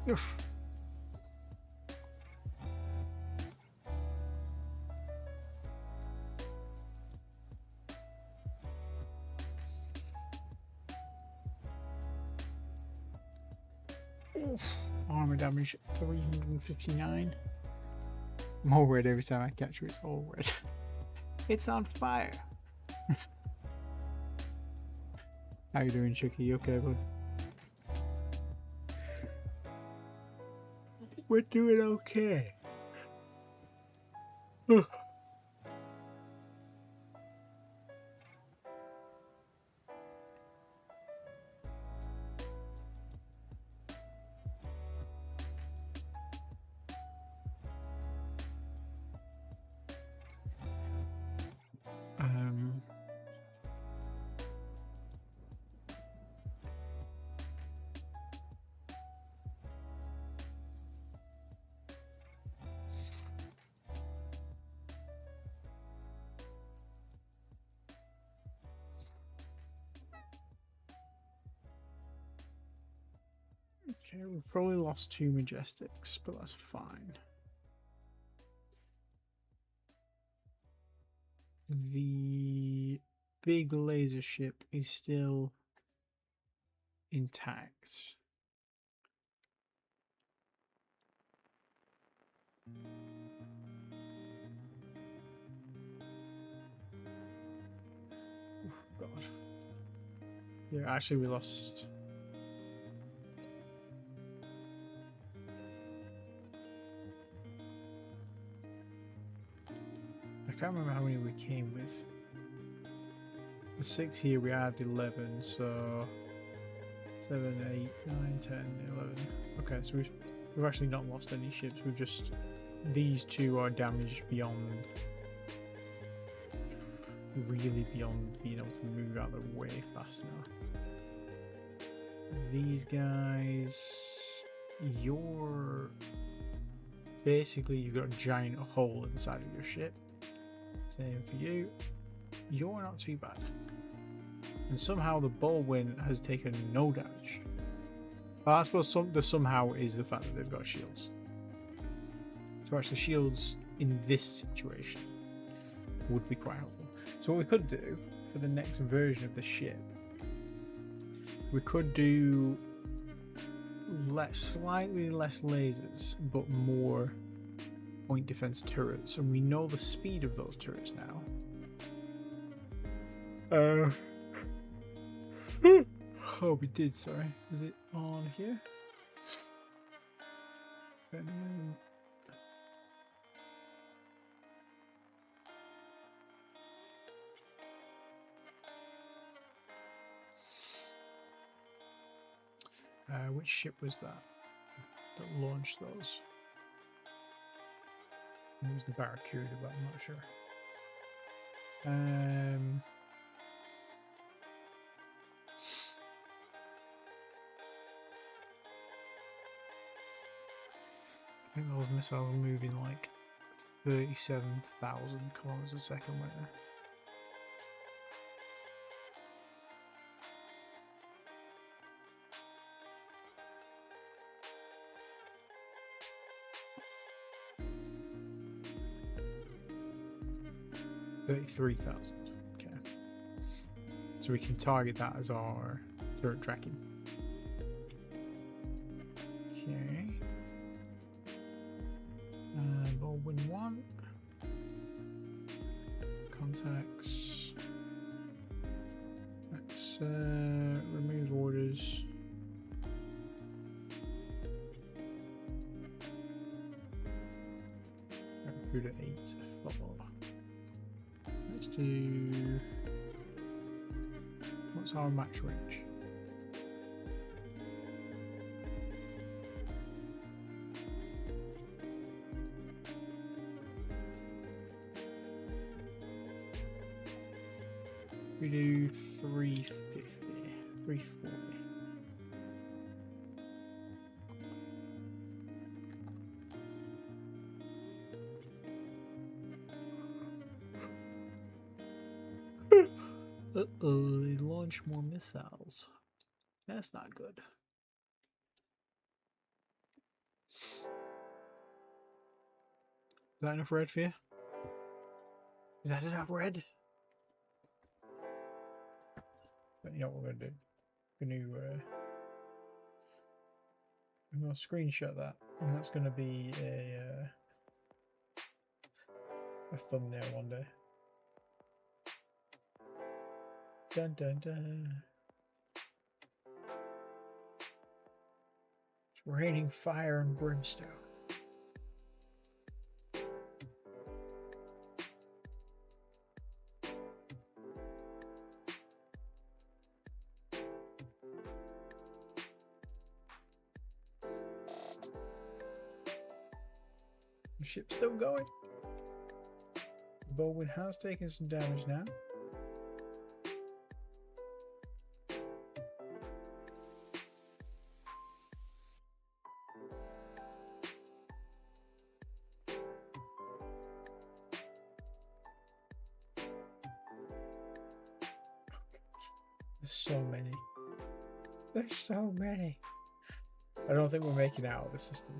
Oof. Oof. Armor damage 359. More red every time I catch you. It's all red. It's on fire. How you doing, Chucky? You okay, bud? We're doing okay. Um, okay, we've probably lost 2 Majestics, but that's fine. The big laser ship is still intact. Oh, God. Yeah, actually, we lost. I can't remember how many we came with. The 6 here, we had 11, so 7, 8, 9, 10, 11. Okay, so we've actually not lost any ships. We've just, these 2 are damaged beyond, really beyond being able to move out of the way fast now. These guys, you're basically, you've got a giant hole inside of your ship. Same for you. You're not too bad. And somehow the Baldwin has taken no damage. Well, I suppose the somehow is the fact that they've got shields. So actually shields in this situation would be quite helpful. So what we could do for the next version of the ship, we could do slightly less lasers, but more point defense turrets. And we know the speed of those turrets now. Oh, we did, sorry. Is it on here? Birmingham. Which ship was that launched those? It was the Barracuda, but I'm not sure. I think those missiles were moving like 37,000 kilometers a second, weren't they? $33,000. Okay. So we can target that as our turret tracking. Okay. Baldwin 1. Contacts. Let's remove orders. Recruiter 8 follow. Let's do. What's our max range? We do 350, 340. Uh-oh, they launch more missiles. That's not good. Is that enough red for you? Is that enough red? But you know what we're going to do? We're going to I'll screenshot that, and that's going to be a thumbnail one day. Dun dun dun. It's raining fire and brimstone. The ship's still going. Baldwin has taken some damage now. There's so many. There's so many. I don't think we're making it out of the system.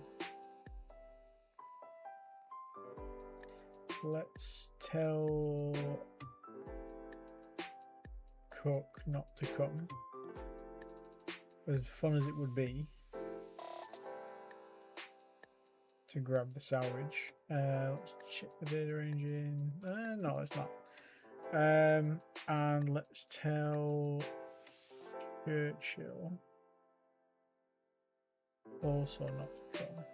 Let's tell Cook not to come. As fun as it would be to grab the salvage. Let's check the data engine. No, it's not. And let's tell Churchill also not to come.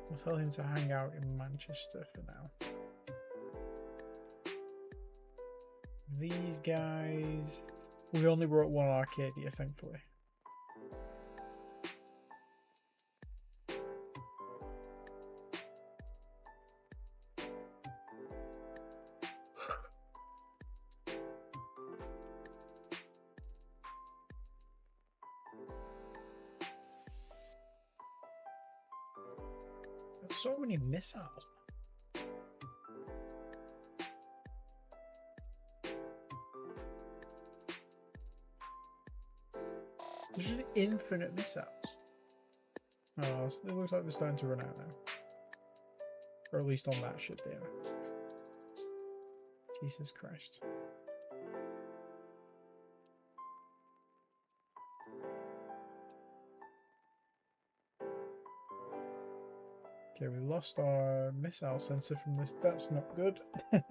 We'll tell him to hang out in Manchester for now. These guys, we only brought one Arcadia, thankfully. So many missiles. There's just infinite missiles. Oh, so it looks like they're starting to run out now. Or at least on that ship they are. Jesus Christ. Okay, we lost our missile sensor from this. That's not good. Shit.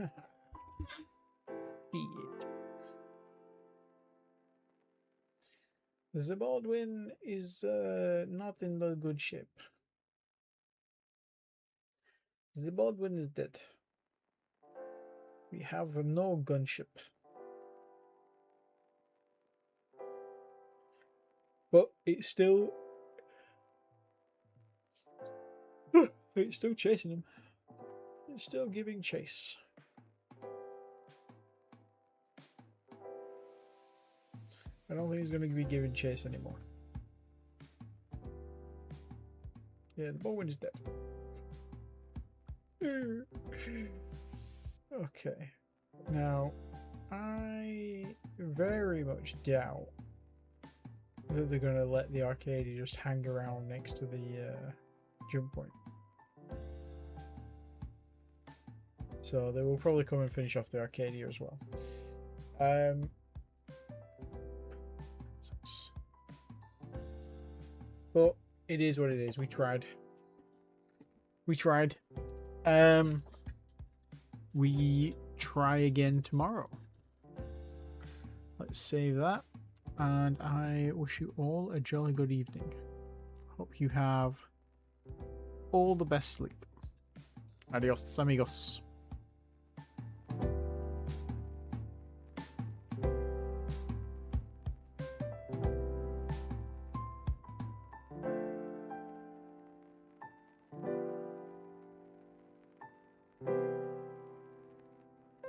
The Baldwin is not in the good ship. The Baldwin is dead. We have no gunship. But it's still... It's still chasing him. It's still giving chase. I don't think he's going to be giving chase anymore. Yeah, the Baldwin is dead. Okay. Now, I very much doubt that they're going to let the Arcadia just hang around next to the jump point. So they will probably come and finish off the Arcadia as well. But it is what it is. We tried. We tried. We try again tomorrow. Let's save that. And I wish you all a jolly good evening. Hope you have all the best sleep. Adios, amigos.